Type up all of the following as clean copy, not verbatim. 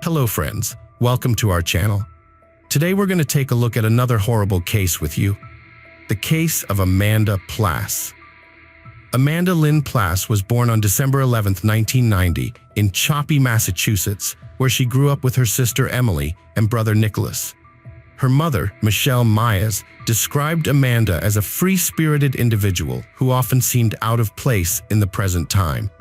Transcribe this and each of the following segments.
Hello friends, welcome to our channel. Today we're going to take a look at another horrible case with you. The case of Amanda Plass. Amanda Lynn Plass was born on December 11, 1990 in Chopee, Massachusetts, where she grew up with her sister Emily and brother Nicholas. Her mother, Michelle Myers, described Amanda as a free-spirited individual who often seemed out of place in the present time.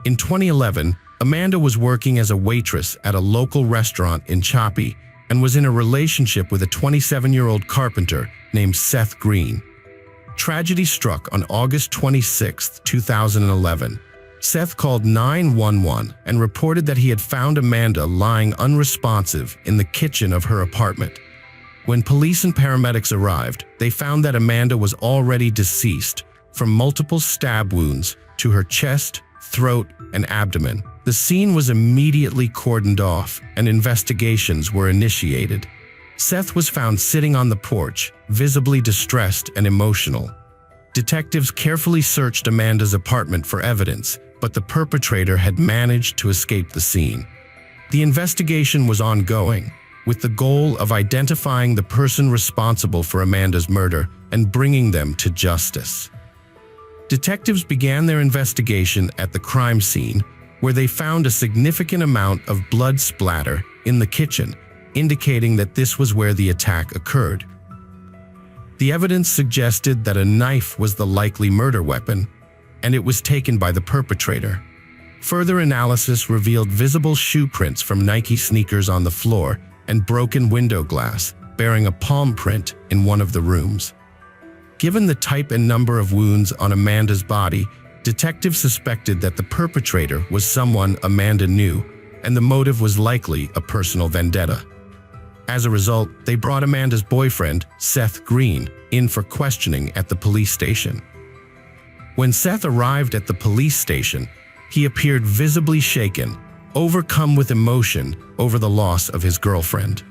In 2011, Amanda was working as a waitress at a local restaurant in Chopee and was in a relationship with a 27-year-old carpenter named Seth Green. Tragedy struck on August 26, 2011. Seth called 911 and reported that he had found Amanda lying unresponsive in the kitchen of her apartment. When police and paramedics arrived, they found that Amanda was already deceased from multiple stab wounds to her chest, throat, and abdomen. The scene was immediately cordoned off and investigations were initiated. Seth was found sitting on the porch, visibly distressed and emotional. Detectives carefully searched Amanda's apartment for evidence, but the perpetrator had managed to escape the scene. The investigation was ongoing, with the goal of identifying the person responsible for Amanda's murder and bringing them to justice. Detectives began their investigation at the crime scene, where they found a significant amount of blood splatter in the kitchen, indicating that this was where the attack occurred. The evidence suggested that a knife was the likely murder weapon, and it was taken by the perpetrator. Further analysis revealed visible shoe prints from Nike sneakers on the floor and broken window glass, bearing a palm print in one of the rooms. Given the type and number of wounds on Amanda's body, detectives suspected that the perpetrator was someone Amanda knew, and the motive was likely a personal vendetta. As a result, they brought Amanda's boyfriend, Seth Green, in for questioning at the police station. When Seth arrived at the police station, he appeared visibly shaken, overcome with emotion over the loss of his girlfriend.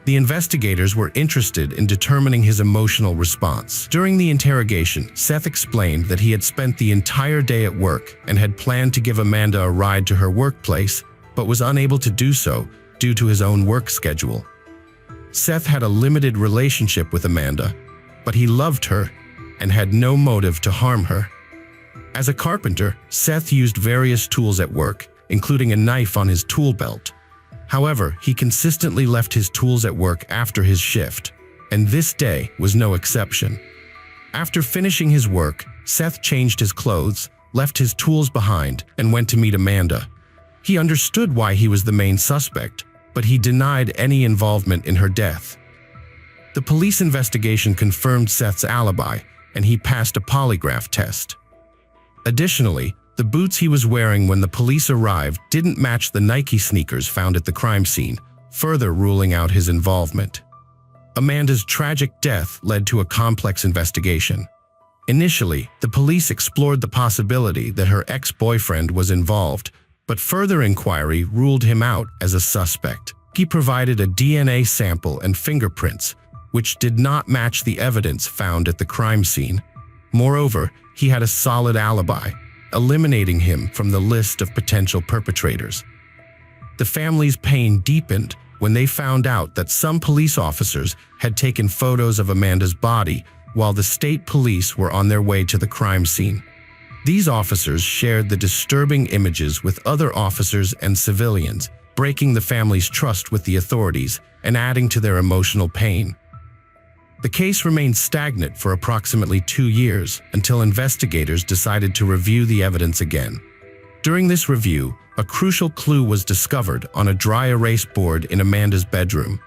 The investigators were interested in determining his emotional response. During the interrogation, Seth explained that he had spent the entire day at work and had planned to give Amanda a ride to her workplace, but was unable to do so due to his own work schedule. Seth had a limited relationship with Amanda, but he loved her and had no motive to harm her. As a carpenter, Seth used various tools at work, including a knife on his tool belt. However, he consistently left his tools at work after his shift, and this day was no exception. After finishing his work, Seth changed his clothes, left his tools behind, and went to meet Amanda. He understood why he was the main suspect, but he denied any involvement in her death. The police investigation confirmed Seth's alibi, and he passed a polygraph test. Additionally, the boots he was wearing when the police arrived didn't match the Nike sneakers found at the crime scene, further ruling out his involvement. Amanda's tragic death led to a complex investigation. Initially, the police explored the possibility that her ex-boyfriend was involved, but further inquiry ruled him out as a suspect. He provided a DNA sample and fingerprints, which did not match the evidence found at the crime scene. Moreover, he had a solid alibi, eliminating him from the list of potential perpetrators. The family's pain deepened when they found out that some police officers had taken photos of Amanda's body while the state police were on their way to the crime scene. These officers shared the disturbing images with other officers and civilians, breaking the family's trust with the authorities and adding to their emotional pain. The case remained stagnant for approximately 2 years until investigators decided to review the evidence again. During this review, a crucial clue was discovered on a dry erase board in Amanda's bedroom.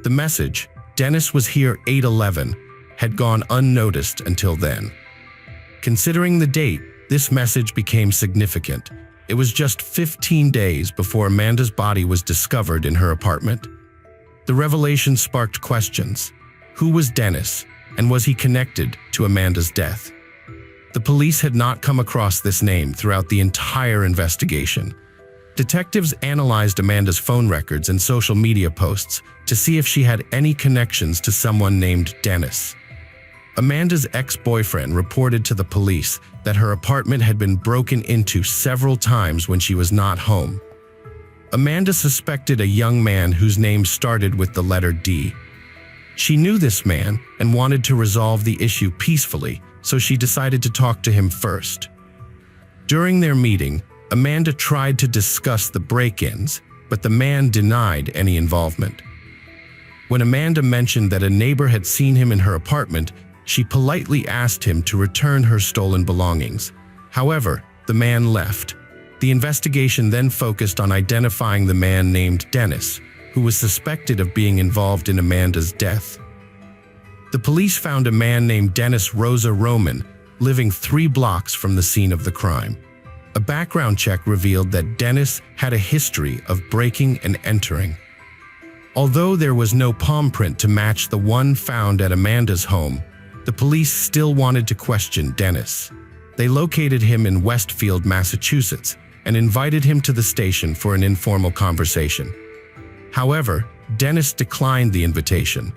The message, "Dennis was here 8/11, had gone unnoticed until then. Considering the date, this message became significant. It was just 15 days before Amanda's body was discovered in her apartment. The revelation sparked questions. Who was Dennis, and was he connected to Amanda's death? The police had not come across this name throughout the entire investigation. Detectives analyzed Amanda's phone records and social media posts to see if she had any connections to someone named Dennis. Amanda's ex-boyfriend reported to the police that her apartment had been broken into several times when she was not home. Amanda suspected a young man whose name started with the letter D. She knew this man and wanted to resolve the issue peacefully, so she decided to talk to him first. During their meeting, Amanda tried to discuss the break-ins, but the man denied any involvement. When Amanda mentioned that a neighbor had seen him in her apartment, she politely asked him to return her stolen belongings. However, the man left. The investigation then focused on identifying the man named Dennis, who was suspected of being involved in Amanda's death. The police found a man named Dennis Rosa Roman living 3 blocks from the scene of the crime. A background check revealed that Dennis had a history of breaking and entering. Although there was no palm print to match the one found at Amanda's home, the police still wanted to question Dennis. They located him in Westfield, Massachusetts, and invited him to the station for an informal conversation. However, Dennis declined the invitation.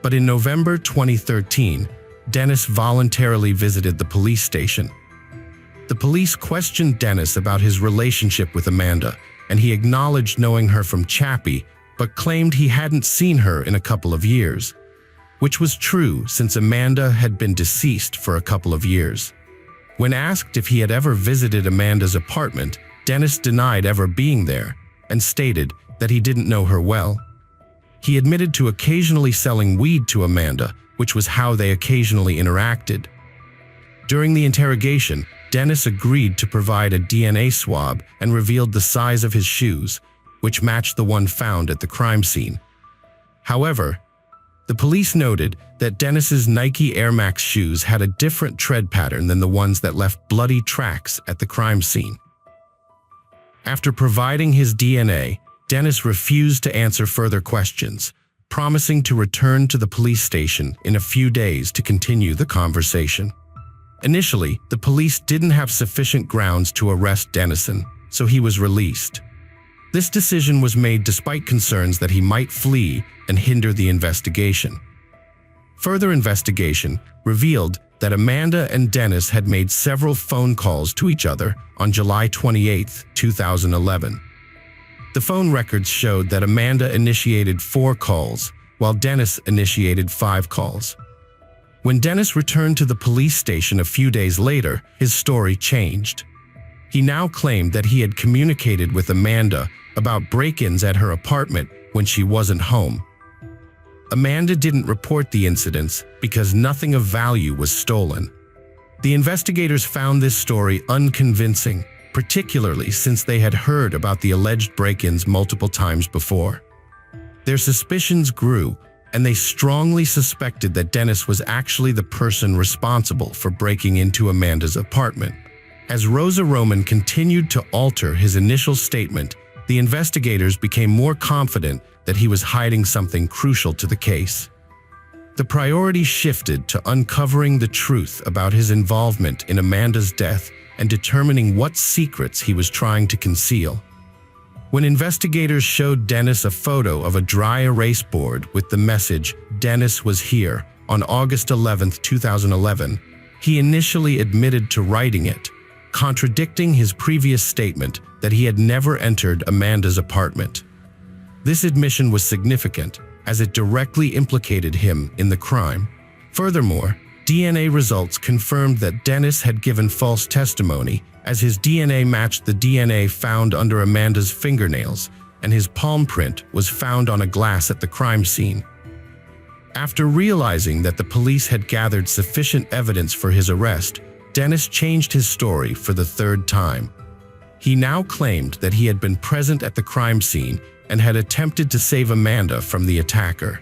But in November 2013, Dennis voluntarily visited the police station. The police questioned Dennis about his relationship with Amanda, and he acknowledged knowing her from Chappie, but claimed he hadn't seen her in a couple of years, which was true since Amanda had been deceased for a couple of years. When asked if he had ever visited Amanda's apartment, Dennis denied ever being there and stated that he didn't know her well. He admitted to occasionally selling weed to Amanda, which was how they occasionally interacted. During the interrogation, Dennis agreed to provide a DNA swab and revealed the size of his shoes, which matched the one found at the crime scene. However, the police noted that Dennis's Nike Air Max shoes had a different tread pattern than the ones that left bloody tracks at the crime scene. After providing his DNA, Dennis refused to answer further questions, promising to return to the police station in a few days to continue the conversation. Initially, the police didn't have sufficient grounds to arrest Dennison, so he was released. This decision was made despite concerns that he might flee and hinder the investigation. Further investigation revealed that Amanda and Dennis had made several phone calls to each other on July 28, 2011. The phone records showed that Amanda initiated 4 calls, while Dennis initiated 5 calls. When Dennis returned to the police station a few days later, his story changed. He now claimed that he had communicated with Amanda about break-ins at her apartment when she wasn't home. Amanda didn't report the incidents because nothing of value was stolen. The investigators found this story unconvincing, particularly since they had heard about the alleged break-ins multiple times before. Their suspicions grew, and they strongly suspected that Dennis was actually the person responsible for breaking into Amanda's apartment. As Rosa Roman continued to alter his initial statement, the investigators became more confident that he was hiding something crucial to the case. The priority shifted to uncovering the truth about his involvement in Amanda's death and determining what secrets he was trying to conceal. When investigators showed Dennis a photo of a dry erase board with the message, "Dennis was here," on August 11, 2011, he initially admitted to writing it, contradicting his previous statement that he had never entered Amanda's apartment. This admission was significant, as it directly implicated him in the crime. Furthermore, DNA results confirmed that Dennis had given false testimony, as his DNA matched the DNA found under Amanda's fingernails, and his palm print was found on a glass at the crime scene. After realizing that the police had gathered sufficient evidence for his arrest, Dennis changed his story for the 3rd time. He now claimed that he had been present at the crime scene and had attempted to save Amanda from the attacker.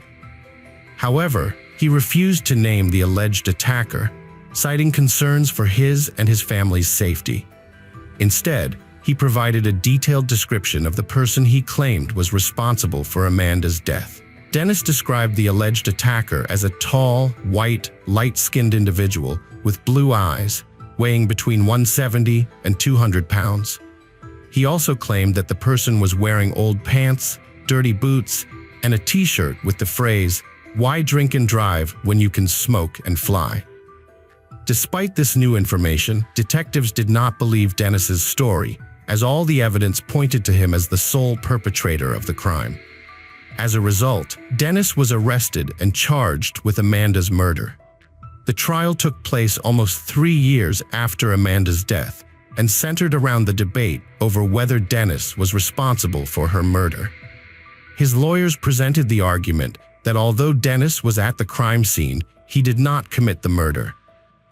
However, he refused to name the alleged attacker, citing concerns for his and his family's safety. Instead, he provided a detailed description of the person he claimed was responsible for Amanda's death. Dennis described the alleged attacker as a tall, white, light-skinned individual with blue eyes, weighing between 170 and 200 pounds. He also claimed that the person was wearing old pants, dirty boots, and a t-shirt with the phrase, "Why drink and drive when you can smoke and fly?" Despite this new information, detectives did not believe Dennis's story, as all the evidence pointed to him as the sole perpetrator of the crime. As a result, Dennis was arrested and charged with Amanda's murder. The trial took place almost 3 years after Amanda's death and centered around the debate over whether Dennis was responsible for her murder. His lawyers presented the argument that although Dennis was at the crime scene, he did not commit the murder.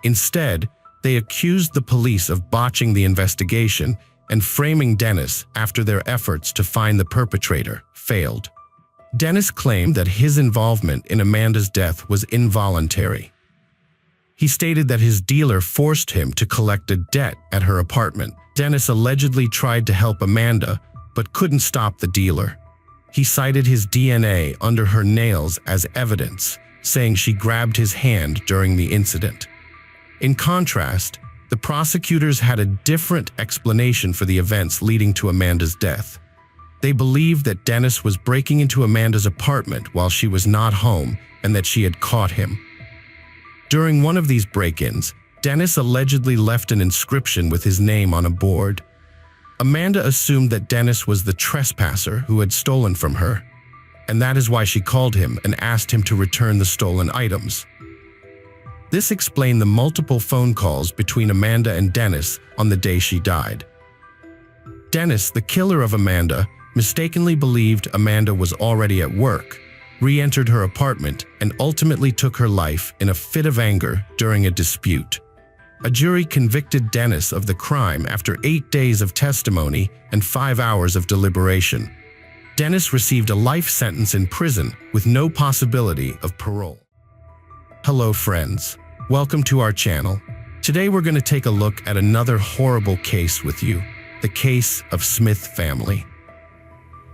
Instead, they accused the police of botching the investigation and framing Dennis after their efforts to find the perpetrator failed. Dennis claimed that his involvement in Amanda's death was involuntary. He stated that his dealer forced him to collect a debt at her apartment. Dennis allegedly tried to help Amanda, but couldn't stop the dealer. He cited his DNA under her nails as evidence, saying she grabbed his hand during the incident. In contrast, the prosecutors had a different explanation for the events leading to Amanda's death. They believed that Dennis was breaking into Amanda's apartment while she was not home and that she had caught him. During one of these break-ins, Dennis allegedly left an inscription with his name on a board. Amanda assumed that Dennis was the trespasser who had stolen from her, and that is why she called him and asked him to return the stolen items. This explained the multiple phone calls between Amanda and Dennis on the day she died. Dennis, the killer of Amanda, mistakenly believed Amanda was already at work, re-entered her apartment, and ultimately took her life in a fit of anger during a dispute. A jury convicted Dennis of the crime after 8 days of testimony and 5 hours of deliberation. Dennis received a life sentence in prison with no possibility of parole. Hello friends, welcome to our channel. Today we're going to take a look at another horrible case with you, the case of Smith family.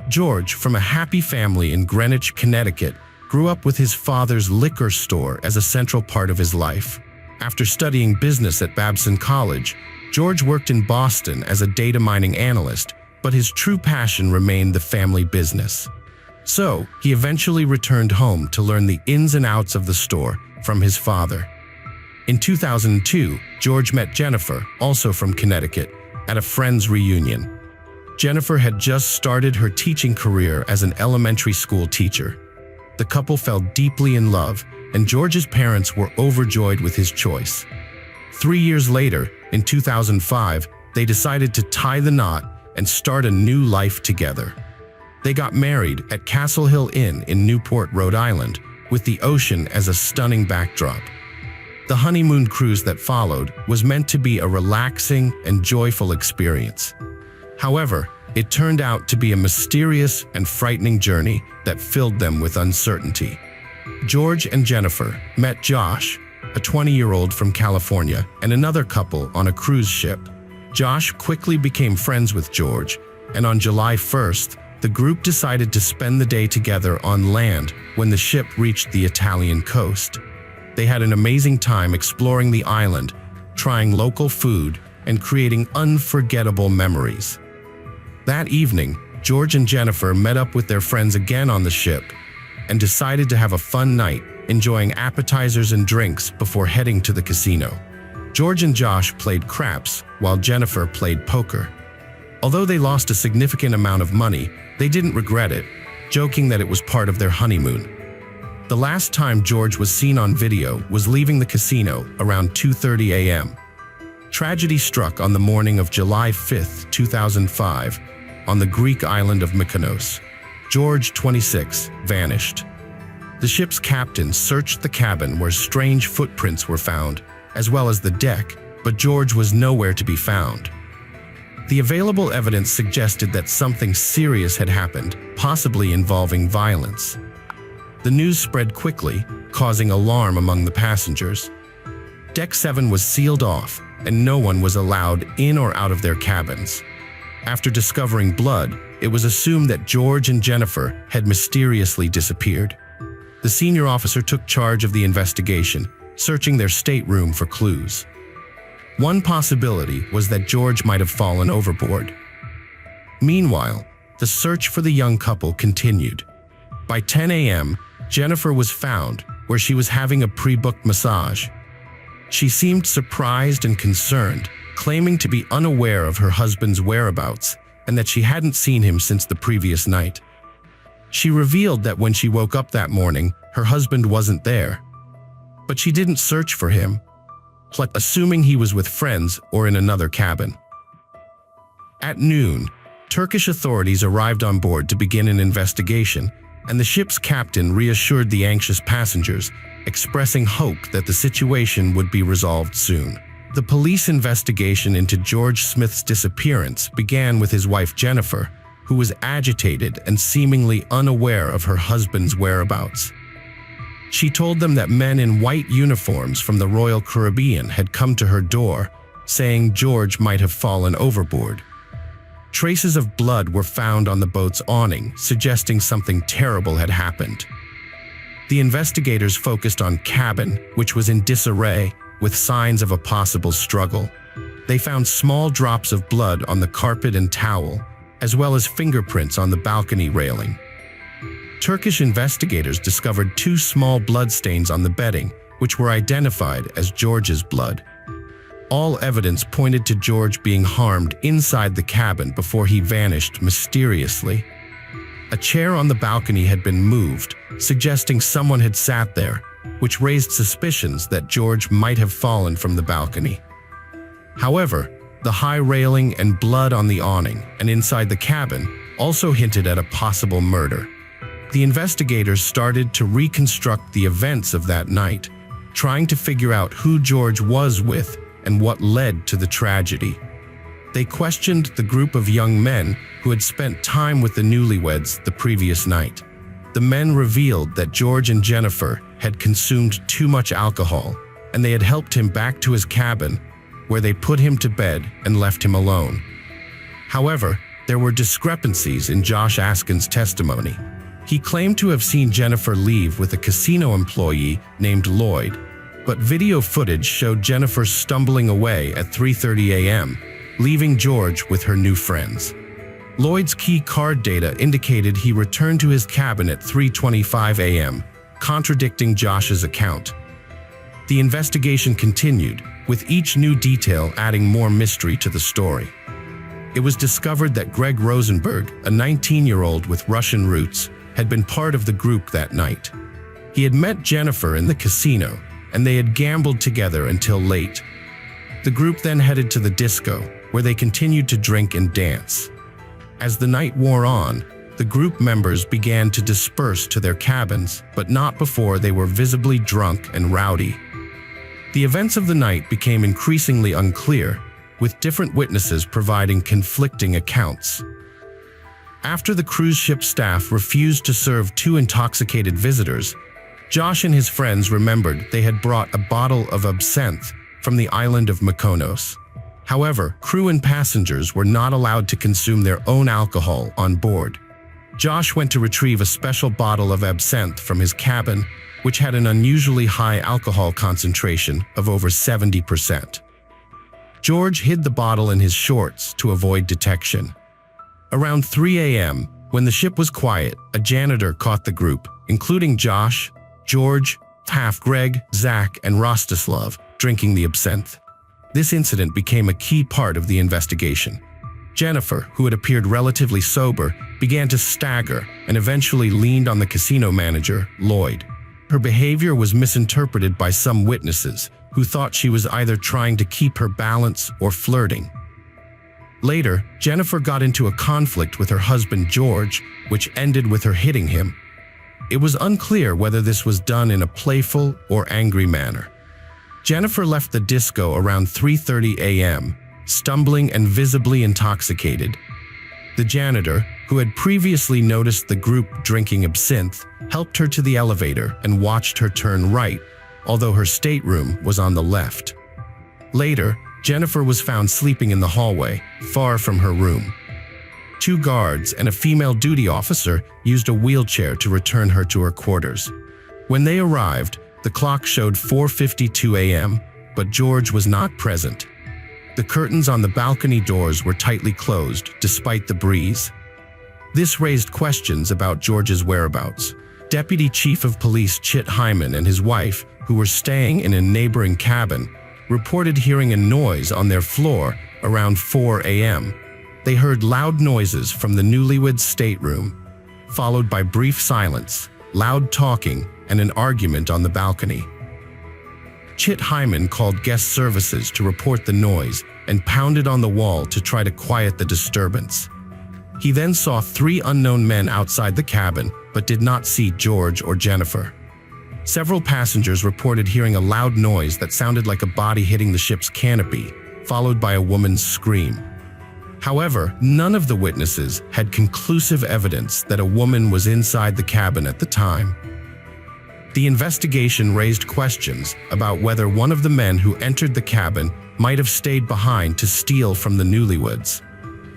George, from a happy family in Greenwich, Connecticut, grew up with his father's liquor store as a central part of his life. After studying business at Babson College, George worked in Boston as a data mining analyst, but his true passion remained the family business. So, he eventually returned home to learn the ins and outs of the store from his father. In 2002, George met Jennifer, also from Connecticut, at a friend's reunion. Jennifer had just started her teaching career as an elementary school teacher. The couple fell deeply in love, and George's parents were overjoyed with his choice. 3 years later, in 2005, they decided to tie the knot and start a new life together. They got married at Castle Hill Inn in Newport, Rhode Island, with the ocean as a stunning backdrop. The honeymoon cruise that followed was meant to be a relaxing and joyful experience. However, it turned out to be a mysterious and frightening journey that filled them with uncertainty. George and Jennifer met Josh, a 20-year-old from California, and another couple on a cruise ship. Josh quickly became friends with George, and on July 1st, the group decided to spend the day together on land when the ship reached the Italian coast. They had an amazing time exploring the island, trying local food, and creating unforgettable memories. That evening, George and Jennifer met up with their friends again on the ship and decided to have a fun night, enjoying appetizers and drinks before heading to the casino. George and Josh played craps while Jennifer played poker. Although they lost a significant amount of money, they didn't regret it, joking that it was part of their honeymoon. The last time George was seen on video was leaving the casino around 2:30 a.m. Tragedy struck on the morning of July 5, 2005, on the Greek island of Mykonos. George, 26, vanished. The ship's captain searched the cabin where strange footprints were found, as well as the deck, but George was nowhere to be found. The available evidence suggested that something serious had happened, possibly involving violence. The news spread quickly, causing alarm among the passengers. Deck 7 was sealed off, and no one was allowed in or out of their cabins. After discovering blood, it was assumed that George and Jennifer had mysteriously disappeared. The senior officer took charge of the investigation, searching their stateroom for clues. One possibility was that George might have fallen overboard. Meanwhile, the search for the young couple continued. By 10 a.m., Jennifer was found where she was having a pre-booked massage. She seemed surprised and concerned, claiming to be unaware of her husband's whereabouts and that she hadn't seen him since the previous night. She revealed that when she woke up that morning, her husband wasn't there. But she didn't search for him, assuming he was with friends or in another cabin. At noon, Turkish authorities arrived on board to begin an investigation, and the ship's captain reassured the anxious passengers, expressing hope that the situation would be resolved soon. The police investigation into George Smith's disappearance began with his wife Jennifer, who was agitated and seemingly unaware of her husband's whereabouts. She told them that men in white uniforms from the Royal Caribbean had come to her door, saying George might have fallen overboard. Traces of blood were found on the boat's awning, suggesting something terrible had happened. The investigators focused on cabin, which was in disarray, with signs of a possible struggle. They found small drops of blood on the carpet and towel, as well as fingerprints on the balcony railing. Turkish investigators discovered 2 small bloodstains on the bedding, which were identified as George's blood. All evidence pointed to George being harmed inside the cabin before he vanished mysteriously. A chair on the balcony had been moved, suggesting someone had sat there, which raised suspicions that George might have fallen from the balcony. However, the high railing and blood on the awning and inside the cabin also hinted at a possible murder. The investigators started to reconstruct the events of that night, trying to figure out who George was with and what led to the tragedy. They questioned the group of young men who had spent time with the newlyweds the previous night. The men revealed that George and Jennifer had consumed too much alcohol, and they had helped him back to his cabin, where they put him to bed and left him alone. However, there were discrepancies in Josh Askin's testimony. He claimed to have seen Jennifer leave with a casino employee named Lloyd, but video footage showed Jennifer stumbling away at 3:30 a.m., leaving George with her new friends. Lloyd's key card data indicated he returned to his cabin at 3:25 a.m., contradicting Josh's account. The investigation continued, with each new detail adding more mystery to the story. It was discovered that Greg Rosenberg, a 19-year-old with Russian roots, had been part of the group that night. He had met Jennifer in the casino, and they had gambled together until late. The group then headed to the disco, where they continued to drink and dance. As the night wore on, the group members began to disperse to their cabins, but not before they were visibly drunk and rowdy. The events of the night became increasingly unclear, with different witnesses providing conflicting accounts. After the cruise ship staff refused to serve 2 intoxicated visitors, Josh and his friends remembered they had brought a bottle of absinthe from the island of Mykonos. However, crew and passengers were not allowed to consume their own alcohol on board. Josh went to retrieve a special bottle of absinthe from his cabin, which had an unusually high alcohol concentration of over 70%. George hid the bottle in his shorts to avoid detection. Around 3 a.m., when the ship was quiet, a janitor caught the group, including Josh, George, Greg, Zach, and Rostislav, drinking the absinthe. This incident became a key part of the investigation. Jennifer, who had appeared relatively sober, began to stagger and eventually leaned on the casino manager, Lloyd. Her behavior was misinterpreted by some witnesses, who thought she was either trying to keep her balance or flirting. Later, Jennifer got into a conflict with her husband George, which ended with her hitting him. It was unclear whether this was done in a playful or angry manner. Jennifer left the disco around 3:30 a.m., stumbling and visibly intoxicated. The janitor, who had previously noticed the group drinking absinthe, helped her to the elevator and watched her turn right, although her stateroom was on the left. Later, Jennifer was found sleeping in the hallway, far from her room. 2 guards and a female duty officer used a wheelchair to return her to her quarters. When they arrived, the clock showed 4:52 a.m., but George was not present. The curtains on the balcony doors were tightly closed, despite the breeze. This raised questions about George's whereabouts. Deputy Chief of Police Chit Hyman and his wife, who were staying in a neighboring cabin, reported hearing a noise on their floor around 4 a.m. They heard loud noises from the newlyweds' stateroom, followed by brief silence, loud talking, and an argument on the balcony. Chit Hyman called guest services to report the noise and pounded on the wall to try to quiet the disturbance. He then saw 3 unknown men outside the cabin, but did not see George or Jennifer. Several passengers reported hearing a loud noise that sounded like a body hitting the ship's canopy, followed by a woman's scream. However, none of the witnesses had conclusive evidence that a woman was inside the cabin at the time. The investigation raised questions about whether one of the men who entered the cabin might have stayed behind to steal from the newlyweds.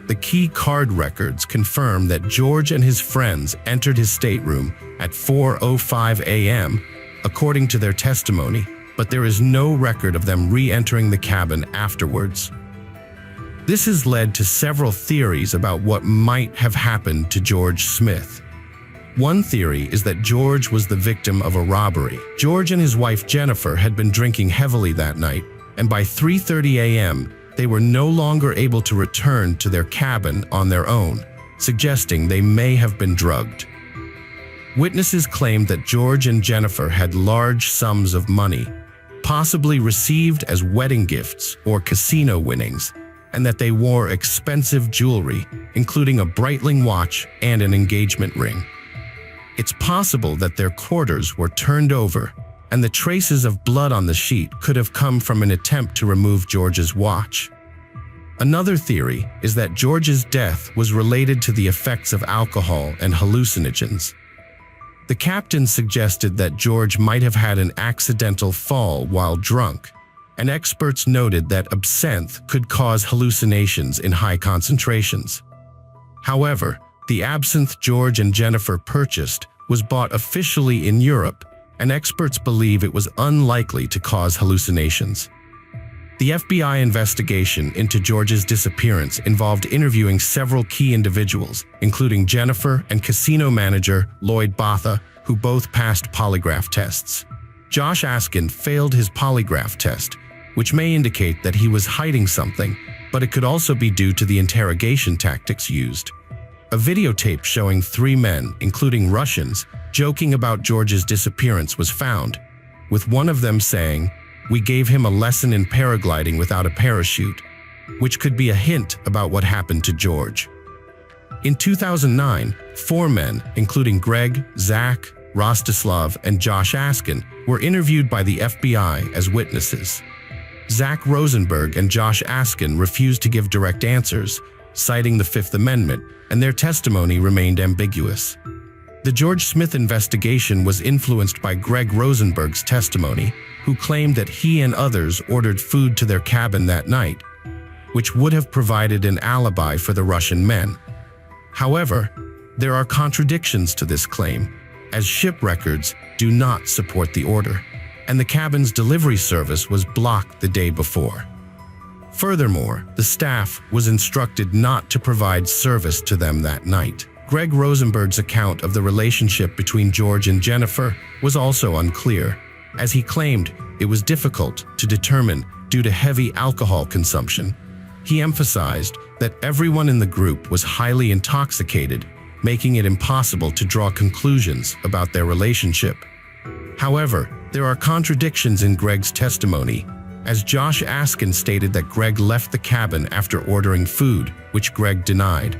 The key card records confirm that George and his friends entered his stateroom at 4:05 a.m., according to their testimony, but there is no record of them re-entering the cabin afterwards. This has led to several theories about what might have happened to George Smith. One theory is that George was the victim of a robbery. George and his wife Jennifer had been drinking heavily that night, and by 3:30 a.m., they were no longer able to return to their cabin on their own, suggesting they may have been drugged. Witnesses claimed that George and Jennifer had large sums of money, possibly received as wedding gifts or casino winnings, and that they wore expensive jewelry, including a Breitling watch and an engagement ring. It's possible that their quarters were turned over, and the traces of blood on the sheet could have come from an attempt to remove George's watch. Another theory is that George's death was related to the effects of alcohol and hallucinogens. The captain suggested that George might have had an accidental fall while drunk, and experts noted that absinthe could cause hallucinations in high concentrations. However, the absinthe George and Jennifer purchased was bought officially in Europe, and experts believe it was unlikely to cause hallucinations. The FBI investigation into George's disappearance involved interviewing several key individuals, including Jennifer and casino manager Lloyd Botha, who both passed polygraph tests. Josh Askin failed his polygraph test, which may indicate that he was hiding something, but it could also be due to the interrogation tactics used. A videotape showing 3 men, including Russians, joking about George's disappearance was found, with one of them saying, "We gave him a lesson in paragliding without a parachute," which could be a hint about what happened to George. In 2009, 4 men, including Greg, Zach, Rostislav, and Josh Askin, were interviewed by the FBI as witnesses. Zach Rosenberg and Josh Askin refused to give direct answers, citing the Fifth Amendment, and their testimony remained ambiguous. The George Smith investigation was influenced by Greg Rosenberg's testimony, who claimed that he and others ordered food to their cabin that night, which would have provided an alibi for the Russian men. However, there are contradictions to this claim, as ship records do not support the order, and the cabin's delivery service was blocked the day before. Furthermore, the staff was instructed not to provide service to them that night. Greg Rosenberg's account of the relationship between George and Jennifer was also unclear, as he claimed it was difficult to determine due to heavy alcohol consumption. He emphasized that everyone in the group was highly intoxicated, making it impossible to draw conclusions about their relationship. However, there are contradictions in Greg's testimony, as Josh Askin stated that Greg left the cabin after ordering food, which Greg denied.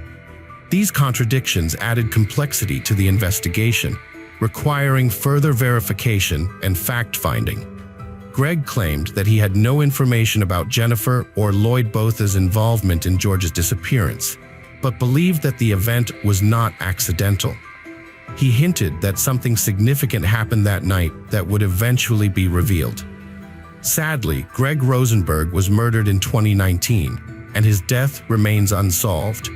These contradictions added complexity to the investigation, requiring further verification and fact-finding. Greg claimed that he had no information about Jennifer or Lloyd Botha's involvement in George's disappearance, but believed that the event was not accidental. He hinted that something significant happened that night that would eventually be revealed. Sadly, Greg Rosenberg was murdered in 2019, and his death remains unsolved,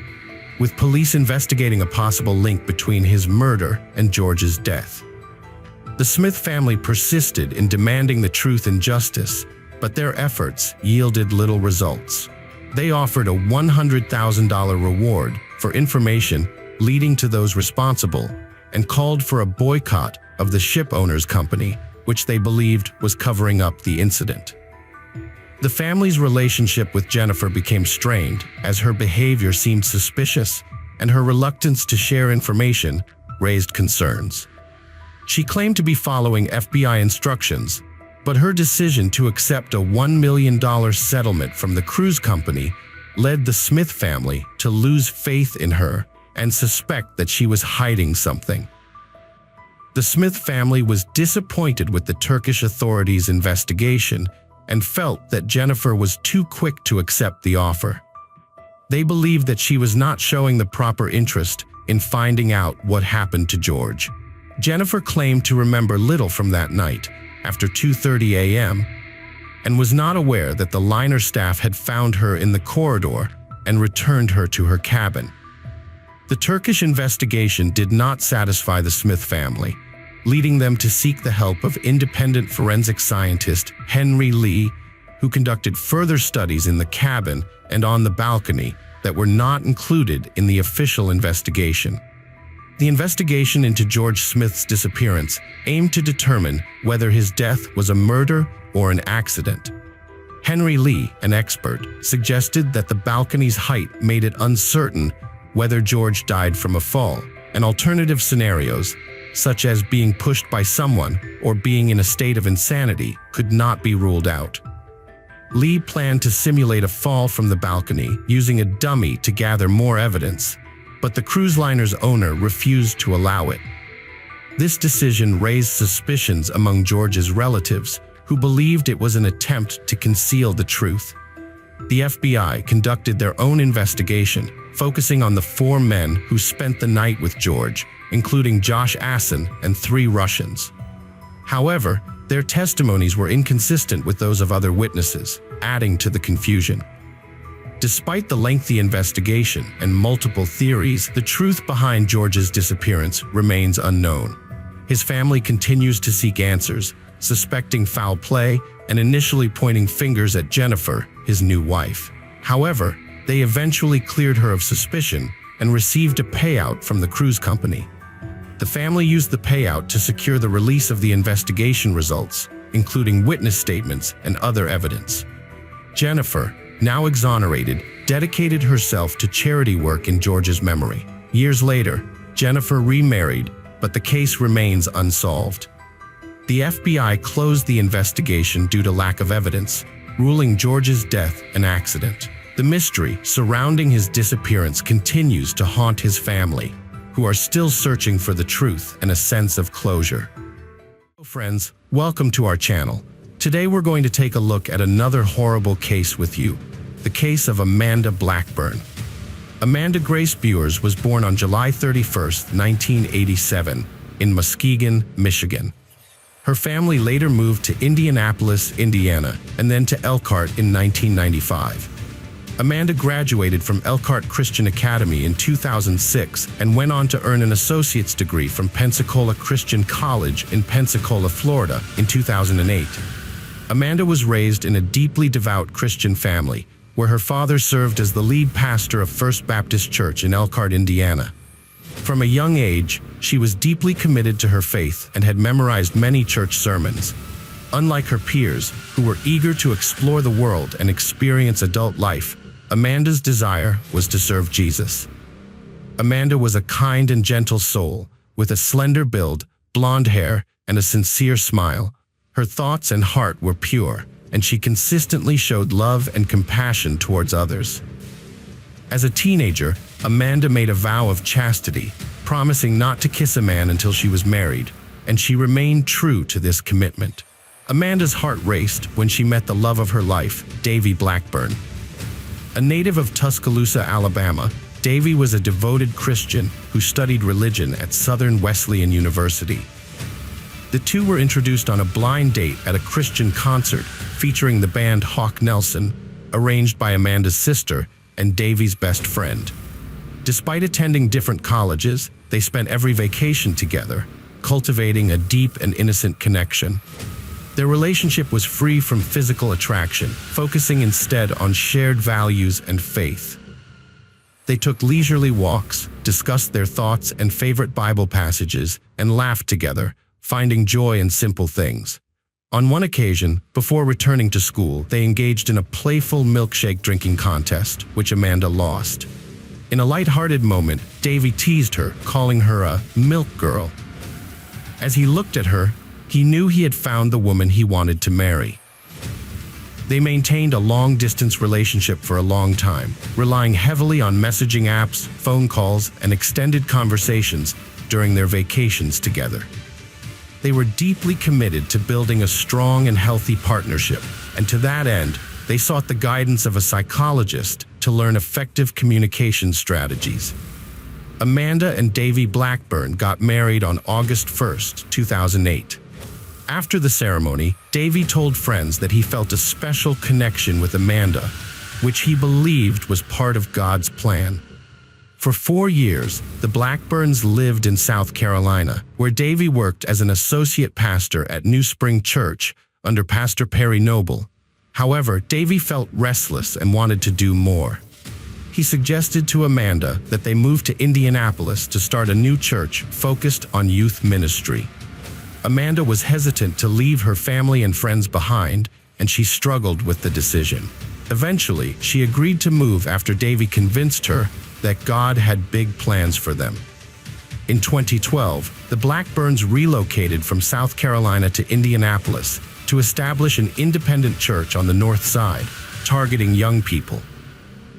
with police investigating a possible link between his murder and George's death. The Smith family persisted in demanding the truth and justice, but their efforts yielded little results. They offered a $100,000 reward for information leading to those responsible and called for a boycott of the ship owners' company, which they believed was covering up the incident. The family's relationship with Jennifer became strained as her behavior seemed suspicious, and her reluctance to share information raised concerns. She claimed to be following FBI instructions, but her decision to accept a $1 million settlement from the cruise company led the Smith family to lose faith in her and suspect that she was hiding something. The Smith family was disappointed with the Turkish authorities' investigation and felt that Jennifer was too quick to accept the offer. They believed that she was not showing the proper interest in finding out what happened to George. Jennifer claimed to remember little from that night after 2:30 a.m. and was not aware that the liner staff had found her in the corridor and returned her to her cabin. The Turkish investigation did not satisfy the Smith family, leading them to seek the help of independent forensic scientist Henry Lee, who conducted further studies in the cabin and on the balcony that were not included in the official investigation. The investigation into George Smith's disappearance aimed to determine whether his death was a murder or an accident. Henry Lee, an expert, suggested that the balcony's height made it uncertain whether George died from a fall, and alternative scenarios, such as being pushed by someone or being in a state of insanity, could not be ruled out. Lee planned to simulate a fall from the balcony using a dummy to gather more evidence, but the cruise liner's owner refused to allow it. This decision raised suspicions among George's relatives, who believed it was an attempt to conceal the truth. The FBI conducted their own investigation, focusing on the 4 men who spent the night with George, including Josh Assen and 3 Russians. However, their testimonies were inconsistent with those of other witnesses, adding to the confusion. Despite the lengthy investigation and multiple theories, the truth behind George's disappearance remains unknown. His family continues to seek answers, suspecting foul play and initially pointing fingers at Jennifer, his new wife. However, they eventually cleared her of suspicion and received a payout from the cruise company. The family used the payout to secure the release of the investigation results, including witness statements and other evidence. Jennifer, now exonerated, dedicated herself to charity work in George's memory. Years later, Jennifer remarried, but the case remains unsolved. The FBI closed the investigation due to lack of evidence, ruling George's death an accident. The mystery surrounding his disappearance continues to haunt his family, who are still searching for the truth and a sense of closure. Hello friends, welcome to our channel. Today we're going to take a look at another horrible case with you, the case of Amanda Blackburn. Amanda Grace Buers was born on July 31, 1987, in Muskegon, Michigan. Her family later moved to Indianapolis, Indiana, and then to Elkhart in 1995. Amanda graduated from Elkhart Christian Academy in 2006 and went on to earn an associate's degree from Pensacola Christian College in Pensacola, Florida in 2008. Amanda was raised in a deeply devout Christian family, where her father served as the lead pastor of First Baptist Church in Elkhart, Indiana. From a young age, she was deeply committed to her faith and had memorized many church sermons. Unlike her peers, who were eager to explore the world and experience adult life, Amanda's desire was to serve Jesus. Amanda was a kind and gentle soul, with a slender build, blonde hair, and a sincere smile. Her thoughts and heart were pure, and she consistently showed love and compassion towards others. As a teenager, Amanda made a vow of chastity, promising not to kiss a man until she was married, and she remained true to this commitment. Amanda's heart raced when she met the love of her life, Davy Blackburn. A native of Tuscaloosa, Alabama, Davy was a devoted Christian who studied religion at Southern Wesleyan University. The two were introduced on a blind date at a Christian concert featuring the band Hawk Nelson, arranged by Amanda's sister and Davy's best friend. Despite attending different colleges, they spent every vacation together, cultivating a deep and innocent connection. Their relationship was free from physical attraction, focusing instead on shared values and faith. They took leisurely walks, discussed their thoughts and favorite Bible passages, and laughed together, finding joy in simple things. On one occasion, before returning to school, they engaged in a playful milkshake drinking contest, which Amanda lost. In a light-hearted moment, Davy teased her, calling her a milk girl. As he looked at her, he knew he had found the woman he wanted to marry. They maintained a long-distance relationship for a long time, relying heavily on messaging apps, phone calls, and extended conversations during their vacations together. They were deeply committed to building a strong and healthy partnership, and to that end, they sought the guidance of a psychologist to learn effective communication strategies. Amanda and Davy Blackburn got married on August 1st, 2008. After the ceremony, Davy told friends that he felt a special connection with Amanda, which he believed was part of God's plan. For 4 years, the Blackburns lived in South Carolina, where Davy worked as an associate pastor at New Spring Church under Pastor Perry Noble. However, Davy felt restless and wanted to do more. He suggested to Amanda that they move to Indianapolis to start a new church focused on youth ministry. Amanda was hesitant to leave her family and friends behind, and she struggled with the decision. Eventually, she agreed to move after Davy convinced her that God had big plans for them. In 2012, the Blackburns relocated from South Carolina to Indianapolis to establish an independent church on the north side, targeting young people.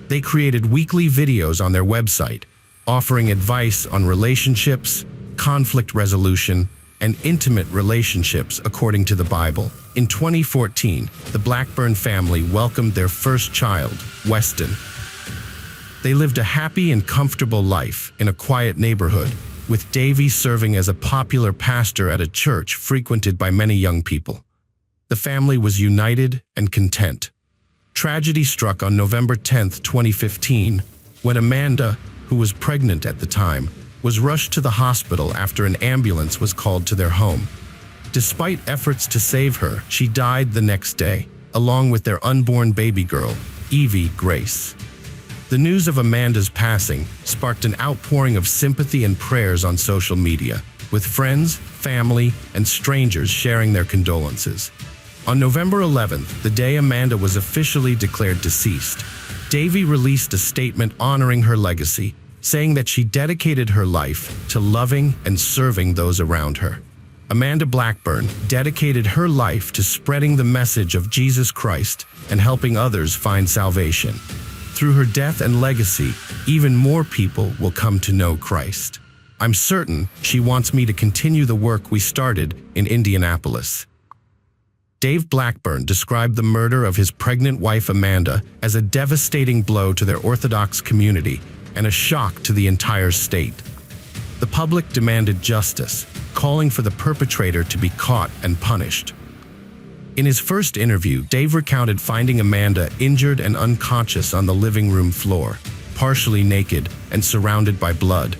They created weekly videos on their website, offering advice on relationships, conflict resolution, and intimate relationships according to the Bible. In 2014, the Blackburn family welcomed their first child, Weston. They lived a happy and comfortable life in a quiet neighborhood, with Davy serving as a popular pastor at a church frequented by many young people. The family was united and content. Tragedy struck on November 10, 2015, when Amanda, who was pregnant at the time, was rushed to the hospital after an ambulance was called to their home. Despite efforts to save her, she died the next day, along with their unborn baby girl, Evie Grace. The news of Amanda's passing sparked an outpouring of sympathy and prayers on social media, with friends, family, and strangers sharing their condolences. On November 11th, the day Amanda was officially declared deceased, Davy released a statement honoring her legacy, saying that she dedicated her life to loving and serving those around her. Amanda Blackburn dedicated her life to spreading the message of Jesus Christ and helping others find salvation. Through her death and legacy, even more people will come to know Christ. I'm certain she wants me to continue the work we started in Indianapolis. Dave Blackburn described the murder of his pregnant wife Amanda as a devastating blow to their Orthodox community and a shock to the entire state. The public demanded justice, calling for the perpetrator to be caught and punished. In his first interview, Dave recounted finding Amanda injured and unconscious on the living room floor, partially naked and surrounded by blood.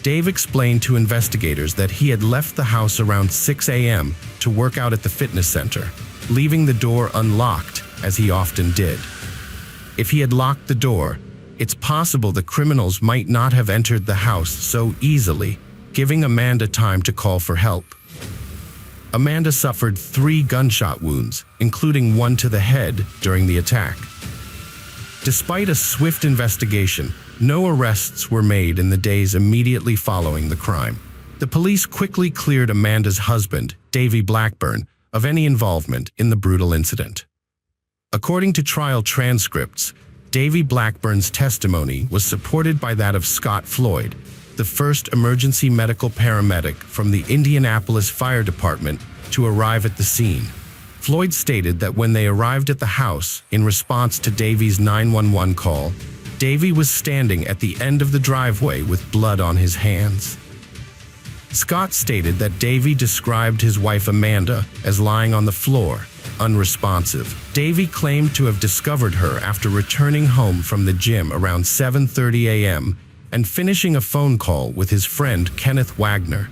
Dave explained to investigators that he had left the house around 6 a.m. to work out at the fitness center, leaving the door unlocked, as he often did. If he had locked the door, it's possible the criminals might not have entered the house so easily, giving Amanda time to call for help. Amanda suffered 3 gunshot wounds, including one to the head during the attack. Despite a swift investigation, no arrests were made in the days immediately following the crime. The police quickly cleared Amanda's husband, Davy Blackburn, of any involvement in the brutal incident. According to trial transcripts, Davy Blackburn's testimony was supported by that of Scott Floyd, the first emergency medical paramedic from the Indianapolis Fire Department to arrive at the scene. Floyd stated that when they arrived at the house in response to Davy's 911 call, Davy was standing at the end of the driveway with blood on his hands. Scott stated that Davy described his wife Amanda as lying on the floor, unresponsive. Davy claimed to have discovered her after returning home from the gym around 7:30 a.m. and finishing a phone call with his friend Kenneth Wagner.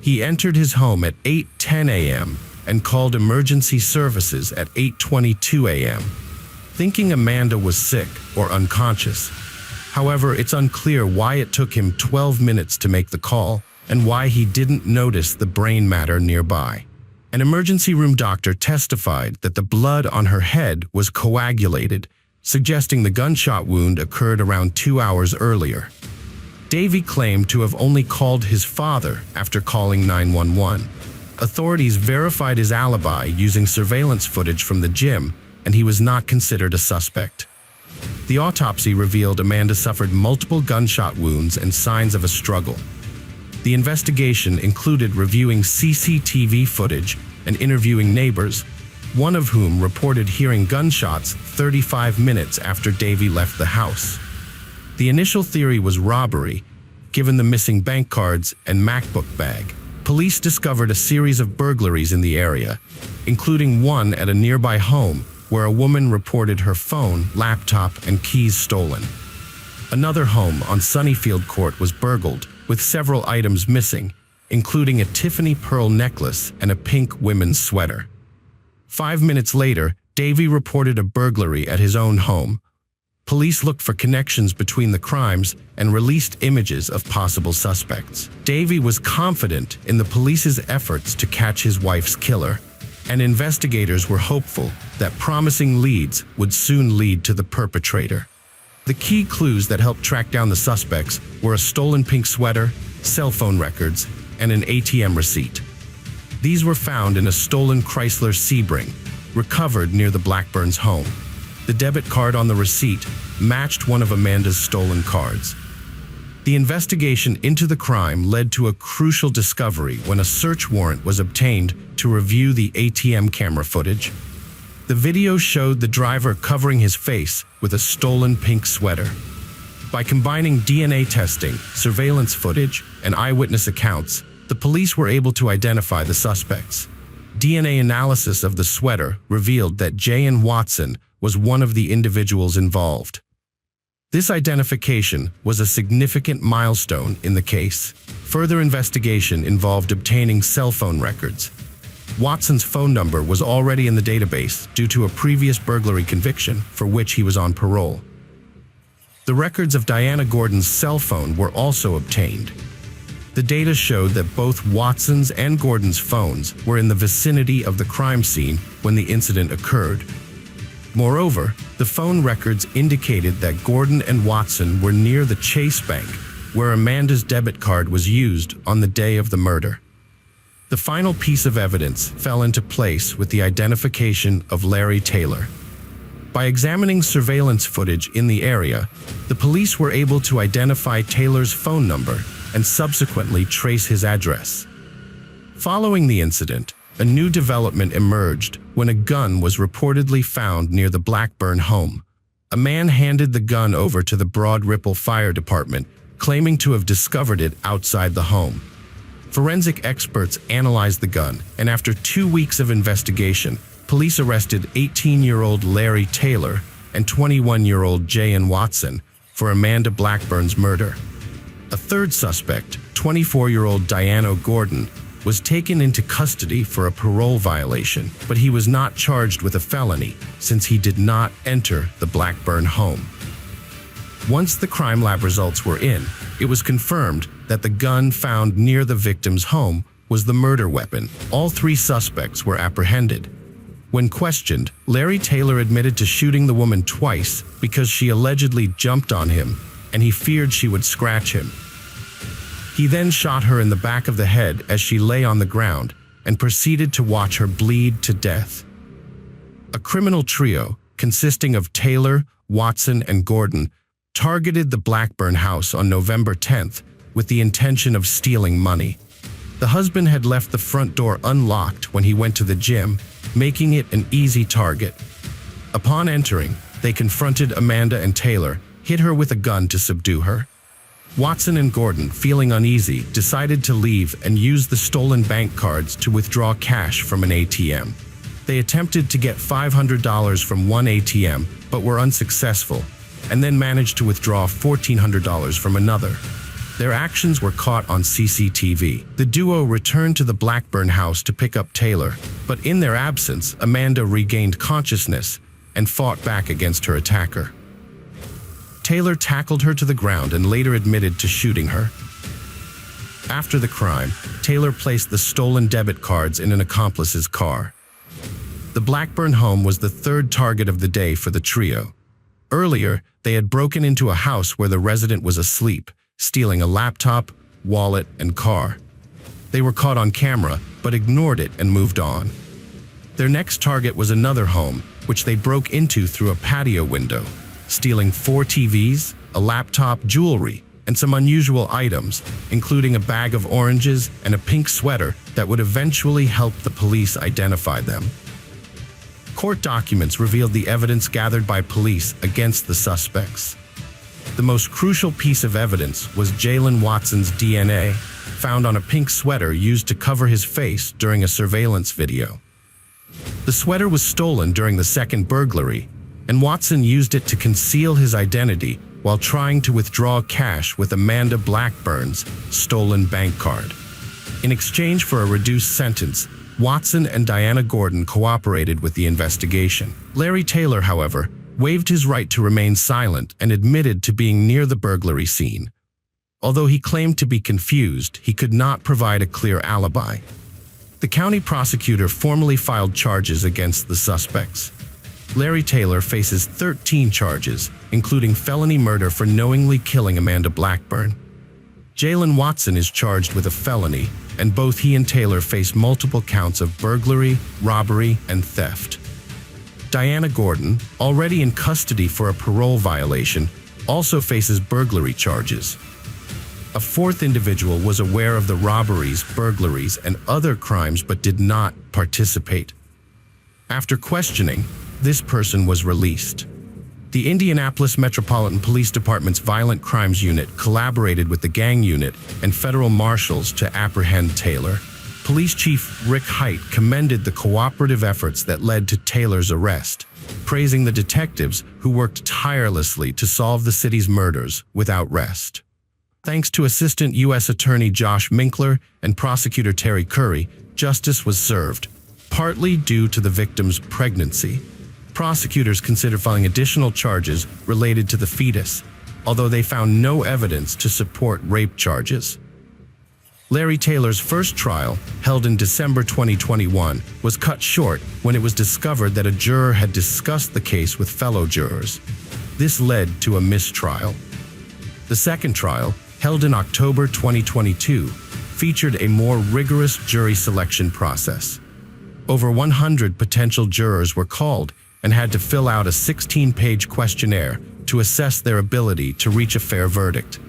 He entered his home at 8:10 a.m. and called emergency services at 8:22 a.m., thinking Amanda was sick or unconscious. However, it's unclear why it took him 12 minutes to make the call and why he didn't notice the brain matter nearby. An emergency room doctor testified that the blood on her head was coagulated, suggesting the gunshot wound occurred around 2 hours earlier. Davey claimed to have only called his father after calling 911. Authorities verified his alibi using surveillance footage from the gym, and he was not considered a suspect. The autopsy revealed Amanda suffered multiple gunshot wounds and signs of a struggle. The investigation included reviewing CCTV footage and interviewing neighbors, one of whom reported hearing gunshots 35 minutes after Davey left the house. The initial theory was robbery, given the missing bank cards and MacBook bag. Police discovered a series of burglaries in the area, including one at a nearby home where a woman reported her phone, laptop, and keys stolen. Another home on Sunnyfield Court was burgled, with several items missing, including a Tiffany pearl necklace and a pink women's sweater. 5 minutes later, Davey reported a burglary at his own home. Police looked for connections between the crimes and released images of possible suspects. Davey was confident in the police's efforts to catch his wife's killer, and investigators were hopeful that promising leads would soon lead to the perpetrator. The key clues that helped track down the suspects were a stolen pink sweater, cell phone records, and an ATM receipt. These were found in a stolen Chrysler Sebring, recovered near the Blackburns' home. The debit card on the receipt matched one of Amanda's stolen cards. The investigation into the crime led to a crucial discovery when a search warrant was obtained to review the ATM camera footage. The video showed the driver covering his face with a stolen pink sweater. By combining DNA testing, surveillance footage, and eyewitness accounts, the police were able to identify the suspects. DNA analysis of the sweater revealed that J.N. Watson was one of the individuals involved. This identification was a significant milestone in the case. Further investigation involved obtaining cell phone records. Watson's phone number was already in the database due to a previous burglary conviction for which he was on parole. The records of Diana Gordon's cell phone were also obtained. The data showed that both Watson's and Gordon's phones were in the vicinity of the crime scene when the incident occurred. Moreover, the phone records indicated that Gordon and Watson were near the Chase Bank, where Amanda's debit card was used on the day of the murder. The final piece of evidence fell into place with the identification of Larry Taylor. By examining surveillance footage in the area, the police were able to identify Taylor's phone number and subsequently trace his address. Following the incident, a new development emerged when a gun was reportedly found near the Blackburn home. A man handed the gun over to the Broad Ripple Fire Department, claiming to have discovered it outside the home. Forensic experts analyzed the gun, and after 2 weeks of investigation, police arrested 18-year-old Larry Taylor and 21-year-old J.N. Watson for Amanda Blackburn's murder. A third suspect, 24-year-old Diana Gordon, was taken into custody for a parole violation, but he was not charged with a felony since he did not enter the Blackburn home. Once the crime lab results were in, it was confirmed that the gun found near the victim's home was the murder weapon. All 3 suspects were apprehended. When questioned, Larry Taylor admitted to shooting the woman twice because she allegedly jumped on him and he feared she would scratch him. He then shot her in the back of the head as she lay on the ground and proceeded to watch her bleed to death. A criminal trio, consisting of Taylor, Watson, and Gordon, targeted the Blackburn house on November 10th with the intention of stealing money. The husband had left the front door unlocked when he went to the gym, making it an easy target. Upon entering, they confronted Amanda and Taylor, hit her with a gun to subdue her. Watson and Gordon, feeling uneasy, decided to leave and use the stolen bank cards to withdraw cash from an ATM. They attempted to get $500 from one ATM, but were unsuccessful, and then managed to withdraw $1,400 from another. Their actions were caught on CCTV. The duo returned to the Blackburn house to pick up Taylor, but in their absence, Amanda regained consciousness and fought back against her attacker. Taylor tackled her to the ground and later admitted to shooting her. After the crime, Taylor placed the stolen debit cards in an accomplice's car. The Blackburn home was the third target of the day for the trio. Earlier, they had broken into a house where the resident was asleep, stealing a laptop, wallet, and car. They were caught on camera, but ignored it and moved on. Their next target was another home, which they broke into through a patio window, stealing 4 TVs, a laptop, jewelry, and some unusual items, including a bag of oranges and a pink sweater that would eventually help the police identify them. Court documents revealed the evidence gathered by police against the suspects. The most crucial piece of evidence was Jaylen Watson's DNA, found on a pink sweater used to cover his face during a surveillance video. The sweater was stolen during the second burglary, and Watson used it to conceal his identity while trying to withdraw cash with Amanda Blackburn's stolen bank card. In exchange for a reduced sentence, Watson and Diana Gordon cooperated with the investigation. Larry Taylor, however, waived his right to remain silent and admitted to being near the burglary scene. Although he claimed to be confused, he could not provide a clear alibi. The county prosecutor formally filed charges against the suspects. Larry Taylor faces 13 charges, including felony murder for knowingly killing Amanda Blackburn. Jaylen Watson is charged with a felony, and both he and Taylor face multiple counts of burglary, robbery, and theft. Diana Gordon, already in custody for a parole violation, also faces burglary charges. A fourth individual was aware of the robberies, burglaries, and other crimes but did not participate. After questioning, this person was released. The Indianapolis Metropolitan Police Department's Violent Crimes Unit collaborated with the Gang Unit and federal marshals to apprehend Taylor. Police Chief Rick Hite commended the cooperative efforts that led to Taylor's arrest, praising the detectives who worked tirelessly to solve the city's murders without rest. Thanks to Assistant U.S. Attorney Josh Minkler and Prosecutor Terry Curry, justice was served, partly due to the victim's pregnancy. Prosecutors considered filing additional charges related to the fetus, although they found no evidence to support rape charges. Larry Taylor's first trial, held in December 2021, was cut short when it was discovered that a juror had discussed the case with fellow jurors. This led to a mistrial. The second trial, held in October 2022, featured a more rigorous jury selection process. Over 100 potential jurors were called and had to fill out a 16-page questionnaire to assess their ability to reach a fair verdict.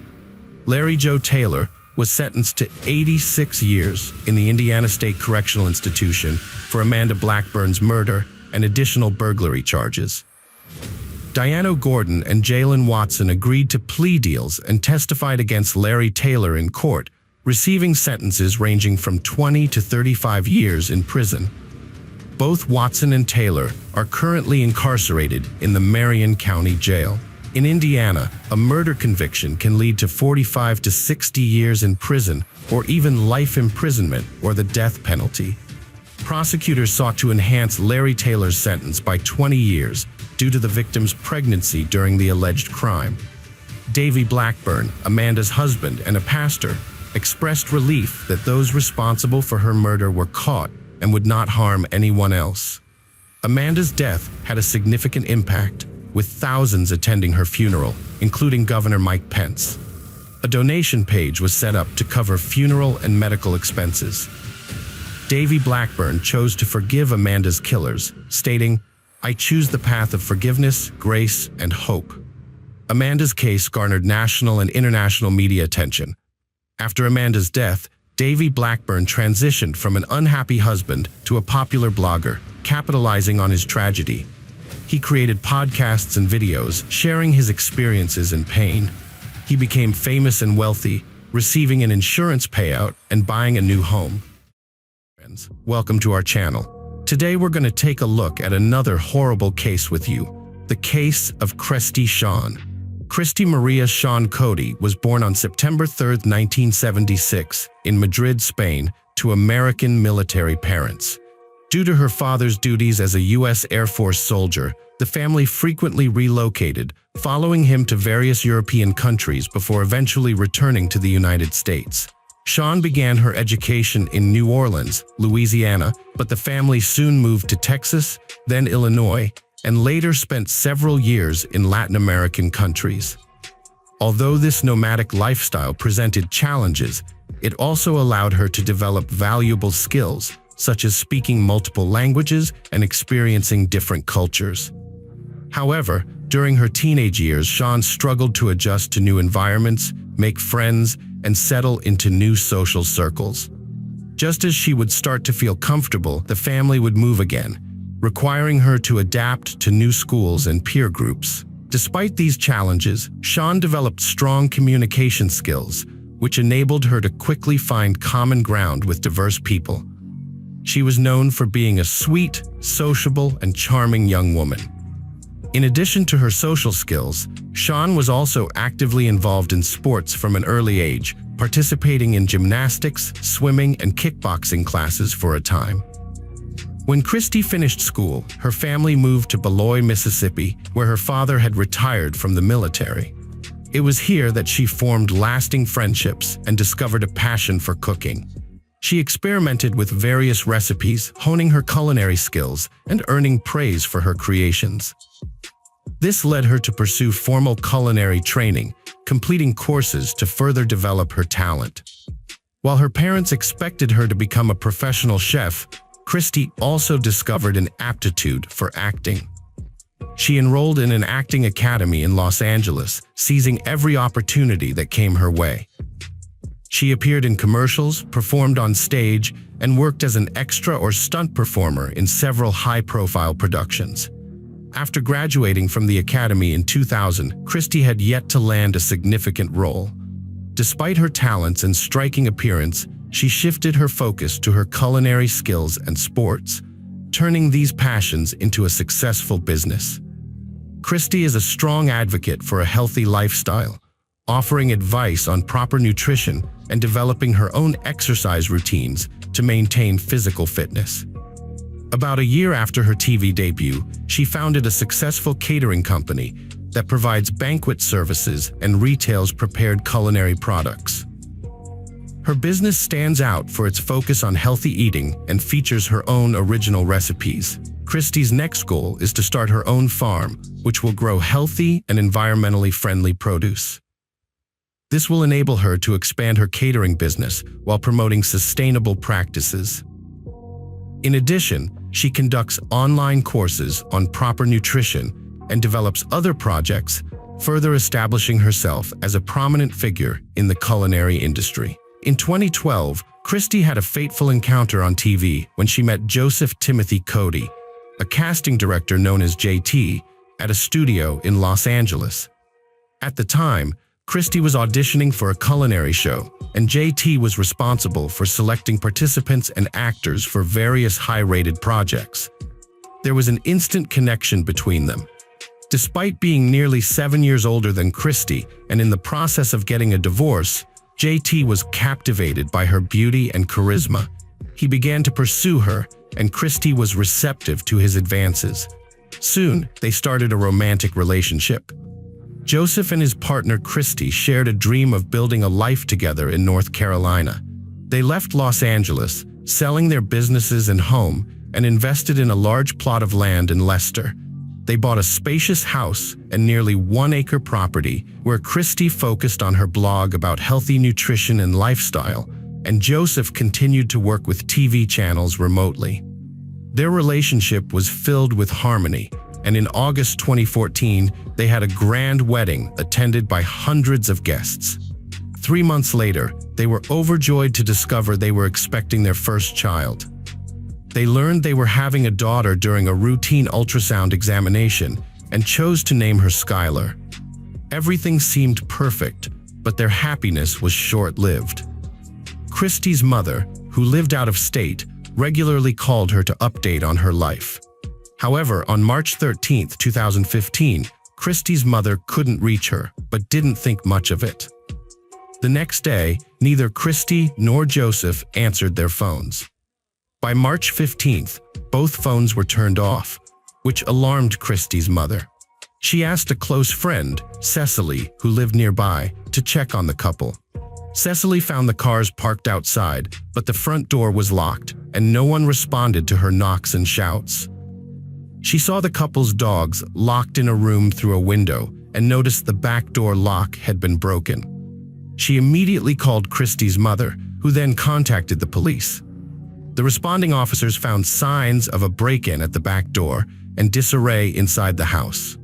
Larry Joe Taylor was sentenced to 86 years in the Indiana State Correctional Institution for Amanda Blackburn's murder and additional burglary charges. Diana Gordon and Jaylen Watson agreed to plea deals and testified against Larry Taylor in court, receiving sentences ranging from 20 to 35 years in prison. Both Watson and Taylor are currently incarcerated in the Marion County Jail. In Indiana, a murder conviction can lead to 45 to 60 years in prison or even life imprisonment or the death penalty. Prosecutors sought to enhance Larry Taylor's sentence by 20 years due to the victim's pregnancy during the alleged crime. Davy Blackburn, Amanda's husband and a pastor, expressed relief that those responsible for her murder were caught and would not harm anyone else. Amanda's death had a significant impact, with thousands attending her funeral, including Governor Mike Pence. A donation page was set up to cover funeral and medical expenses. Davy Blackburn chose to forgive Amanda's killers, stating, "I choose the path of forgiveness, grace, and hope." Amanda's case garnered national and international media attention. After Amanda's death, Davy Blackburn transitioned from an unhappy husband to a popular blogger, capitalizing on his tragedy. He created podcasts and videos, sharing his experiences and pain. He became famous and wealthy, receiving an insurance payout and buying a new home. Friends, welcome to our channel. Today we're going to take a look at another horrible case with you, the case of Christy Shawn. Christy Maria Shawn Cody was born on September 3, 1976, in Madrid, Spain, to American military parents. Due to her father's duties as a U.S. Air Force soldier, the family frequently relocated, following him to various European countries before eventually returning to the United States. Shawn began her education in New Orleans, Louisiana, but the family soon moved to Texas, then Illinois, and later spent several years in Latin American countries. Although this nomadic lifestyle presented challenges, it also allowed her to develop valuable skills, such as speaking multiple languages and experiencing different cultures. However, during her teenage years, Shawn struggled to adjust to new environments, make friends, and settle into new social circles. Just as she would start to feel comfortable, the family would move again, requiring her to adapt to new schools and peer groups. Despite these challenges, Shawn developed strong communication skills, which enabled her to quickly find common ground with diverse people. She was known for being a sweet, sociable, and charming young woman. In addition to her social skills, Shawn was also actively involved in sports from an early age, participating in gymnastics, swimming, and kickboxing classes for a time. When Christy finished school, her family moved to Beloit, Mississippi, where her father had retired from the military. It was here that she formed lasting friendships and discovered a passion for cooking. She experimented with various recipes, honing her culinary skills and earning praise for her creations. This led her to pursue formal culinary training, completing courses to further develop her talent. While her parents expected her to become a professional chef, Christy also discovered an aptitude for acting. She enrolled in an acting academy in Los Angeles, seizing every opportunity that came her way. She appeared in commercials, performed on stage, and worked as an extra or stunt performer in several high-profile productions. After graduating from the academy in 2000, Christy had yet to land a significant role. Despite her talents and striking appearance, she shifted her focus to her culinary skills and sports, turning these passions into a successful business. Christy is a strong advocate for a healthy lifestyle, offering advice on proper nutrition and developing her own exercise routines to maintain physical fitness. About a year after her TV debut, she founded a successful catering company that provides banquet services and retails prepared culinary products. Her business stands out for its focus on healthy eating and features her own original recipes. Christy's next goal is to start her own farm, which will grow healthy and environmentally friendly produce. This will enable her to expand her catering business while promoting sustainable practices. In addition, she conducts online courses on proper nutrition and develops other projects, further establishing herself as a prominent figure in the culinary industry. In 2012, Christy had a fateful encounter on TV when she met Joseph Timothy Cody, a casting director known as JT, at a studio in Los Angeles. At the time, Christy was auditioning for a culinary show, and JT was responsible for selecting participants and actors for various high-rated projects. There was an instant connection between them. Despite being nearly 7 years older than Christy and in the process of getting a divorce, JT was captivated by her beauty and charisma. He began to pursue her, and Christy was receptive to his advances. Soon, they started a romantic relationship. Joseph and his partner Christy shared a dream of building a life together in North Carolina. They left Los Angeles, selling their businesses and home, and invested in a large plot of land in Leicester. They bought a spacious house and nearly 1-acre property where Christy focused on her blog about healthy nutrition and lifestyle, and Joseph continued to work with TV channels remotely. Their relationship was filled with harmony, and in August 2014, they had a grand wedding attended by hundreds of guests. 3 months later, they were overjoyed to discover they were expecting their first child. They learned they were having a daughter during a routine ultrasound examination and chose to name her Skylar. Everything seemed perfect, but their happiness was short-lived. Christy's mother, who lived out of state, regularly called her to update on her life. However, on March 13, 2015, Christy's mother couldn't reach her, but didn't think much of it. The next day, neither Christy nor Joseph answered their phones. By March 15th, both phones were turned off, which alarmed Christy's mother. She asked a close friend, Cecily, who lived nearby, to check on the couple. Cecily found the cars parked outside, but the front door was locked, and no one responded to her knocks and shouts. She saw the couple's dogs locked in a room through a window and noticed the back door lock had been broken. She immediately called Christy's mother, who then contacted the police. The responding officers found signs of a break-in at the back door and disarray inside the house.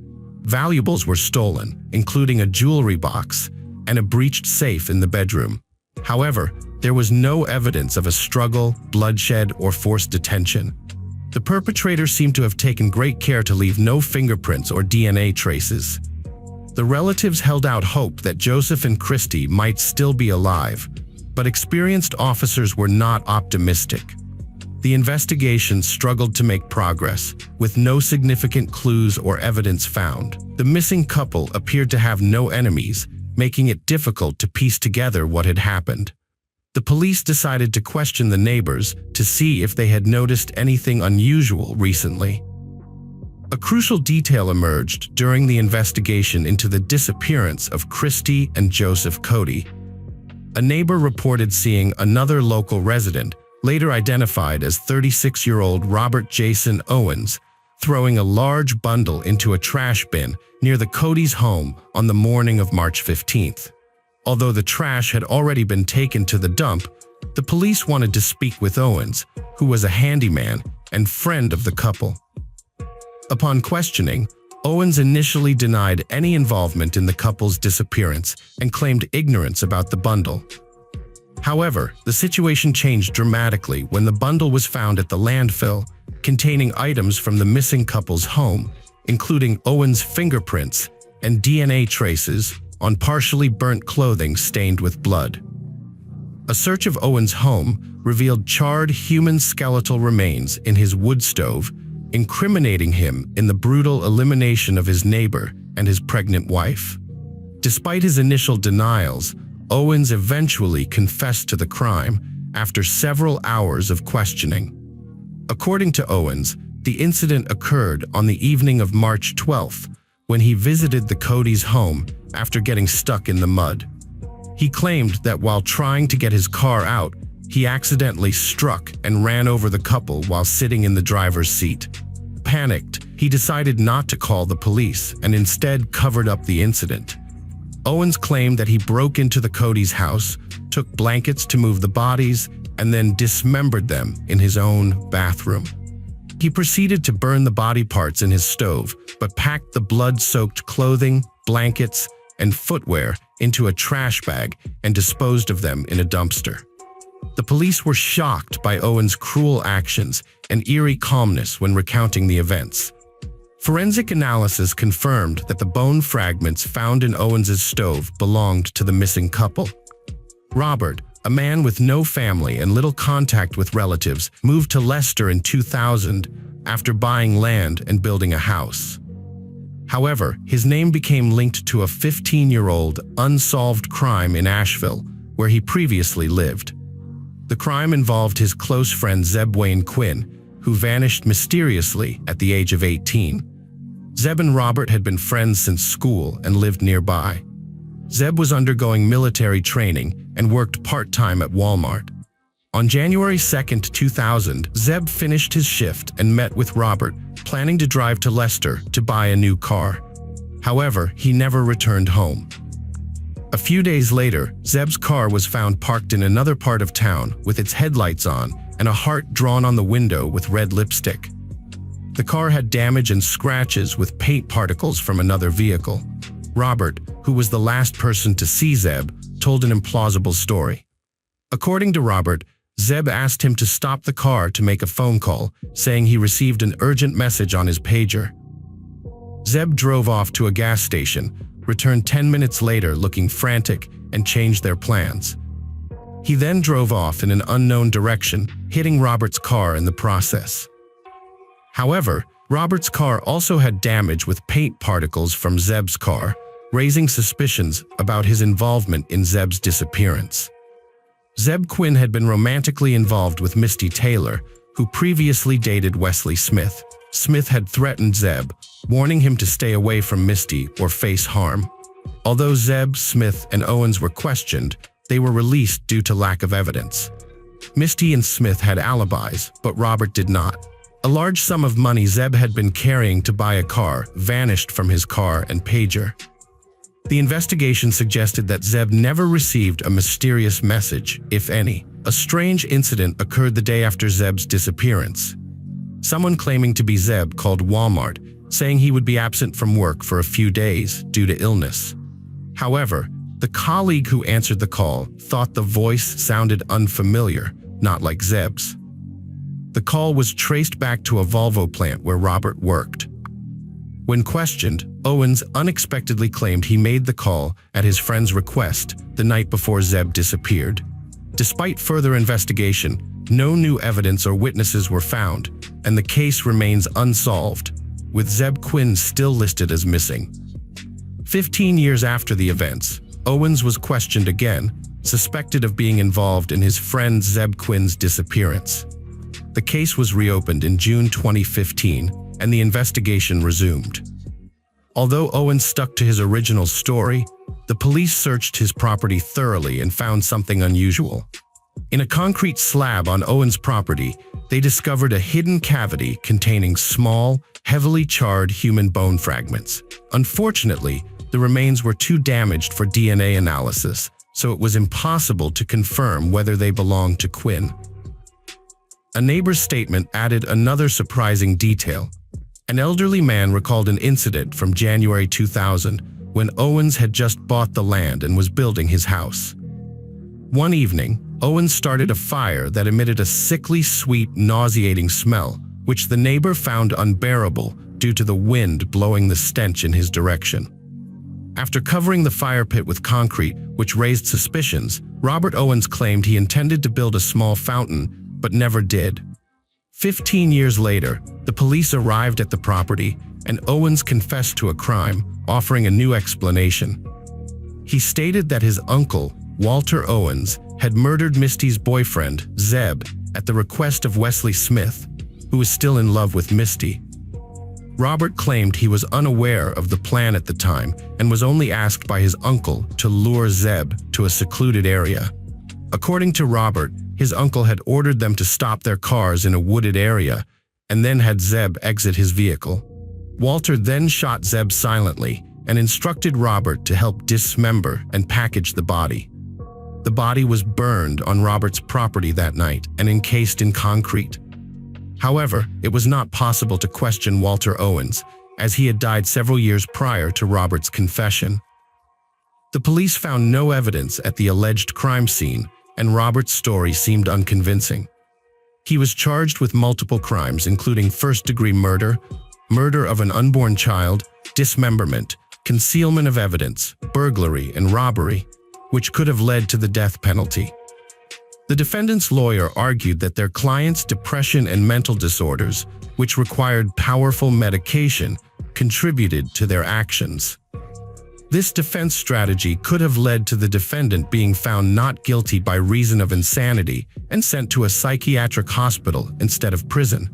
Valuables were stolen, including a jewelry box and a breached safe in the bedroom. However, there was no evidence of a struggle, bloodshed, or forced detention. The perpetrator seemed to have taken great care to leave no fingerprints or DNA traces. The relatives held out hope that Joseph and Christy might still be alive, but experienced officers were not optimistic. The investigation struggled to make progress, with no significant clues or evidence found. The missing couple appeared to have no enemies, making it difficult to piece together what had happened. The police decided to question the neighbors to see if they had noticed anything unusual recently. A crucial detail emerged during the investigation into the disappearance of Christy and Joseph Cody. A neighbor reported seeing another local resident, later identified as 36-year-old Robert Jason Owens, throwing a large bundle into a trash bin near the Cody's home on the morning of March 15th. Although the trash had already been taken to the dump, the police wanted to speak with Owens, who was a handyman and friend of the couple. Upon questioning, Owens initially denied any involvement in the couple's disappearance and claimed ignorance about the bundle. However, the situation changed dramatically when the bundle was found at the landfill, containing items from the missing couple's home, including Owens' fingerprints and DNA traces on partially burnt clothing stained with blood. A search of Owens' home revealed charred human skeletal remains in his wood stove, incriminating him in the brutal elimination of his neighbor and his pregnant wife. Despite his initial denials, Owens eventually confessed to the crime after several hours of questioning. According to Owens, the incident occurred on the evening of March 12th, when he visited the Cody's home after getting stuck in the mud. He claimed that while trying to get his car out, he accidentally struck and ran over the couple while sitting in the driver's seat. Panicked, he decided not to call the police and instead covered up the incident. Owens claimed that he broke into the Cody's house, took blankets to move the bodies, and then dismembered them in his own bathroom. He proceeded to burn the body parts in his stove, but packed the blood-soaked clothing, blankets, and footwear into a trash bag and disposed of them in a dumpster. The police were shocked by Owens' cruel actions and eerie calmness when recounting the events. Forensic analysis confirmed that the bone fragments found in Owens' stove belonged to the missing couple. Robert, a man with no family and little contact with relatives, moved to Leicester in 2000 after buying land and building a house. However, his name became linked to a 15-year-old unsolved crime in Asheville, where he previously lived. The crime involved his close friend Zeb Wayne Quinn, who vanished mysteriously at the age of 18. Zeb and Robert had been friends since school and lived nearby. Zeb was undergoing military training and worked part-time at Walmart. On January 2, 2000, Zeb finished his shift and met with Robert, planning to drive to Leicester to buy a new car. However, he never returned home. A few days later, Zeb's car was found parked in another part of town with its headlights on and a heart drawn on the window with red lipstick. The car had damage and scratches with paint particles from another vehicle. Robert, who was the last person to see Zeb, told an implausible story. According to Robert, Zeb asked him to stop the car to make a phone call, saying he received an urgent message on his pager. Zeb drove off to a gas station, returned 10 minutes later looking frantic, and changed their plans. He then drove off in an unknown direction, hitting Robert's car in the process. However, Robert's car also had damage with paint particles from Zeb's car, raising suspicions about his involvement in Zeb's disappearance. Zeb Quinn had been romantically involved with Misty Taylor, who previously dated Wesley Smith. Smith had threatened Zeb, warning him to stay away from Misty or face harm. Although Zeb, Smith, and Owens were questioned, they were released due to lack of evidence. Misty and Smith had alibis, but Robert did not. A large sum of money Zeb had been carrying to buy a car vanished from his car and pager. The investigation suggested that Zeb never received a mysterious message, if any. A strange incident occurred the day after Zeb's disappearance. Someone claiming to be Zeb called Walmart, saying he would be absent from work for a few days due to illness. However, the colleague who answered the call thought the voice sounded unfamiliar, not like Zeb's. The call was traced back to a Volvo plant where Robert worked. When questioned, Owens unexpectedly claimed he made the call at his friend's request the night before Zeb disappeared. Despite further investigation, no new evidence or witnesses were found, and the case remains unsolved, with Zeb Quinn still listed as missing. 15 years after the events, Owens was questioned again, suspected of being involved in his friend Zeb Quinn's disappearance. The case was reopened in June 2015, and the investigation resumed. Although Owens stuck to his original story, the police searched his property thoroughly and found something unusual. In a concrete slab on Owens' property, they discovered a hidden cavity containing small, heavily charred human bone fragments. Unfortunately, the remains were too damaged for DNA analysis, so it was impossible to confirm whether they belonged to Quinn. A neighbor's statement added another surprising detail. An elderly man recalled an incident from January 2000 when Owens had just bought the land and was building his house. One evening, Owens started a fire that emitted a sickly, sweet, nauseating smell, which the neighbor found unbearable due to the wind blowing the stench in his direction. After covering the fire pit with concrete, which raised suspicions, Robert Owens claimed he intended to build a small fountain, but never did. 15 years later, the police arrived at the property, and Owens confessed to a crime, offering a new explanation. He stated that his uncle, Walter Owens, had murdered Misty's boyfriend, Zeb, at the request of Wesley Smith, who was still in love with Misty. Robert claimed he was unaware of the plan at the time and was only asked by his uncle to lure Zeb to a secluded area. According to Robert, his uncle had ordered them to stop their cars in a wooded area and then had Zeb exit his vehicle. Walter then shot Zeb silently and instructed Robert to help dismember and package the body. The body was burned on Robert's property that night and encased in concrete. However, it was not possible to question Walter Owens, as he had died several years prior to Robert's confession. The police found no evidence at the alleged crime scene, and Robert's story seemed unconvincing. He was charged with multiple crimes, including first-degree murder, murder of an unborn child, dismemberment, concealment of evidence, burglary, and robbery, which could have led to the death penalty. The defendant's lawyer argued that their client's depression and mental disorders, which required powerful medication, contributed to their actions. This defense strategy could have led to the defendant being found not guilty by reason of insanity and sent to a psychiatric hospital instead of prison.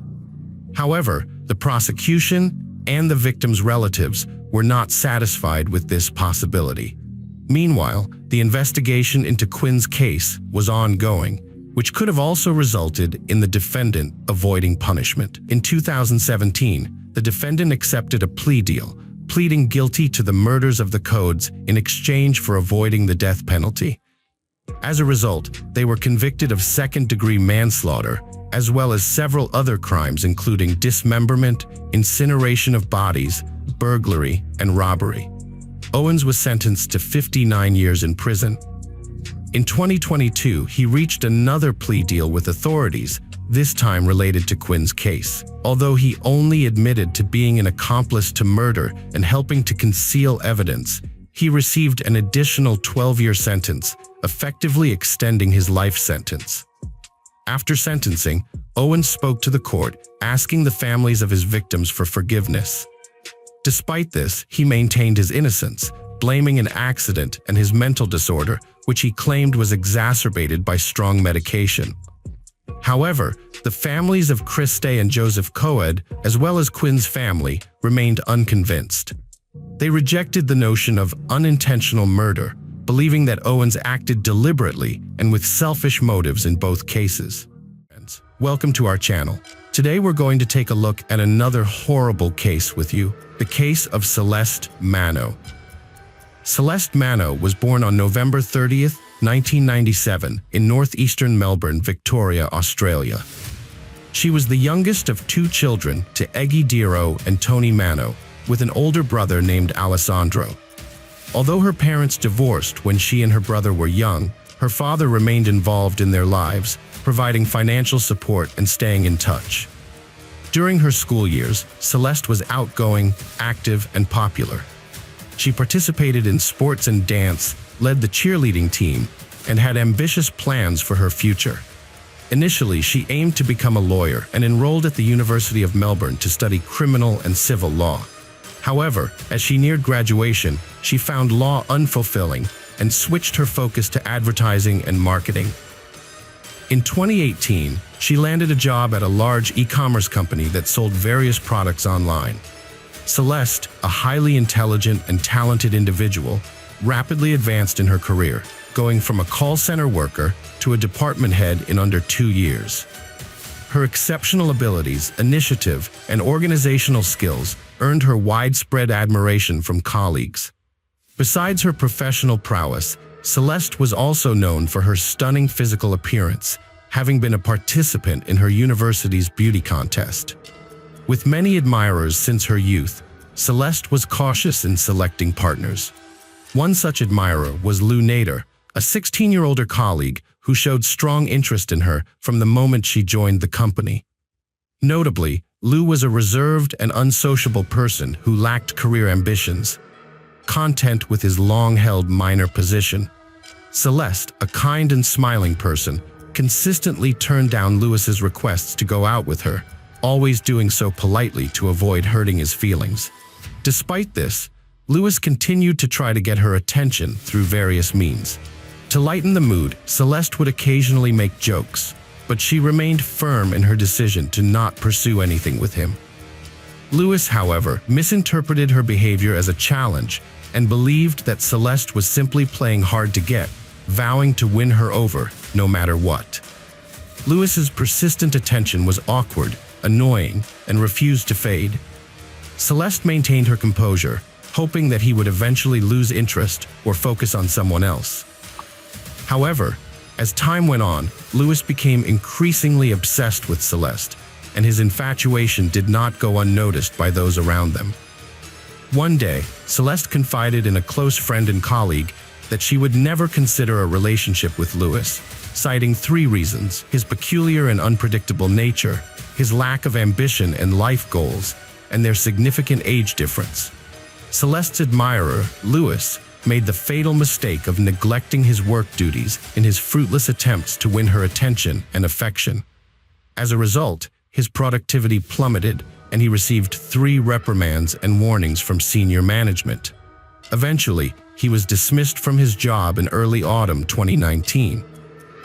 However, the prosecution and the victim's relatives were not satisfied with this possibility. Meanwhile, the investigation into Quinn's case was ongoing, which could have also resulted in the defendant avoiding punishment. In 2017, the defendant accepted a plea deal, pleading guilty to the murders of the Codes in exchange for avoiding the death penalty. As a result, they were convicted of second-degree manslaughter, as well as several other crimes including dismemberment, incineration of bodies, burglary, and robbery. Owens was sentenced to 59 years in prison. In 2022, he reached another plea deal with authorities, this time related to Quinn's case. Although he only admitted to being an accomplice to murder and helping to conceal evidence, he received an additional 12-year sentence, effectively extending his life sentence. After sentencing, Owens spoke to the court, asking the families of his victims for forgiveness. Despite this, he maintained his innocence, blaming an accident and his mental disorder, which he claimed was exacerbated by strong medication. However, the families of Christe and Joseph Coed, as well as Quinn's family, remained unconvinced. They rejected the notion of unintentional murder, believing that Owens acted deliberately and with selfish motives in both cases. Welcome to our channel. Today we're going to take a look at another horrible case with you, the case of Celeste Mano. Celeste Mano was born on November 30th, 1997 in northeastern Melbourne, Victoria, Australia. She was the youngest of two children to Eggy Diro and Tony Mano, with an older brother named Alessandro. Although her parents divorced when she and her brother were young, her father remained involved in their lives, providing financial support and staying in touch. During her school years, Celeste was outgoing, active, and popular. She participated in sports and dance, led the cheerleading team, and had ambitious plans for her future. Initially, she aimed to become a lawyer and enrolled at the University of Melbourne to study criminal and civil law. However, as she neared graduation, she found law unfulfilling and switched her focus to advertising and marketing. In 2018, she landed a job at a large e-commerce company that sold various products online. Celeste, a highly intelligent and talented individual, rapidly advanced in her career, going from a call center worker to a department head in under 2 years. Her exceptional abilities, initiative, and organizational skills earned her widespread admiration from colleagues. Besides her professional prowess, Celeste was also known for her stunning physical appearance, having been a participant in her university's beauty contest. With many admirers since her youth, Celeste was cautious in selecting partners. One such admirer was Lou Nader, a 16-year-older colleague who showed strong interest in her from the moment she joined the company. Notably, Lou was a reserved and unsociable person who lacked career ambitions, content with his long-held minor position. Celeste, a kind and smiling person, consistently turned down Louis's requests to go out with her, always doing so politely to avoid hurting his feelings. Despite this, Louis continued to try to get her attention through various means. To lighten the mood, Celeste would occasionally make jokes, but she remained firm in her decision to not pursue anything with him. Louis, however, misinterpreted her behavior as a challenge and believed that Celeste was simply playing hard to get, vowing to win her over no matter what. Louis's persistent attention was awkward, annoying, and refused to fade. Celeste maintained her composure, hoping that he would eventually lose interest or focus on someone else. However, as time went on, Louis became increasingly obsessed with Celeste, and his infatuation did not go unnoticed by those around them. One day, Celeste confided in a close friend and colleague that she would never consider a relationship with Louis, citing 3 reasons: his peculiar and unpredictable nature, his lack of ambition and life goals, and their significant age difference. Celeste's admirer, Louis, made the fatal mistake of neglecting his work duties in his fruitless attempts to win her attention and affection. As a result, his productivity plummeted, and he received 3 reprimands and warnings from senior management. Eventually, he was dismissed from his job in early autumn 2019.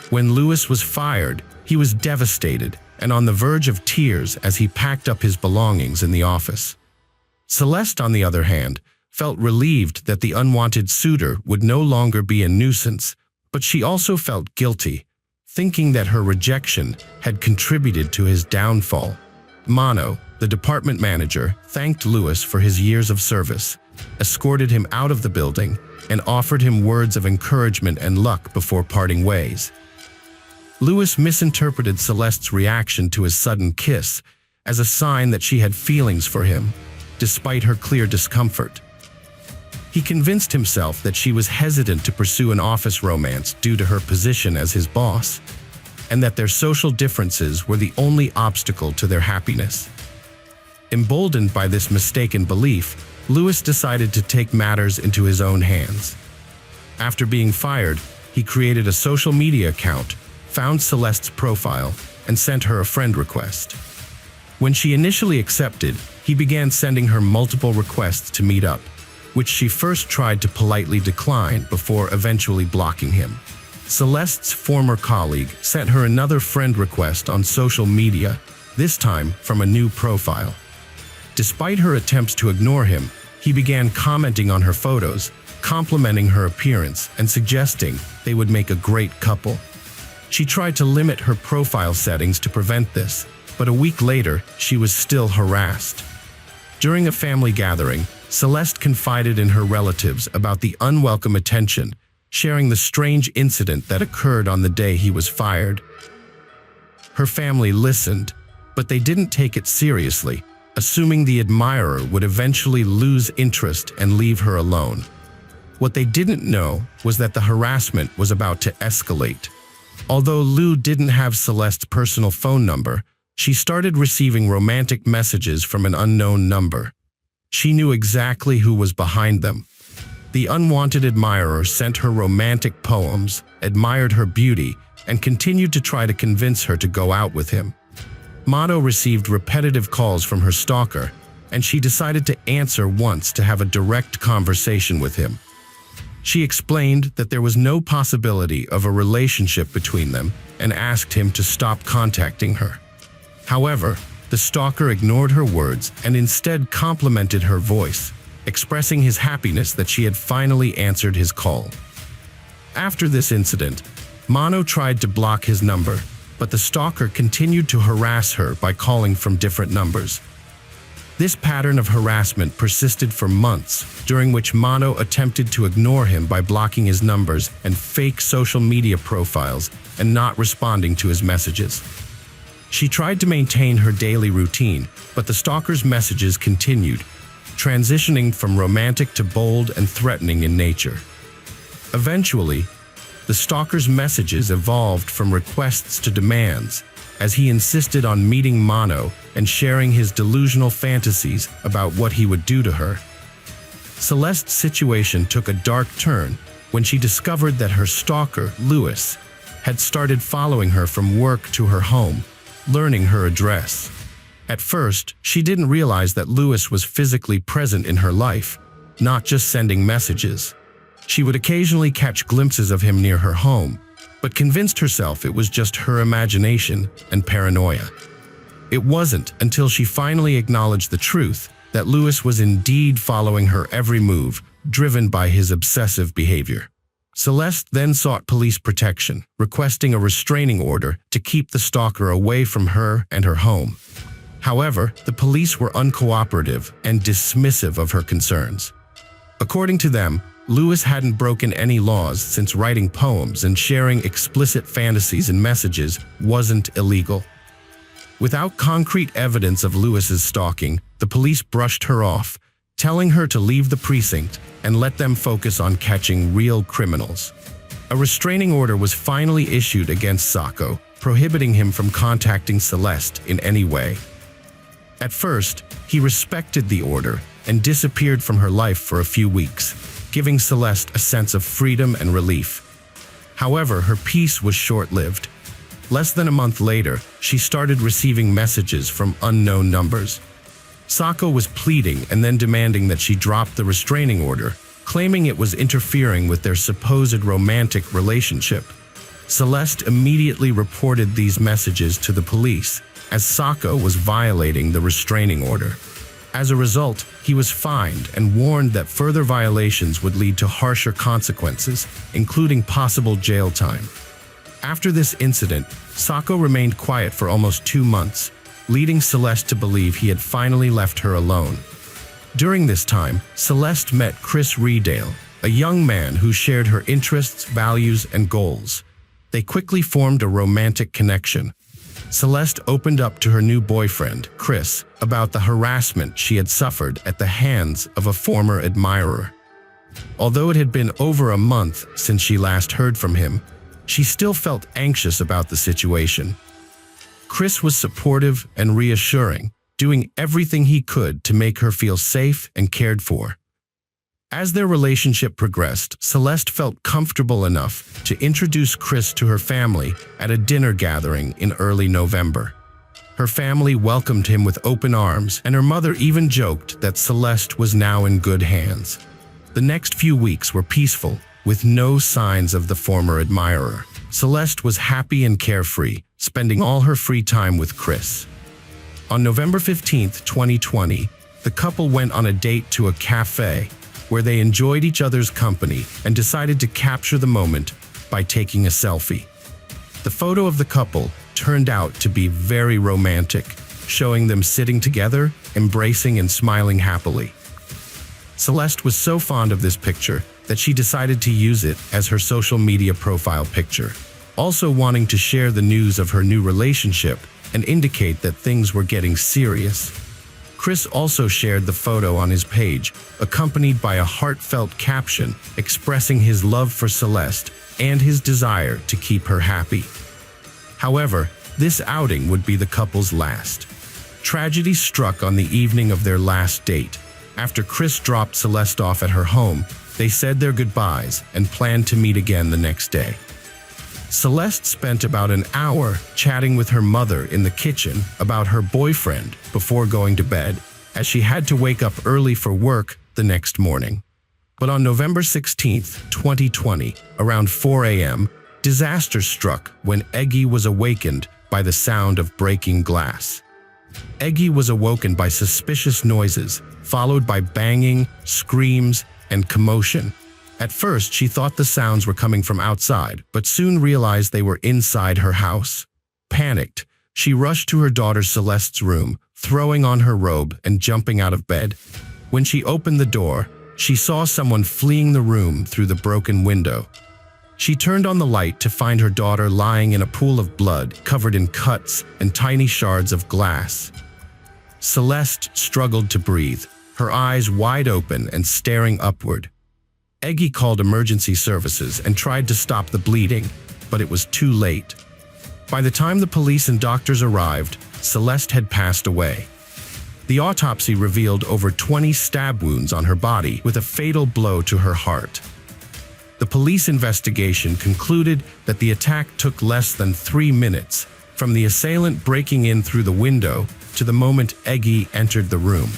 When Louis was fired, he was devastated and on the verge of tears as he packed up his belongings in the office. Celeste, on the other hand, felt relieved that the unwanted suitor would no longer be a nuisance, but she also felt guilty, thinking that her rejection had contributed to his downfall. Mano, the department manager, thanked Louis for his years of service, escorted him out of the building, and offered him words of encouragement and luck before parting ways. Louis misinterpreted Celeste's reaction to his sudden kiss as a sign that she had feelings for him, despite her clear discomfort. He convinced himself that she was hesitant to pursue an office romance due to her position as his boss, and that their social differences were the only obstacle to their happiness. Emboldened by this mistaken belief, Louis decided to take matters into his own hands. After being fired, he created a social media account, found Celeste's profile, and sent her a friend request. When she initially accepted, he began sending her multiple requests to meet up, which she first tried to politely decline before eventually blocking him. Celeste's former colleague sent her another friend request on social media, this time from a new profile. Despite her attempts to ignore him, he began commenting on her photos, complimenting her appearance and suggesting they would make a great couple. She tried to limit her profile settings to prevent this, but a week later, she was still harassed. During a family gathering, Celeste confided in her relatives about the unwelcome attention, sharing the strange incident that occurred on the day he was fired. Her family listened, but they didn't take it seriously, assuming the admirer would eventually lose interest and leave her alone. What they didn't know was that the harassment was about to escalate. Although Lou didn't have Celeste's personal phone number, she started receiving romantic messages from an unknown number. She knew exactly who was behind them. The unwanted admirer sent her romantic poems, admired her beauty, and continued to try to convince her to go out with him. Mano received repetitive calls from her stalker, and she decided to answer once to have a direct conversation with him. She explained that there was no possibility of a relationship between them and asked him to stop contacting her. However, the stalker ignored her words and instead complimented her voice, expressing his happiness that she had finally answered his call. After this incident, Mano tried to block his number, but the stalker continued to harass her by calling from different numbers. This pattern of harassment persisted for months, during which Mano attempted to ignore him by blocking his numbers and fake social media profiles and not responding to his messages. She tried to maintain her daily routine, but the stalker's messages continued, transitioning from romantic to bold and threatening in nature. Eventually, the stalker's messages evolved from requests to demands, as he insisted on meeting Mano and sharing his delusional fantasies about what he would do to her. Celeste's situation took a dark turn when she discovered that her stalker, Louis, had started following her from work to her home, learning her address. At first, she didn't realize that Louis was physically present in her life, not just sending messages. She would occasionally catch glimpses of him near her home, but convinced herself it was just her imagination and paranoia. It wasn't until she finally acknowledged the truth that Louis was indeed following her every move, driven by his obsessive behavior. Celeste then sought police protection, requesting a restraining order to keep the stalker away from her and her home. However, the police were uncooperative and dismissive of her concerns. According to them, Louis hadn't broken any laws since writing poems and sharing explicit fantasies and messages wasn't illegal. Without concrete evidence of Louis's stalking, the police brushed her off, telling her to leave the precinct and let them focus on catching real criminals. A restraining order was finally issued against Sacco, prohibiting him from contacting Celeste in any way. At first, he respected the order and disappeared from her life for a few weeks, giving Celeste a sense of freedom and relief. However, her peace was short-lived. Less than a month later, she started receiving messages from unknown numbers. Sacco was pleading and then demanding that she drop the restraining order, claiming it was interfering with their supposed romantic relationship. Celeste immediately reported these messages to the police, as Sacco was violating the restraining order. As a result, he was fined and warned that further violations would lead to harsher consequences, including possible jail time. After this incident, Sacco remained quiet for almost 2 months, leading Celeste to believe he had finally left her alone. During this time, Celeste met Chris Redale, a young man who shared her interests, values, and goals. They quickly formed a romantic connection. Celeste opened up to her new boyfriend, Chris, about the harassment she had suffered at the hands of a former admirer. Although it had been over a month since she last heard from him, she still felt anxious about the situation. Chris was supportive and reassuring, doing everything he could to make her feel safe and cared for. As their relationship progressed, Celeste felt comfortable enough to introduce Chris to her family at a dinner gathering in early November. Her family welcomed him with open arms, and her mother even joked that Celeste was now in good hands. The next few weeks were peaceful, with no signs of the former admirer. Celeste was happy and carefree, spending all her free time with Chris. On November 15, 2020, the couple went on a date to a cafe, where they enjoyed each other's company and decided to capture the moment by taking a selfie. The photo of the couple turned out to be very romantic, showing them sitting together, embracing and smiling happily. Celeste was so fond of this picture that she decided to use it as her social media profile picture, also wanting to share the news of her new relationship and indicate that things were getting serious. Chris also shared the photo on his page, accompanied by a heartfelt caption expressing his love for Celeste and his desire to keep her happy. However, this outing would be the couple's last. Tragedy struck on the evening of their last date. After Chris dropped Celeste off at her home, they said their goodbyes and planned to meet again the next day. Celeste spent about an hour chatting with her mother in the kitchen about her boyfriend before going to bed, as she had to wake up early for work the next morning. But on November 16, 2020, around 4 a.m., disaster struck when Eggy was awakened by the sound of breaking glass. Eggy was awoken by suspicious noises, followed by banging, screams, and commotion. At first, she thought the sounds were coming from outside, but soon realized they were inside her house. Panicked, she rushed to her daughter Celeste's room, throwing on her robe and jumping out of bed. When she opened the door, she saw someone fleeing the room through the broken window. She turned on the light to find her daughter lying in a pool of blood, covered in cuts and tiny shards of glass. Celeste struggled to breathe, her eyes wide open and staring upward. Eggy called emergency services and tried to stop the bleeding, but it was too late. By the time the police and doctors arrived, Celeste had passed away. The autopsy revealed over 20 stab wounds on her body with a fatal blow to her heart. The police investigation concluded that the attack took less than 3 minutes, from the assailant breaking in through the window to the moment Eggy entered the room.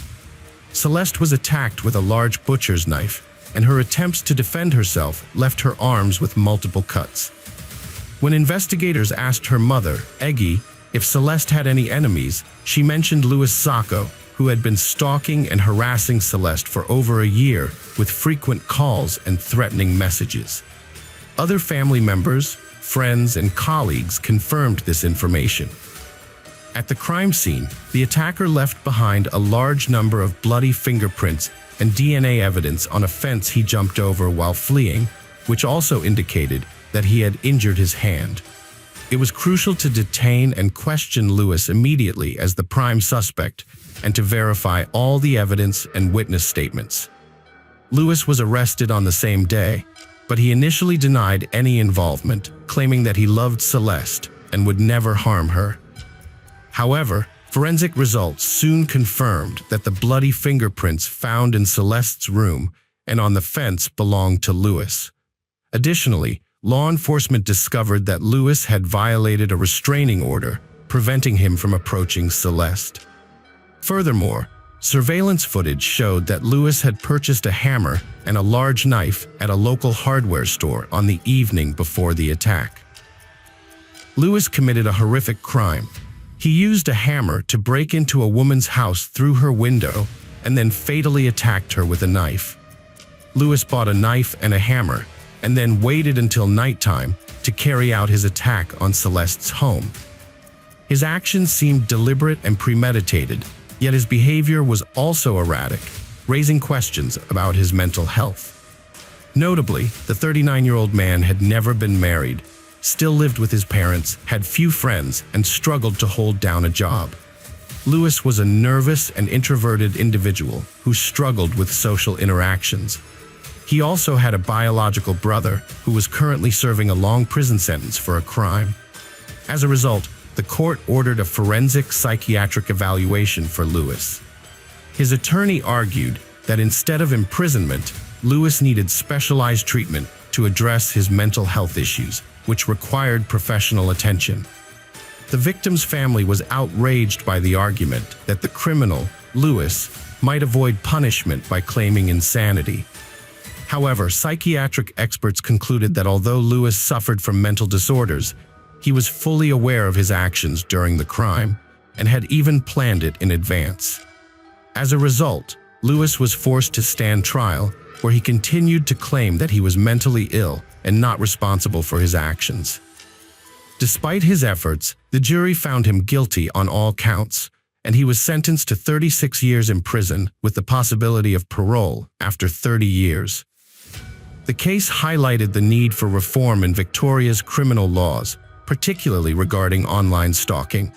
Celeste was attacked with a large butcher's knife, and her attempts to defend herself left her arms with multiple cuts. When investigators asked her mother, Eggy, if Celeste had any enemies, she mentioned Louis Sacco, who had been stalking and harassing Celeste for over a year with frequent calls and threatening messages. Other family members, friends, and colleagues confirmed this information. At the crime scene, the attacker left behind a large number of bloody fingerprints and DNA evidence on a fence he jumped over while fleeing, which also indicated that he had injured his hand. It was crucial to detain and question Louis immediately as the prime suspect and to verify all the evidence and witness statements. Louis was arrested on the same day, but he initially denied any involvement, claiming that he loved Celeste and would never harm her. However, forensic results soon confirmed that the bloody fingerprints found in Celeste's room and on the fence belonged to Louis. Additionally, law enforcement discovered that Louis had violated a restraining order, preventing him from approaching Celeste. Furthermore, surveillance footage showed that Louis had purchased a hammer and a large knife at a local hardware store on the evening before the attack. Louis committed a horrific crime. He used a hammer to break into a woman's house through her window and then fatally attacked her with a knife. Louis bought a knife and a hammer and then waited until nighttime to carry out his attack on Celeste's home. His actions seemed deliberate and premeditated, yet his behavior was also erratic, raising questions about his mental health. Notably, the 39-year-old man had never been married, still lived with his parents, had few friends, and struggled to hold down a job. Louis was a nervous and introverted individual who struggled with social interactions. He also had a biological brother who was currently serving a long prison sentence for a crime. As a result, the court ordered a forensic psychiatric evaluation for Louis. His attorney argued that instead of imprisonment, Louis needed specialized treatment to address his mental health issues, which required professional attention. The victim's family was outraged by the argument that the criminal, Louis, might avoid punishment by claiming insanity. However, psychiatric experts concluded that although Louis suffered from mental disorders, he was fully aware of his actions during the crime and had even planned it in advance. As a result, Louis was forced to stand trial where he continued to claim that he was mentally ill and not responsible for his actions. Despite his efforts, the jury found him guilty on all counts, and he was sentenced to 36 years in prison with the possibility of parole after 30 years. The case highlighted the need for reform in Victoria's criminal laws, particularly regarding online stalking.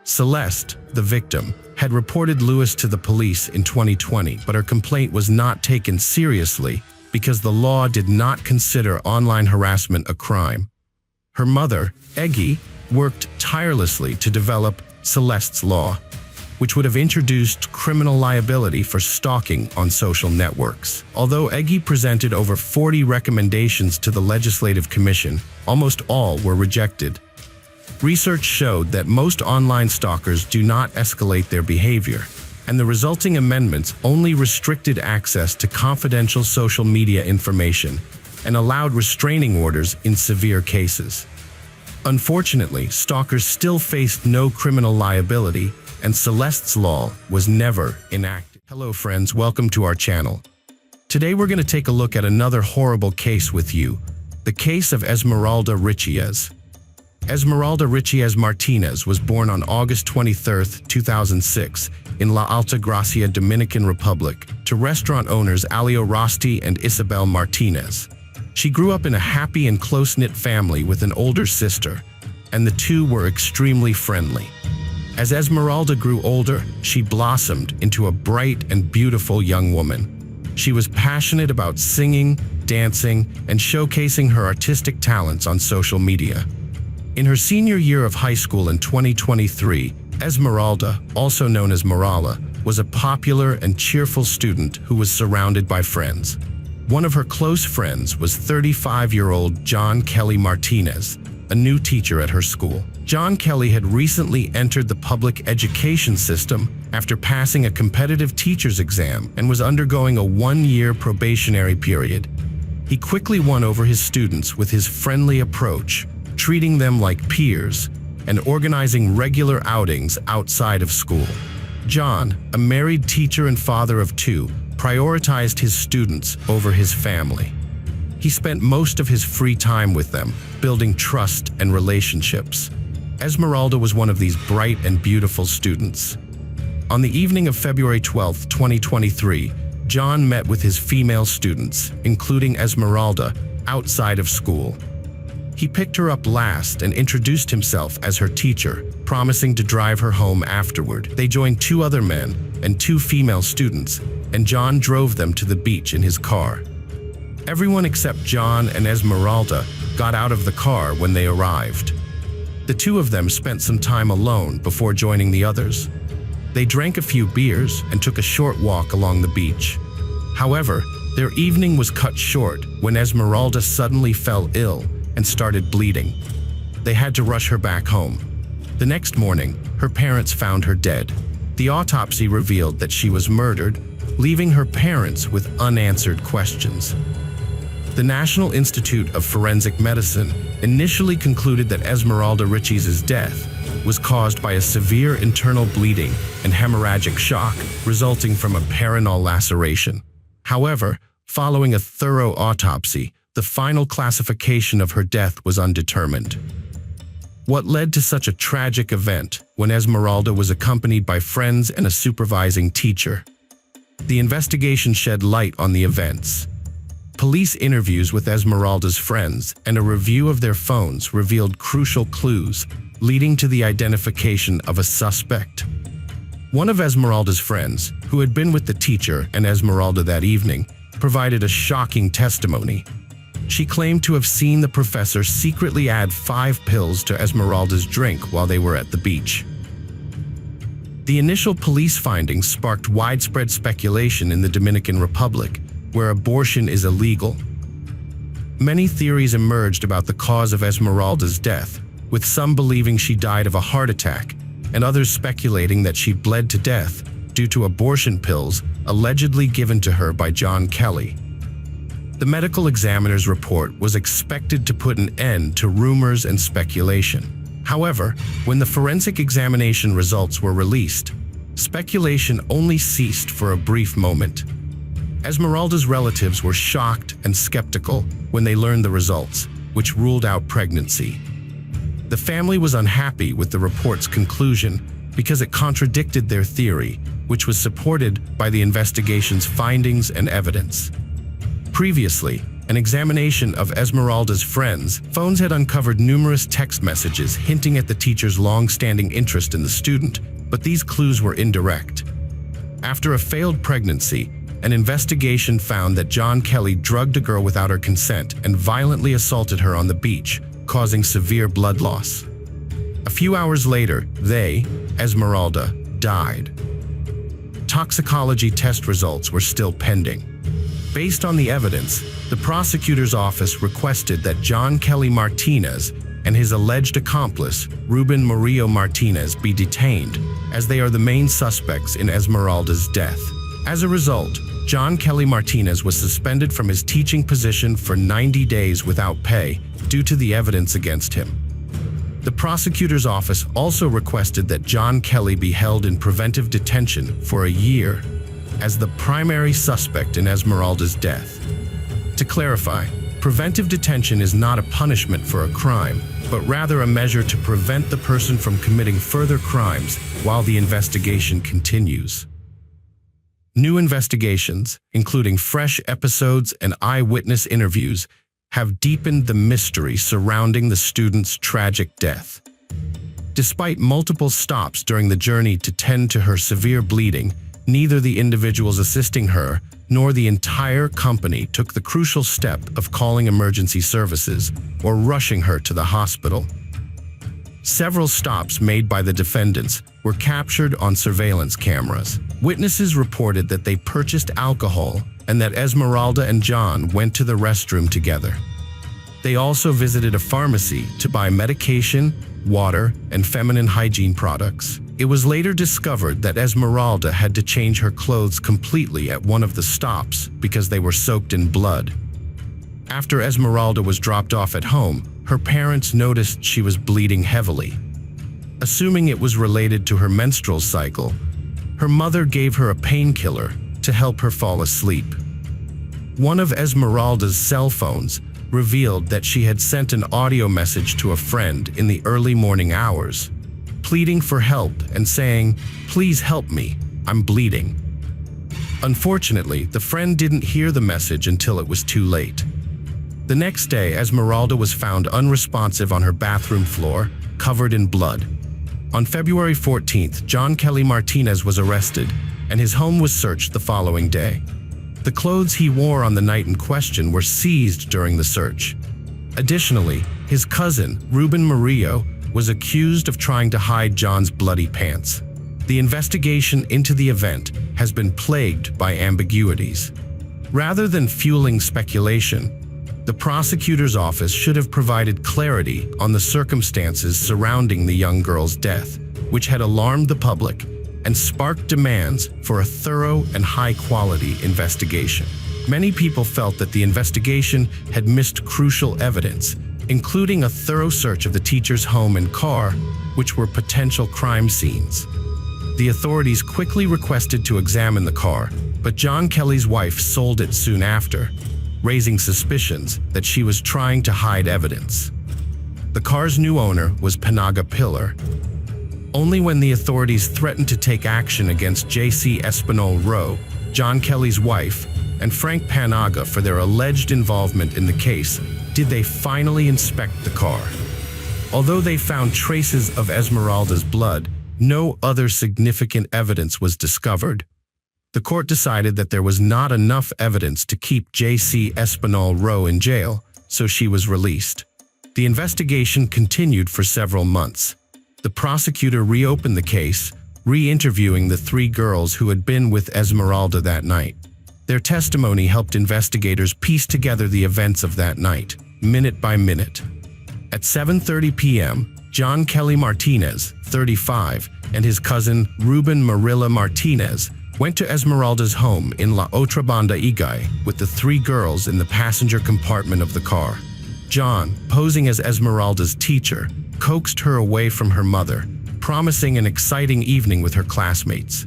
Celeste, the victim, had reported Lewis to the police in 2020, but her complaint was not taken seriously because the law did not consider online harassment a crime. Her mother, Eggy, worked tirelessly to develop Celeste's law, which would have introduced criminal liability for stalking on social networks. Although Eggy presented over 40 recommendations to the Legislative Commission, almost all were rejected. Research showed that most online stalkers do not escalate their behavior, and the resulting amendments only restricted access to confidential social media information and allowed restraining orders in severe cases. Unfortunately, stalkers still faced no criminal liability, and Celeste's law was never enacted. Hello friends, welcome to our channel. Today we're going to take a look at another horrible case with you, the case of Esmeralda Richiez. Esmeralda Richiez Martinez was born on August 23, 2006, in La Altagracia, Dominican Republic, to restaurant owners Alio Rosti and Isabel Martinez. She grew up in a happy and close-knit family with an older sister, and the two were extremely friendly. As Esmeralda grew older, she blossomed into a bright and beautiful young woman. She was passionate about singing, dancing, and showcasing her artistic talents on social media. In her senior year of high school in 2023, Esmeralda, also known as Marala, was a popular and cheerful student who was surrounded by friends. One of her close friends was 35-year-old John Kelly Martinez, a new teacher at her school. John Kelly had recently entered the public education system after passing a competitive teacher's exam and was undergoing a one-year probationary period. He quickly won over his students with his friendly approach, treating them like peers and organizing regular outings outside of school. John, a married teacher and father of two, prioritized his students over his family. He spent most of his free time with them, building trust and relationships. Esmeralda was one of these bright and beautiful students. On the evening of February 12, 2023, John met with his female students, including Esmeralda, outside of school. He picked her up last and introduced himself as her teacher, promising to drive her home afterward. They joined two other men and two female students, and John drove them to the beach in his car. Everyone except John and Esmeralda got out of the car when they arrived. The two of them spent some time alone before joining the others. They drank a few beers and took a short walk along the beach. However, their evening was cut short when Esmeralda suddenly fell ill and started bleeding. They had to rush her back home. The next morning, her parents found her dead. The autopsy revealed that she was murdered, leaving her parents with unanswered questions. The National Institute of Forensic Medicine initially concluded that Esmeralda Richiez's death was caused by a severe internal bleeding and hemorrhagic shock resulting from a perennial laceration. However, following a thorough autopsy, the final classification of her death was undetermined. What led to such a tragic event when Esmeralda was accompanied by friends and a supervising teacher? The investigation shed light on the events. Police interviews with Esmeralda's friends and a review of their phones revealed crucial clues, leading to the identification of a suspect. One of Esmeralda's friends, who had been with the teacher and Esmeralda that evening, provided a shocking testimony. She claimed to have seen the professor secretly add 5 pills to Esmeralda's drink while they were at the beach. The initial police findings sparked widespread speculation in the Dominican Republic, where abortion is illegal. Many theories emerged about the cause of Esmeralda's death, with some believing she died of a heart attack and others speculating that she bled to death due to abortion pills allegedly given to her by John Kelly. The medical examiner's report was expected to put an end to rumors and speculation. However, when the forensic examination results were released, speculation only ceased for a brief moment. Esmeralda's relatives were shocked and skeptical when they learned the results, which ruled out pregnancy. The family was unhappy with the report's conclusion because it contradicted their theory, which was supported by the investigation's findings and evidence. Previously, an examination of Esmeralda's friends' phones had uncovered numerous text messages hinting at the teacher's long-standing interest in the student, but these clues were indirect. After a failed pregnancy, an investigation found that John Kelly drugged a girl without her consent and violently assaulted her on the beach, causing severe blood loss. A few hours later, Esmeralda, died. Toxicology test results were still pending. Based on the evidence, the prosecutor's office requested that John Kelly Martinez and his alleged accomplice, Ruben Murillo Martinez, be detained, as they are the main suspects in Esmeralda's death. As a result, John Kelly Martinez was suspended from his teaching position for 90 days without pay due to the evidence against him. The prosecutor's office also requested that John Kelly be held in preventive detention for a year as the primary suspect in Esmeralda's death. To clarify, preventive detention is not a punishment for a crime, but rather a measure to prevent the person from committing further crimes while the investigation continues. New investigations, including fresh episodes and eyewitness interviews, have deepened the mystery surrounding the student's tragic death. Despite multiple stops during the journey to tend to her severe bleeding, neither the individuals assisting her nor the entire company took the crucial step of calling emergency services or rushing her to the hospital. Several stops made by the defendants were captured on surveillance cameras. Witnesses reported that they purchased alcohol and that Esmeralda and John went to the restroom together. They also visited a pharmacy to buy medication, water, and feminine hygiene products. It was later discovered that Esmeralda had to change her clothes completely at one of the stops because they were soaked in blood. After Esmeralda was dropped off at home, her parents noticed she was bleeding heavily. Assuming it was related to her menstrual cycle, her mother gave her a painkiller to help her fall asleep. One of Esmeralda's cell phones revealed that she had sent an audio message to a friend in the early morning hours, pleading for help and saying, "Please help me, I'm bleeding." Unfortunately, the friend didn't hear the message until it was too late. The next day, Esmeralda was found unresponsive on her bathroom floor, covered in blood. On February 14th, John Kelly Martinez was arrested, and his home was searched the following day. The clothes he wore on the night in question were seized during the search. Additionally, his cousin, Ruben Murillo, was accused of trying to hide John's bloody pants. The investigation into the event has been plagued by ambiguities. Rather than fueling speculation, the prosecutor's office should have provided clarity on the circumstances surrounding the young girl's death, which had alarmed the public and sparked demands for a thorough and high-quality investigation. Many people felt that the investigation had missed crucial evidence, including a thorough search of the teacher's home and car, which were potential crime scenes. The authorities quickly requested to examine the car, but John Kelly's wife sold it soon after, raising suspicions that she was trying to hide evidence. The car's new owner was Panaga Pillar. Only when the authorities threatened to take action against J.C. Espinal Rowe, John Kelly's wife, and Frank Panaga for their alleged involvement in the case did they finally inspect the car. Although they found traces of Esmeralda's blood, no other significant evidence was discovered. The court decided that there was not enough evidence to keep J.C. Espinal Rowe in jail, so she was released. The investigation continued for several months. The prosecutor reopened the case, re-interviewing the three girls who had been with Esmeralda that night. Their testimony helped investigators piece together the events of that night, minute by minute. At 7:30 p.m., John Kelly Martinez, 35, and his cousin Ruben Murillo Martinez went to Esmeralda's home in La Otra Banda Igay with the three girls in the passenger compartment of the car. John, posing as Esmeralda's teacher, coaxed her away from her mother, promising an exciting evening with her classmates.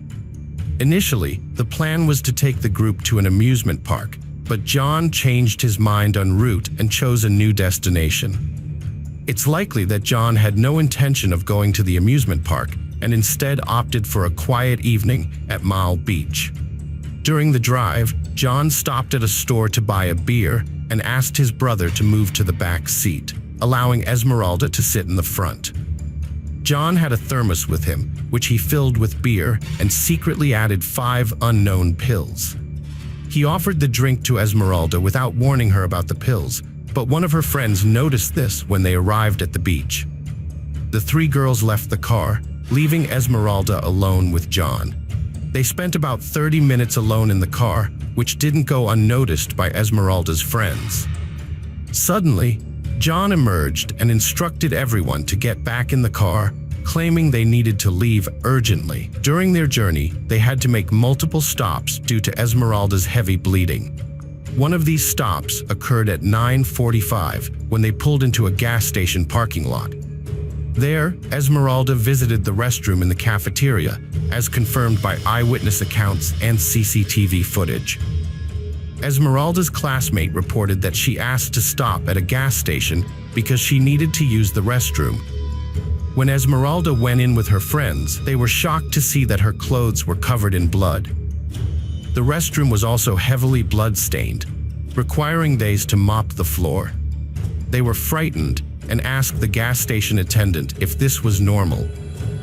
Initially, the plan was to take the group to an amusement park, but John changed his mind en route and chose a new destination. It's likely that John had no intention of going to the amusement park and instead opted for a quiet evening at Mile Beach. During the drive, John stopped at a store to buy a beer and asked his brother to move to the back seat, allowing Esmeralda to sit in the front. John had a thermos with him, which he filled with beer and secretly added 5 unknown pills. He offered the drink to Esmeralda without warning her about the pills, but one of her friends noticed this when they arrived at the beach. The 3 girls left the car, leaving Esmeralda alone with John. They spent about 30 minutes alone in the car, which didn't go unnoticed by Esmeralda's friends. Suddenly, John emerged and instructed everyone to get back in the car, claiming they needed to leave urgently. During their journey, they had to make multiple stops due to Esmeralda's heavy bleeding. One of these stops occurred at 9:45 when they pulled into a gas station parking lot. There, Esmeralda visited the restroom in the cafeteria, as confirmed by eyewitness accounts and CCTV footage. Esmeralda's classmate reported that she asked to stop at a gas station because she needed to use the restroom. When Esmeralda went in with her friends, they were shocked to see that her clothes were covered in blood. The restroom was also heavily blood-stained, requiring they to mop the floor. They were frightened and asked the gas station attendant if this was normal,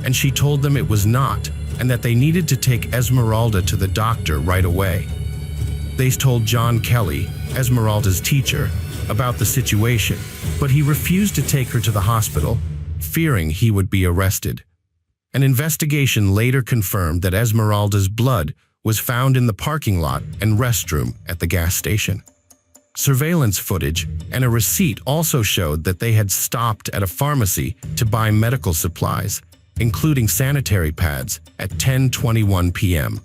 and she told them it was not and that they needed to take Esmeralda to the doctor right away. They told John Kelly, Esmeralda's teacher, about the situation, but he refused to take her to the hospital, fearing he would be arrested. An investigation later confirmed that Esmeralda's blood was found in the parking lot and restroom at the gas station. Surveillance footage and a receipt also showed that they had stopped at a pharmacy to buy medical supplies, including sanitary pads, at 10:21 p.m.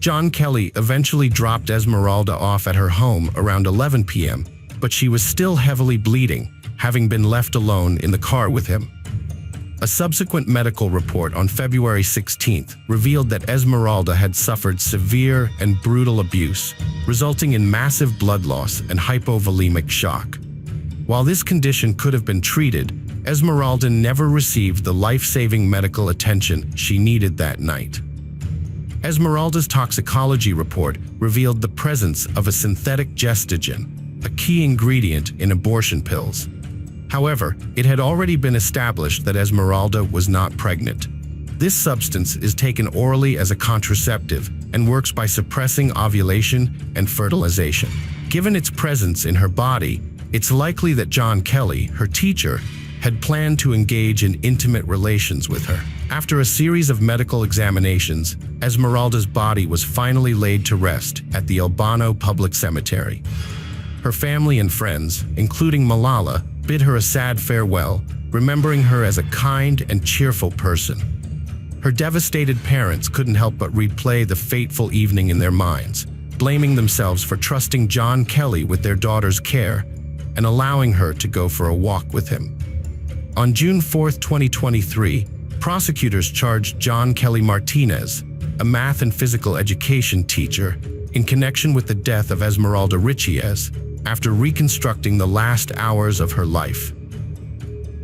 John Kelly eventually dropped Esmeralda off at her home around 11 p.m., but she was still heavily bleeding, having been left alone in the car with him. A subsequent medical report on February 16th revealed that Esmeralda had suffered severe and brutal abuse, resulting in massive blood loss and hypovolemic shock. While this condition could have been treated, Esmeralda never received the life-saving medical attention she needed that night. Esmeralda's toxicology report revealed the presence of a synthetic gestagen, a key ingredient in abortion pills. However, it had already been established that Esmeralda was not pregnant. This substance is taken orally as a contraceptive and works by suppressing ovulation and fertilization. Given its presence in her body, it's likely that John Kelly, her teacher, had planned to engage in intimate relations with her. After a series of medical examinations, Esmeralda's body was finally laid to rest at the Albano Public Cemetery. Her family and friends, including Malala, bid her a sad farewell, remembering her as a kind and cheerful person. Her devastated parents couldn't help but replay the fateful evening in their minds, blaming themselves for trusting John Kelly with their daughter's care and allowing her to go for a walk with him. On June 4, 2023, prosecutors charged John Kelly Martinez, a math and physical education teacher, in connection with the death of Esmeralda Richiez after reconstructing the last hours of her life.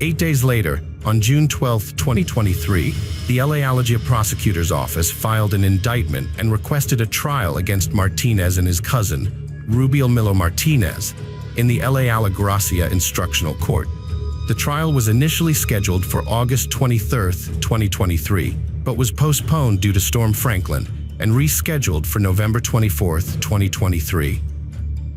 8 days later, on June 12, 2023, the LA Alagia Prosecutor's Office filed an indictment and requested a trial against Martinez and his cousin, Rubiel Milo Martinez, in the LA Alagracia Instructional Court. The trial was initially scheduled for August 23, 2023, but was postponed due to Storm Franklin and rescheduled for November 24, 2023.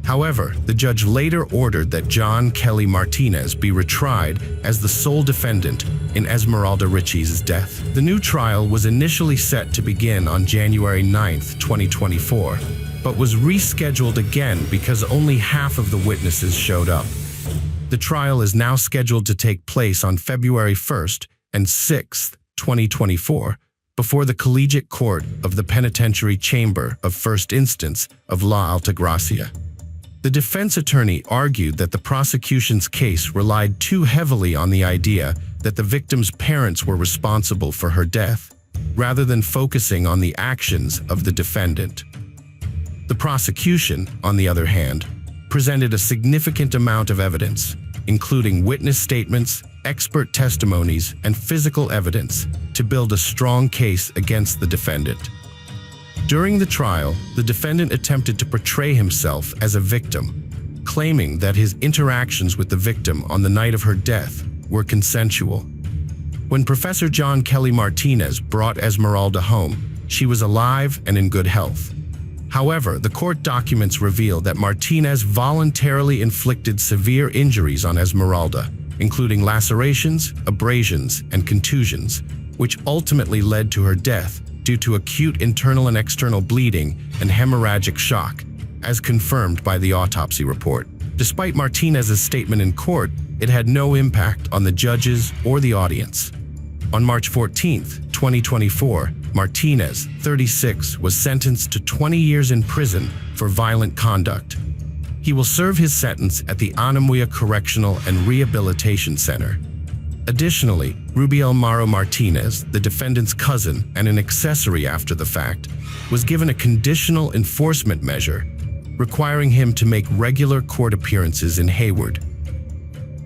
However, the judge later ordered that John Kelly Martinez be retried as the sole defendant in Esmeralda Richiez's death. The new trial was initially set to begin on January 9, 2024, but was rescheduled again because only half of the witnesses showed up. The trial is now scheduled to take place on February 1st and 6th, 2024, before the Collegiate Court of the Penitentiary Chamber of First Instance of La Altagracia. The defense attorney argued that the prosecution's case relied too heavily on the idea that the victim's parents were responsible for her death, rather than focusing on the actions of the defendant. The prosecution, on the other hand, presented a significant amount of evidence, including witness statements, expert testimonies, and physical evidence, to build a strong case against the defendant. During the trial, the defendant attempted to portray himself as a victim, claiming that his interactions with the victim on the night of her death were consensual. When Professor John Kelly Martinez brought Esmeralda home, she was alive and in good health. However, the court documents reveal that Martinez voluntarily inflicted severe injuries on Esmeralda, including lacerations, abrasions, and contusions, which ultimately led to her death due to acute internal and external bleeding and hemorrhagic shock, as confirmed by the autopsy report. Despite Martinez's statement in court, it had no impact on the judges or the audience. On March 14, 2024, Martinez, 36, was sentenced to 20 years in prison for violent conduct. He will serve his sentence at the Anamuya Correctional and Rehabilitation Center. Additionally, Rubiel Maro Martinez, the defendant's cousin and an accessory after the fact, was given a conditional enforcement measure, requiring him to make regular court appearances in Hayward.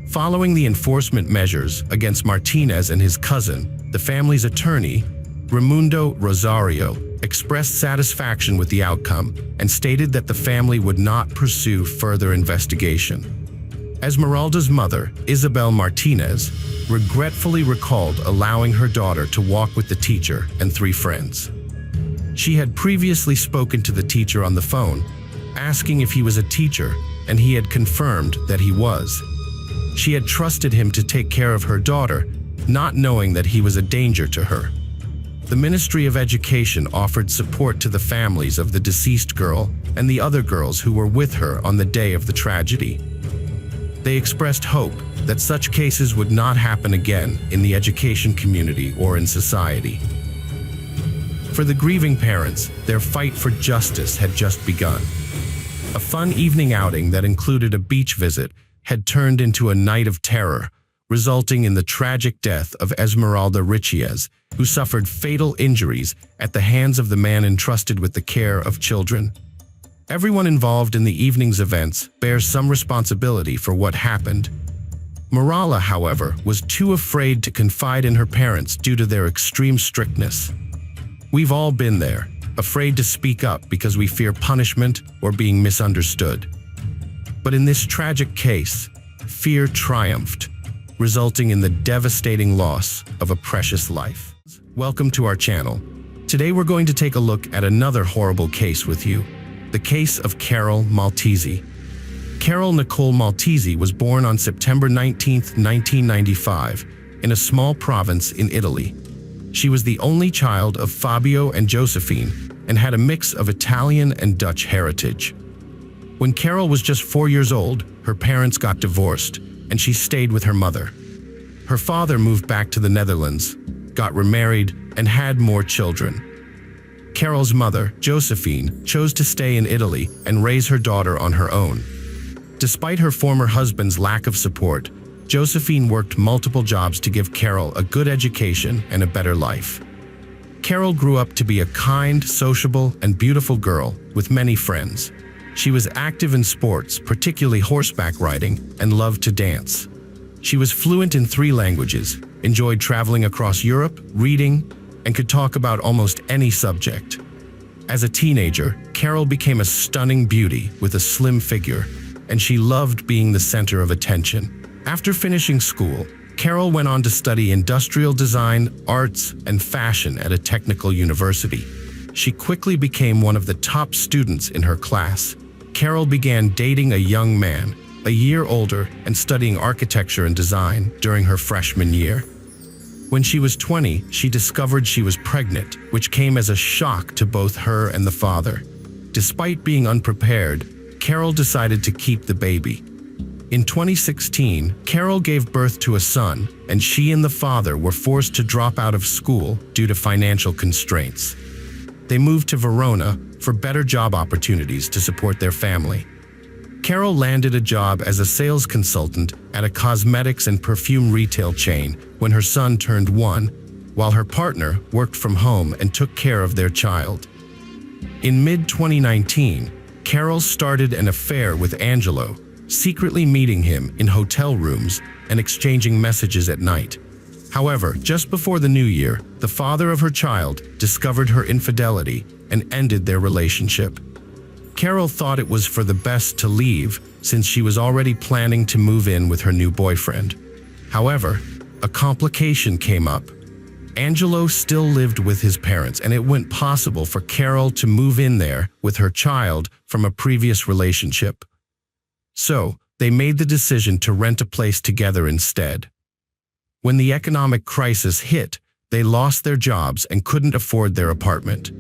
Following the enforcement measures against Martinez and his cousin, the family's attorney, Raimundo Rosario, expressed satisfaction with the outcome and stated that the family would not pursue further investigation. Esmeralda's mother, Isabel Martinez, regretfully recalled allowing her daughter to walk with the teacher and 3 friends. She had previously spoken to the teacher on the phone, asking if he was a teacher, and he had confirmed that he was. She had trusted him to take care of her daughter, not knowing that he was a danger to her. The Ministry of Education offered support to the families of the deceased girl and the other girls who were with her on the day of the tragedy. They expressed hope that such cases would not happen again in the education community or in society. For the grieving parents, their fight for justice had just begun. A fun evening outing that included a beach visit had turned into a night of terror, resulting in the tragic death of Esmeralda Richiez, who suffered fatal injuries at the hands of the man entrusted with the care of children. Everyone involved in the evening's events bears some responsibility for what happened. Marala, however, was too afraid to confide in her parents due to their extreme strictness. We've all been there, afraid to speak up because we fear punishment or being misunderstood. But in this tragic case, fear triumphed, resulting in the devastating loss of a precious life. Welcome to our channel. Today we're going to take a look at another horrible case with you, the case of Carol Maltese. Carol Nicole Maltese was born on September 19, 1995, in a small province in Italy. She was the only child of Fabio and Josephine and had a mix of Italian and Dutch heritage. When Carol was just 4 years old, her parents got divorced, and she stayed with her mother. Her father moved back to the Netherlands, got remarried, and had more children. Carol's mother, Josephine, chose to stay in Italy and raise her daughter on her own. Despite her former husband's lack of support, Josephine worked multiple jobs to give Carol a good education and a better life. Carol grew up to be a kind, sociable, and beautiful girl with many friends. She was active in sports, particularly horseback riding, and loved to dance. She was fluent in 3 languages, enjoyed traveling across Europe, reading, and could talk about almost any subject. As a teenager, Carol became a stunning beauty with a slim figure, and she loved being the center of attention. After finishing school, Carol went on to study industrial design, arts, and fashion at a technical university. She quickly became one of the top students in her class. Carol began dating a young man, a year older, and studying architecture and design during her freshman year. When she was 20, she discovered she was pregnant, which came as a shock to both her and the father. Despite being unprepared, Carol decided to keep the baby. In 2016, Carol gave birth to a son, and she and the father were forced to drop out of school due to financial constraints. They moved to Verona for better job opportunities to support their family. Carol landed a job as a sales consultant at a cosmetics and perfume retail chain when her son turned 1, while her partner worked from home and took care of their child. In mid-2019, Carol started an affair with Angelo, secretly meeting him in hotel rooms and exchanging messages at night. However, just before the new year, the father of her child discovered her infidelity and ended their relationship. Carol thought it was for the best to leave since she was already planning to move in with her new boyfriend. However, a complication came up. Angelo still lived with his parents, and it wasn't possible for Carol to move in there with her child from a previous relationship. So, they made the decision to rent a place together instead. When the economic crisis hit, they lost their jobs and couldn't afford their apartment.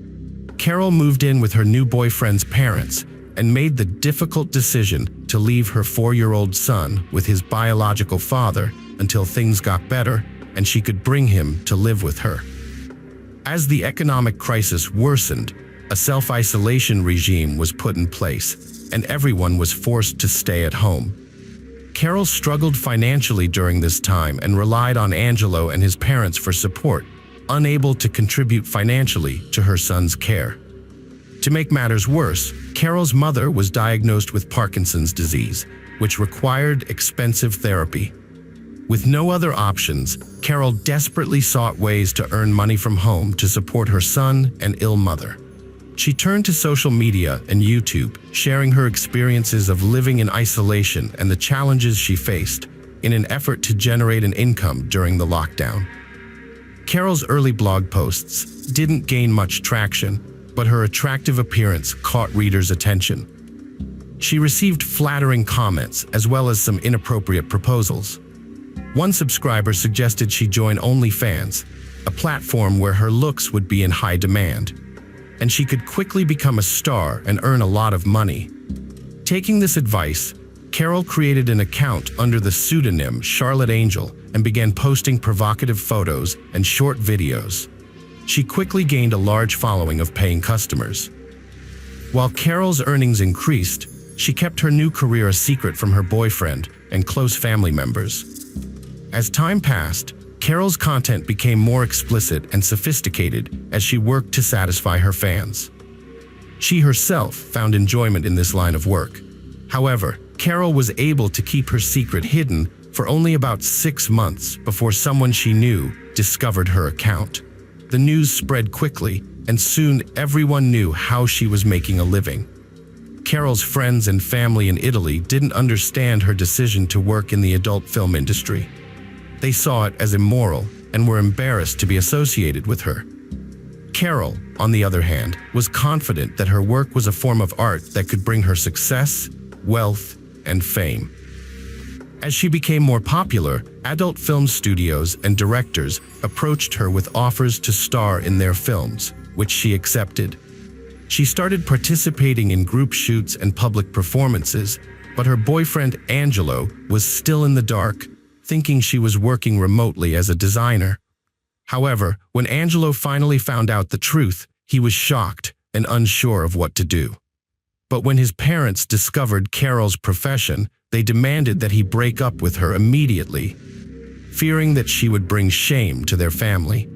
Carol moved in with her new boyfriend's parents and made the difficult decision to leave her 4-year-old son with his biological father until things got better and she could bring him to live with her. As the economic crisis worsened, a self-isolation regime was put in place, and everyone was forced to stay at home. Carol struggled financially during this time and relied on Angelo and his parents for support, unable to contribute financially to her son's care. To make matters worse, Carol's mother was diagnosed with Parkinson's disease, which required expensive therapy. With no other options, Carol desperately sought ways to earn money from home to support her son and ill mother. She turned to social media and YouTube, sharing her experiences of living in isolation and the challenges she faced in an effort to generate an income during the lockdown. Carol's early blog posts didn't gain much traction, but her attractive appearance caught readers' attention. She received flattering comments as well as some inappropriate proposals. One subscriber suggested she join OnlyFans, a platform where her looks would be in high demand, and she could quickly become a star and earn a lot of money. Taking this advice, Carol created an account under the pseudonym Charlotte Angel and began posting provocative photos and short videos. She quickly gained a large following of paying customers. While Carol's earnings increased, she kept her new career a secret from her boyfriend and close family members. As time passed, Carol's content became more explicit and sophisticated as she worked to satisfy her fans. She herself found enjoyment in this line of work. However, Carol was able to keep her secret hidden for only about 6 months before someone she knew discovered her account. The news spread quickly, and soon everyone knew how she was making a living. Carol's friends and family in Italy didn't understand her decision to work in the adult film industry. They saw it as immoral and were embarrassed to be associated with her. Carol, on the other hand, was confident that her work was a form of art that could bring her success, wealth, and fame. As she became more popular, adult film studios and directors approached her with offers to star in their films, which she accepted. She started participating in group shoots and public performances, but her boyfriend Angelo was still in the dark, thinking she was working remotely as a designer. However, when Angelo finally found out the truth, he was shocked and unsure of what to do. But when his parents discovered Carol's profession, they demanded that he break up with her immediately, fearing that she would bring shame to their family.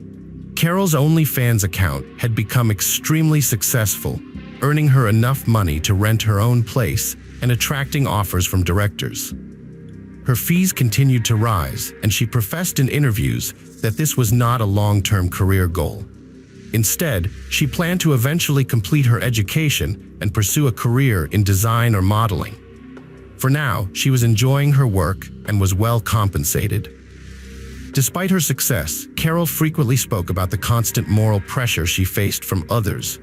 Carol's OnlyFans account had become extremely successful, earning her enough money to rent her own place and attracting offers from directors. Her fees continued to rise, and she professed in interviews that this was not a long-term career goal. Instead, she planned to eventually complete her education and pursue a career in design or modeling. For now, she was enjoying her work and was well compensated. Despite her success, Carol frequently spoke about the constant moral pressure she faced from others.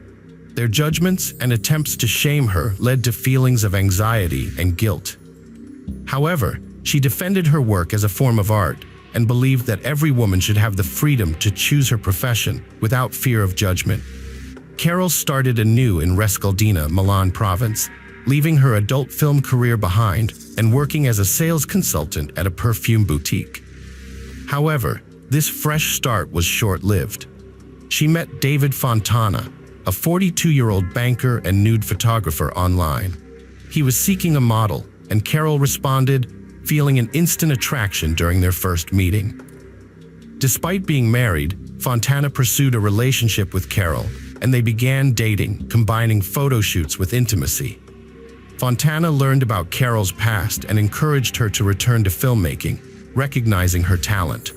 Their judgments and attempts to shame her led to feelings of anxiety and guilt. However, she defended her work as a form of art and believed that every woman should have the freedom to choose her profession without fear of judgment. Carol started anew in Rescaldina, Milan province, leaving her adult film career behind and working as a sales consultant at a perfume boutique. However, this fresh start was short-lived. She met David Fontana, a 42-year-old banker and nude photographer online. He was seeking a model, and Carol responded, feeling an instant attraction during their first meeting. Despite being married, Fontana pursued a relationship with Carol, and they began dating, combining photo shoots with intimacy. Fontana learned about Carol's past and encouraged her to return to filmmaking, recognizing her talent.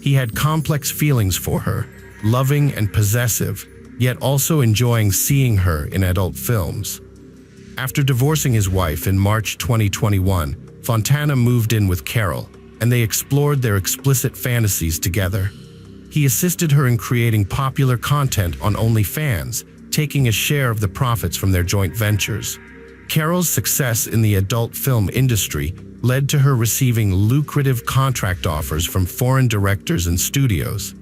He had complex feelings for her, loving and possessive, yet also enjoying seeing her in adult films. After divorcing his wife in March 2021, Fontana moved in with Carol, and they explored their explicit fantasies together. He assisted her in creating popular content on OnlyFans, taking a share of the profits from their joint ventures. Carol's success in the adult film industry led to her receiving lucrative contract offers from foreign directors and studios.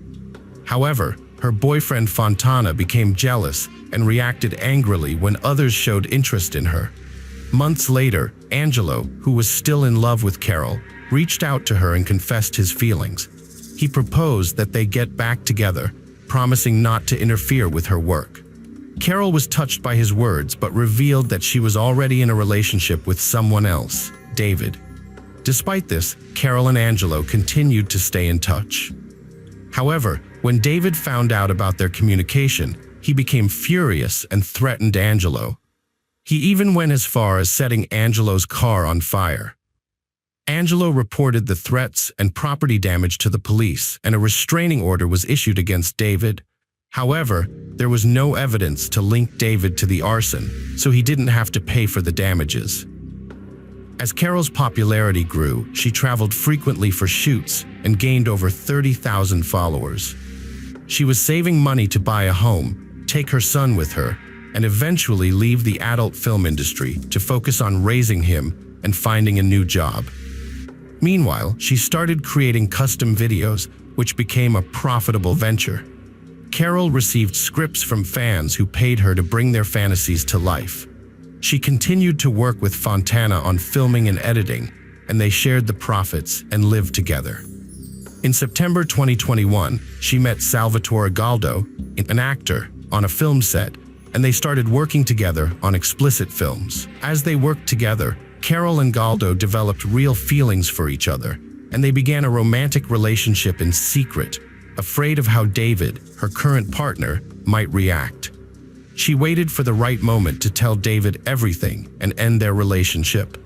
However, her boyfriend Fontana became jealous and reacted angrily when others showed interest in her. Months later, Angelo, who was still in love with Carol, reached out to her and confessed his feelings. He proposed that they get back together, promising not to interfere with her work. Carol was touched by his words but revealed that she was already in a relationship with someone else, David. Despite this, Carol and Angelo continued to stay in touch. However, when David found out about their communication, he became furious and threatened Angelo. He even went as far as setting Angelo's car on fire. Angelo reported the threats and property damage to the police, and a restraining order was issued against David. However, there was no evidence to link David to the arson, so he didn't have to pay for the damages. As Carol's popularity grew, she traveled frequently for shoots and gained over 30,000 followers. She was saving money to buy a home, take her son with her, and eventually leave the adult film industry to focus on raising him and finding a new job. Meanwhile, she started creating custom videos, which became a profitable venture. Carol received scripts from fans who paid her to bring their fantasies to life. She continued to work with Fontana on filming and editing, and they shared the profits and lived together. In September 2021, she met Salvatore Galdo, an actor, on a film set, and they started working together on explicit films. As they worked together, Carol and Galdo developed real feelings for each other, and they began a romantic relationship in secret, afraid of how David, her current partner, might react. She waited for the right moment to tell David everything and end their relationship.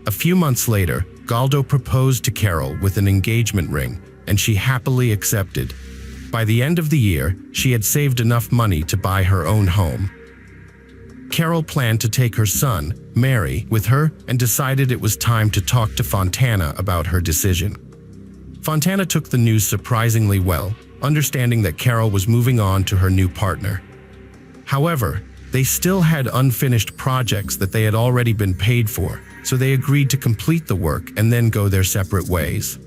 A few months later, Galdo proposed to Carol with an engagement ring, and she happily accepted. By the end of the year, she had saved enough money to buy her own home. Carol planned to take her son, Mary, with her and decided it was time to talk to Fontana about her decision. Fontana took the news surprisingly well, understanding that Carol was moving on to her new partner. However, they still had unfinished projects that they had already been paid for, so they agreed to complete the work and then go their separate ways.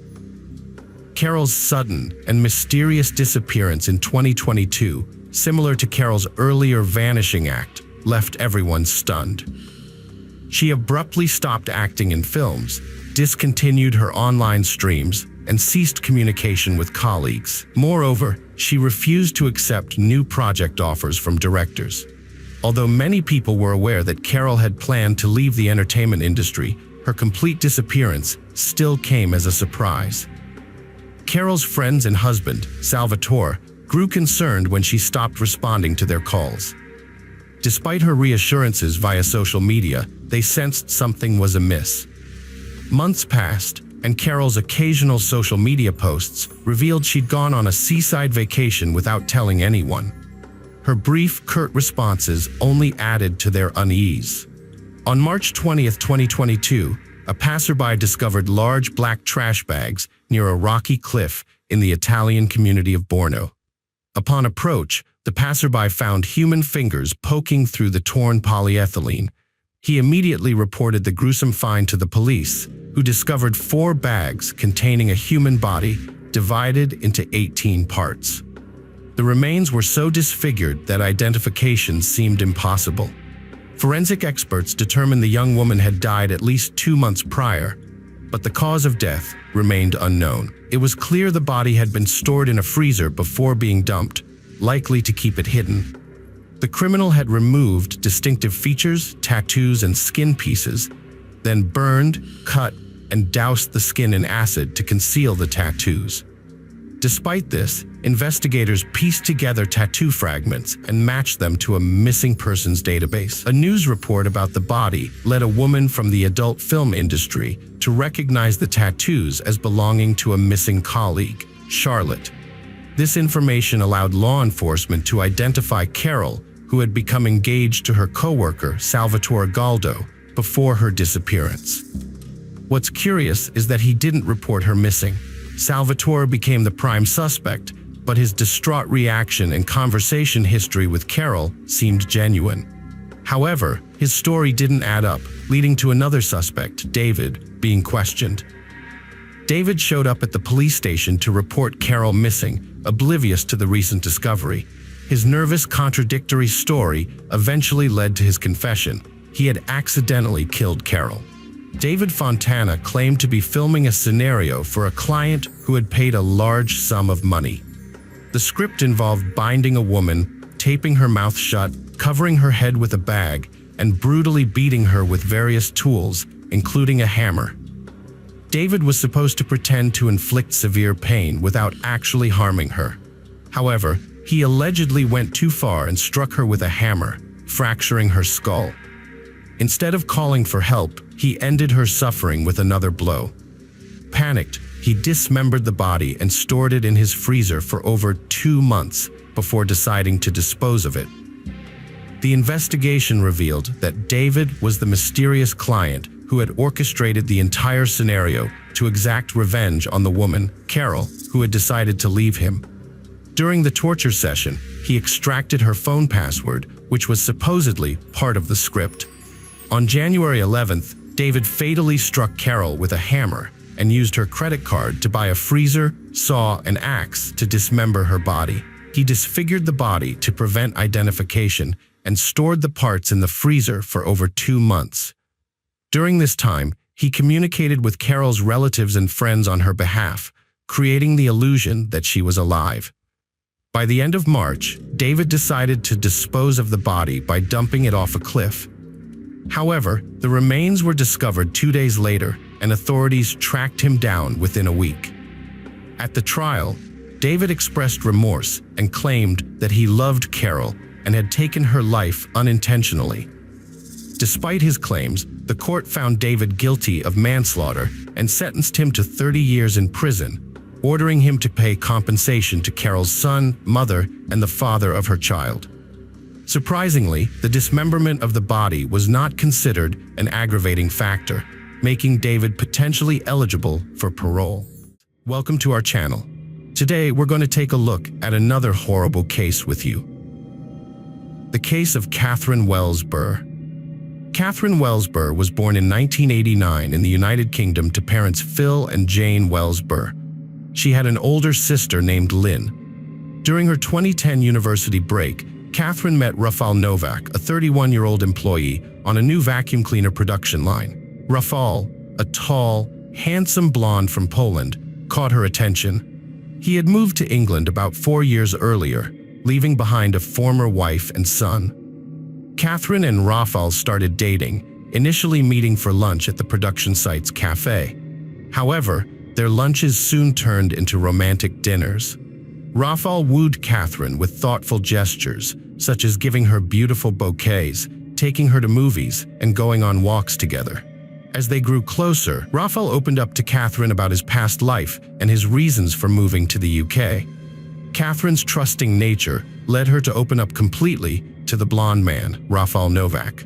Carol's sudden and mysterious disappearance in 2022, similar to Carol's earlier vanishing act, left everyone stunned. She abruptly stopped acting in films, discontinued her online streams, and ceased communication with colleagues. Moreover, she refused to accept new project offers from directors. Although many people were aware that Carol had planned to leave the entertainment industry, her complete disappearance still came as a surprise. Carol's friends and husband, Salvatore, grew concerned when she stopped responding to their calls. Despite her reassurances via social media, they sensed something was amiss. Months passed, and Carol's occasional social media posts revealed she'd gone on a seaside vacation without telling anyone. Her brief, curt responses only added to their unease. On March 20, 2022, a passerby discovered large black trash bags near a rocky cliff in the Italian community of Borno. Upon approach, the passerby found human fingers poking through the torn polyethylene. He immediately reported the gruesome find to the police, who discovered 4 bags containing a human body divided into 18 parts. The remains were so disfigured that identification seemed impossible. Forensic experts determined the young woman had died at least 2 months prior, but the cause of death remained unknown. It was clear the body had been stored in a freezer before being dumped, likely to keep it hidden. The criminal had removed distinctive features, tattoos, and skin pieces, then burned, cut, and doused the skin in acid to conceal the tattoos. Despite this, investigators pieced together tattoo fragments and matched them to a missing persons database. A news report about the body led a woman from the adult film industry to recognize the tattoos as belonging to a missing colleague, Charlotte. This information allowed law enforcement to identify Carol, who had become engaged to her coworker, Salvatore Galdo, before her disappearance. What's curious is that he didn't report her missing. Salvatore became the prime suspect, but his distraught reaction and conversation history with Carol seemed genuine. However, his story didn't add up, leading to another suspect, David, being questioned. David showed up at the police station to report Carol missing, oblivious to the recent discovery. His nervous, contradictory story eventually led to his confession. He had accidentally killed Carol. David Fontana claimed to be filming a scenario for a client who had paid a large sum of money. The script involved binding a woman, taping her mouth shut, covering her head with a bag, and brutally beating her with various tools, including a hammer. David was supposed to pretend to inflict severe pain without actually harming her. However, he allegedly went too far and struck her with a hammer, fracturing her skull. Instead of calling for help, he ended her suffering with another blow. Panicked, he dismembered the body and stored it in his freezer for over 2 months before deciding to dispose of it. The investigation revealed that David was the mysterious client who had orchestrated the entire scenario to exact revenge on the woman, Carol, who had decided to leave him. During the torture session, he extracted her phone password, which was supposedly part of the script. On January 11th, David fatally struck Carol with a hammer and used her credit card to buy a freezer, saw, and axe to dismember her body. He disfigured the body to prevent identification and stored the parts in the freezer for over 2 months. During this time, he communicated with Carol's relatives and friends on her behalf, creating the illusion that she was alive. By the end of March, David decided to dispose of the body by dumping it off a cliff. However, the remains were discovered 2 days later, and authorities tracked him down within a week. At the trial, David expressed remorse and claimed that he loved Carol and had taken her life unintentionally. Despite his claims, the court found David guilty of manslaughter and sentenced him to 30 years in prison, ordering him to pay compensation to Carol's son, mother, and the father of her child. Surprisingly, the dismemberment of the body was not considered an aggravating factor, making David potentially eligible for parole. Welcome to our channel. Today, we're going to take a look at another horrible case with you. The case of Catherine Wells Burr. Catherine Wells Burr was born in 1989 in the United Kingdom to parents Phil and Jane Wells Burr. She had an older sister named Lynn. During her 2010 university break, Catherine met Rafal Novak, a 31-year-old employee, on a new vacuum cleaner production line. Rafal, a tall, handsome blonde from Poland, caught her attention. He had moved to England about 4 years earlier, leaving behind a former wife and son. Catherine and Rafal started dating, initially meeting for lunch at the production site's cafe. However, their lunches soon turned into romantic dinners. Rafal wooed Catherine with thoughtful gestures, such as giving her beautiful bouquets, taking her to movies, and going on walks together. As they grew closer, Rafal opened up to Catherine about his past life and his reasons for moving to the UK. Catherine's trusting nature led her to open up completely to the blonde man, Rafal Novak.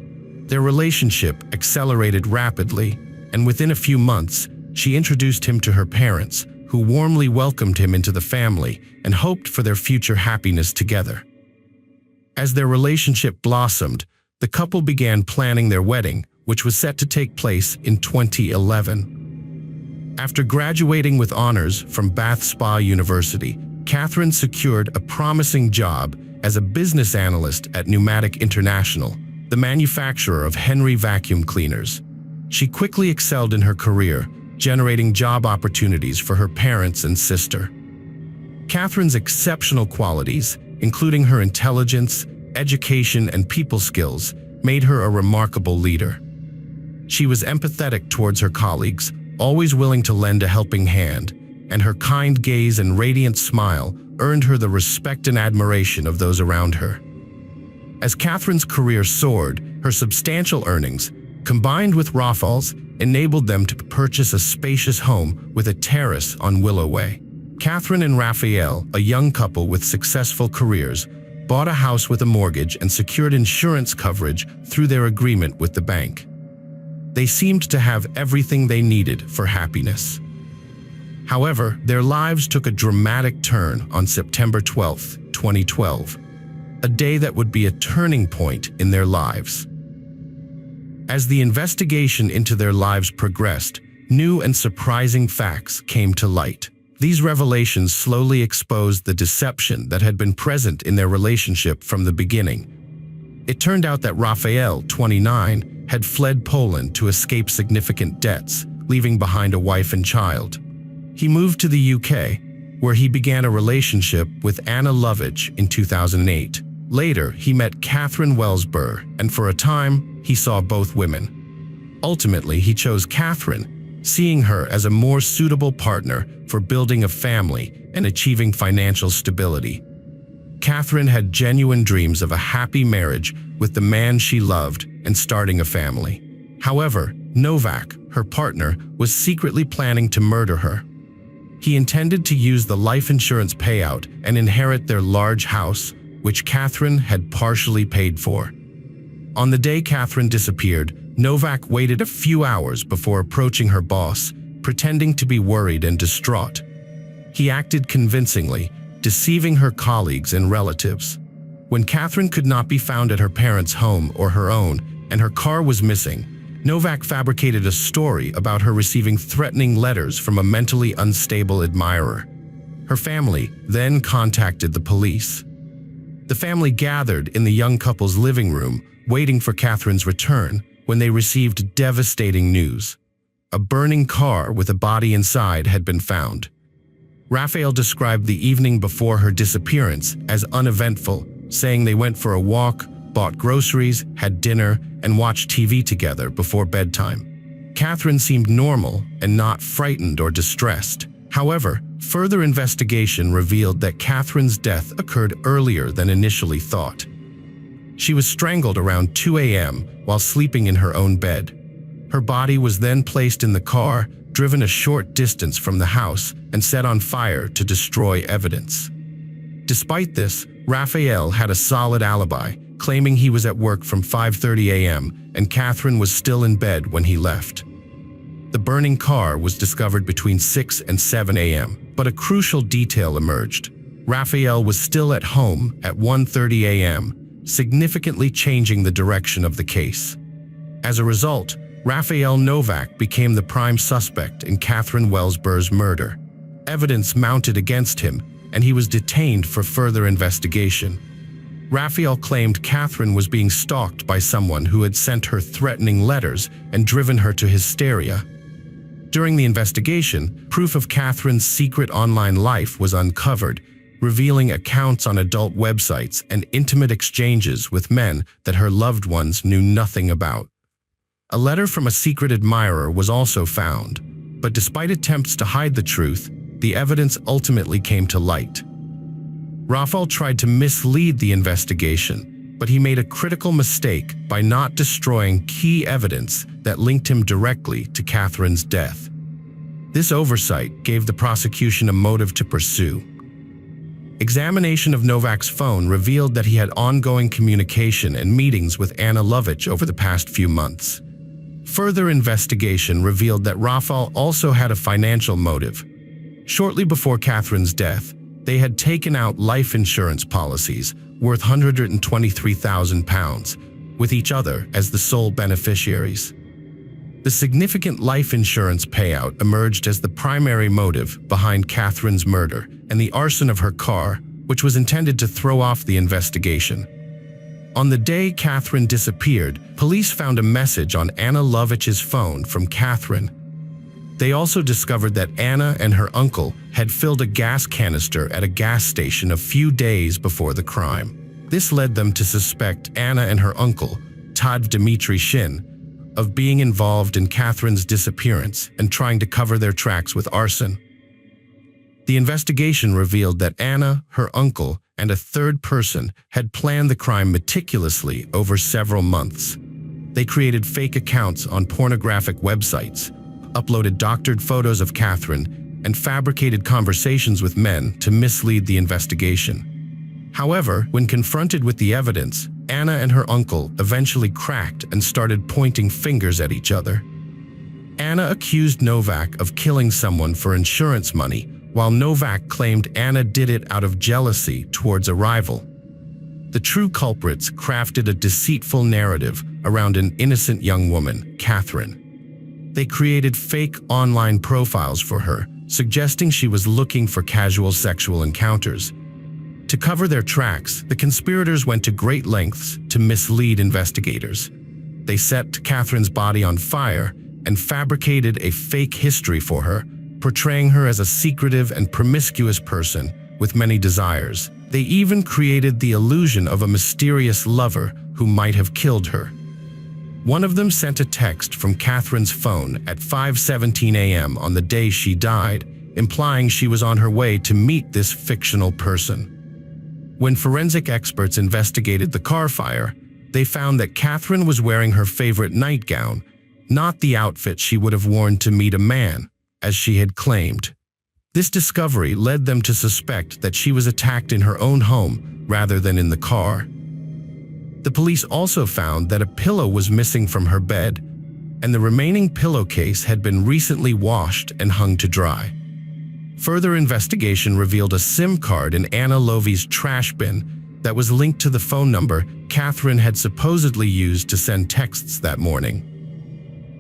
Their relationship accelerated rapidly, and within a few months, she introduced him to her parents, who warmly welcomed him into the family and hoped for their future happiness together. As their relationship blossomed, the couple began planning their wedding, which was set to take place in 2011. After graduating with honors from Bath Spa University, Catherine secured a promising job as a business analyst at Pneumatic International, the manufacturer of Henry vacuum cleaners. She quickly excelled in her career, generating job opportunities for her parents and sister. Catherine's exceptional qualities, including her intelligence, education, and people skills, made her a remarkable leader. She was empathetic towards her colleagues, always willing to lend a helping hand, and her kind gaze and radiant smile earned her the respect and admiration of those around her. As Catherine's career soared, her substantial earnings, combined with Raphael's, enabled them to purchase a spacious home with a terrace on Willow Way. Catherine and Raphael, a young couple with successful careers, bought a house with a mortgage and secured insurance coverage through their agreement with the bank. They seemed to have everything they needed for happiness. However, their lives took a dramatic turn on September 12, 2012, a day that would be a turning point in their lives. As the investigation into their lives progressed, new and surprising facts came to light. These revelations slowly exposed the deception that had been present in their relationship from the beginning. It turned out that Raphael, 29, had fled Poland to escape significant debts, leaving behind a wife and child. He moved to the UK, where he began a relationship with Anna Lovich in 2008. Later, he met Catherine Welsber, and for a time, he saw both women. Ultimately, he chose Catherine, seeing her as a more suitable partner for building a family and achieving financial stability. Catherine had genuine dreams of a happy marriage with the man she loved and starting a family. However, Novak, her partner, was secretly planning to murder her. He intended to use the life insurance payout and inherit their large house, which Catherine had partially paid for. On the day Catherine disappeared, Novak waited a few hours before approaching her boss, pretending to be worried and distraught. He acted convincingly, deceiving her colleagues and relatives. When Catherine could not be found at her parents' home or her own, and her car was missing, Novak fabricated a story about her receiving threatening letters from a mentally unstable admirer. Her family then contacted the police. The family gathered in the young couple's living room, waiting for Catherine's return, when they received devastating news. A burning car with a body inside had been found. Raphael described the evening before her disappearance as uneventful, saying they went for a walk, bought groceries, had dinner, and watched TV together before bedtime. Catherine seemed normal and not frightened or distressed. However, further investigation revealed that Catherine's death occurred earlier than initially thought. She was strangled around 2 a.m. while sleeping in her own bed. Her body was then placed in the car, driven a short distance from the house, and set on fire to destroy evidence. Despite this, Raphael had a solid alibi, claiming he was at work from 5:30 a.m. and Catherine was still in bed when he left. The burning car was discovered between 6 and 7 a.m., but a crucial detail emerged. Raphael was still at home at 1:30 a.m., significantly changing the direction of the case. As a result, Raphael Novak became the prime suspect in Catherine Welsber's murder. Evidence mounted against him, and he was detained for further investigation. Raphael claimed Catherine was being stalked by someone who had sent her threatening letters and driven her to hysteria. During the investigation, proof of Catherine's secret online life was uncovered, revealing accounts on adult websites and intimate exchanges with men that her loved ones knew nothing about. A letter from a secret admirer was also found, but despite attempts to hide the truth, the evidence ultimately came to light. Raphael tried to mislead the investigation, but he made a critical mistake by not destroying key evidence that linked him directly to Catherine's death. This oversight gave the prosecution a motive to pursue. Examination of Novak's phone revealed that he had ongoing communication and meetings with Anna Lovich over the past few months. Further investigation revealed that Raphael also had a financial motive. Shortly before Catherine's death, they had taken out life insurance policies worth £123,000, with each other as the sole beneficiaries. The significant life insurance payout emerged as the primary motive behind Catherine's murder and the arson of her car, which was intended to throw off the investigation. On the day Catherine disappeared, police found a message on Anna Lovich's phone from Catherine. They also discovered that Anna and her uncle had filled a gas canister at a gas station a few days before the crime. This led them to suspect Anna and her uncle, Todd Dmitry Shin, of being involved in Catherine's disappearance and trying to cover their tracks with arson. The investigation revealed that Anna, her uncle, and a third person had planned the crime meticulously over several months. They created fake accounts on pornographic websites, uploaded doctored photos of Catherine, and fabricated conversations with men to mislead the investigation. However, when confronted with the evidence, Anna and her uncle eventually cracked and started pointing fingers at each other. Anna accused Novak of killing someone for insurance money, while Novak claimed Anna did it out of jealousy towards a rival. The true culprits crafted a deceitful narrative around an innocent young woman, Catherine. They created fake online profiles for her, suggesting she was looking for casual sexual encounters. To cover their tracks, the conspirators went to great lengths to mislead investigators. They set Catherine's body on fire and fabricated a fake history for her, portraying her as a secretive and promiscuous person with many desires. They even created the illusion of a mysterious lover who might have killed her. One of them sent a text from Catherine's phone at 5:17 a.m. on the day she died, implying she was on her way to meet this fictional person. When forensic experts investigated the car fire, they found that Catherine was wearing her favorite nightgown, not the outfit she would have worn to meet a man, as she had claimed. This discovery led them to suspect that she was attacked in her own home rather than in the car. The police also found that a pillow was missing from her bed, and the remaining pillowcase had been recently washed and hung to dry. Further investigation revealed a SIM card in Anna Lovi's trash bin that was linked to the phone number Catherine had supposedly used to send texts that morning.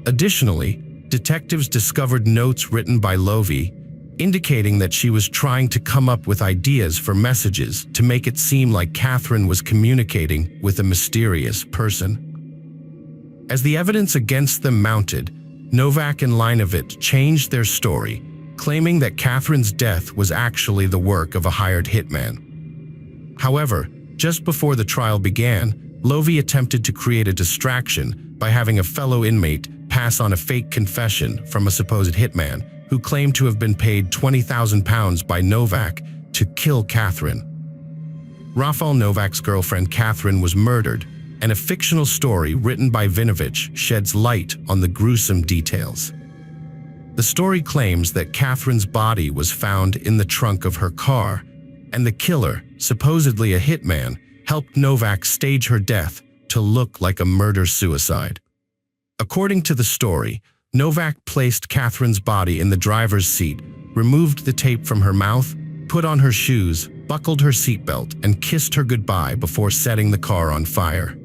Additionally, detectives discovered notes written by Lovi, indicating that she was trying to come up with ideas for messages to make it seem like Catherine was communicating with a mysterious person. As the evidence against them mounted, Novak and Linovich changed their story, claiming that Catherine's death was actually the work of a hired hitman. However, just before the trial began, Lovi attempted to create a distraction by having a fellow inmate pass on a fake confession from a supposed hitman who claimed to have been paid £20,000 by Novak to kill Catherine. Rafal Novak's girlfriend Catherine was murdered, and a fictional story written by Vinovich sheds light on the gruesome details. The story claims that Catherine's body was found in the trunk of her car, and the killer, supposedly a hitman, helped Novak stage her death to look like a murder-suicide. According to the story, Novak placed Catherine's body in the driver's seat, removed the tape from her mouth, put on her shoes, buckled her seatbelt, and kissed her goodbye before setting the car on fire.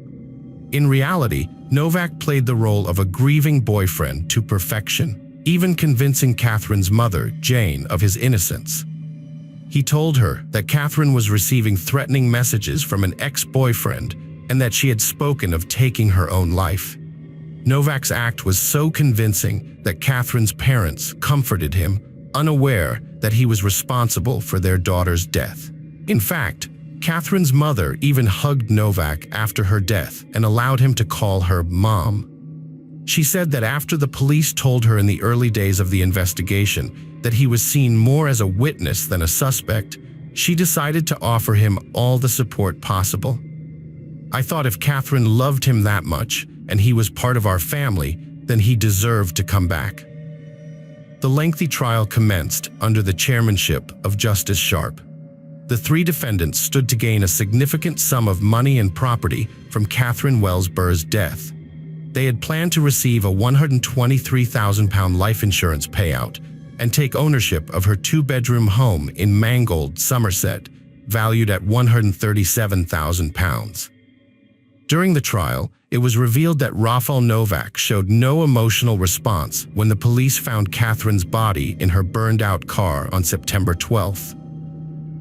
In reality, Novak played the role of a grieving boyfriend to perfection, even convincing Catherine's mother, Jane, of his innocence. He told her that Catherine was receiving threatening messages from an ex-boyfriend and that she had spoken of taking her own life. Novak's act was so convincing that Catherine's parents comforted him, unaware that he was responsible for their daughter's death. In fact, Catherine's mother even hugged Novak after her death and allowed him to call her mom. She said that after the police told her in the early days of the investigation that he was seen more as a witness than a suspect, she decided to offer him all the support possible. "I thought if Catherine loved him that much, and he was part of our family, then he deserved to come back." The lengthy trial commenced under the chairmanship of Justice Sharp. The three defendants stood to gain a significant sum of money and property from Catherine Wells Burr's death. They had planned to receive a £123,000 life insurance payout and take ownership of her two-bedroom home in Mangold, Somerset, valued at £137,000. During the trial, it was revealed that Rafal Novak showed no emotional response when the police found Catherine's body in her burned-out car on September 12th.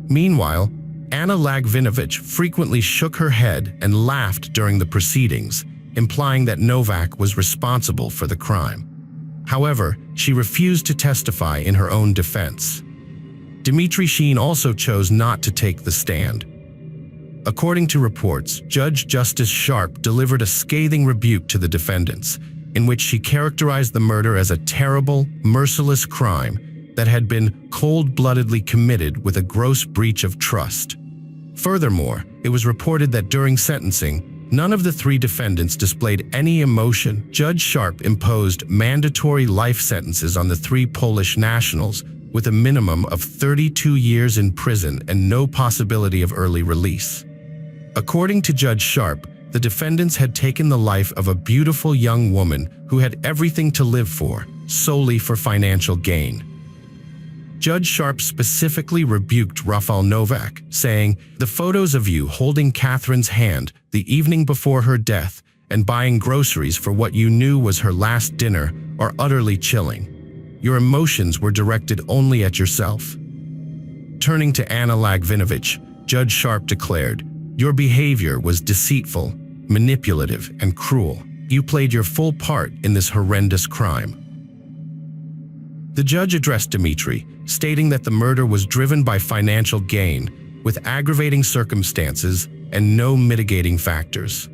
Meanwhile, Anna Lagvinovich frequently shook her head and laughed during the proceedings, implying that Novak was responsible for the crime. However, she refused to testify in her own defense. Dmitry Sheen also chose not to take the stand. According to reports, Judge Justice Sharp delivered a scathing rebuke to the defendants, in which she characterized the murder as a terrible, merciless crime that had been cold-bloodedly committed with a gross breach of trust. Furthermore, it was reported that during sentencing, none of the three defendants displayed any emotion. Judge Sharp imposed mandatory life sentences on the three Polish nationals with a minimum of 32 years in prison and no possibility of early release. According to Judge Sharp, the defendants had taken the life of a beautiful young woman who had everything to live for, solely for financial gain. Judge Sharp specifically rebuked Rafał Nowak, saying, "The photos of you holding Catherine's hand the evening before her death and buying groceries for what you knew was her last dinner are utterly chilling. Your emotions were directed only at yourself." Turning to Anna Lagvinovich, Judge Sharp declared, "Your behavior was deceitful, manipulative, and cruel. You played your full part in this horrendous crime." The judge addressed Dmitry, stating that the murder was driven by financial gain, with aggravating circumstances and no mitigating factors.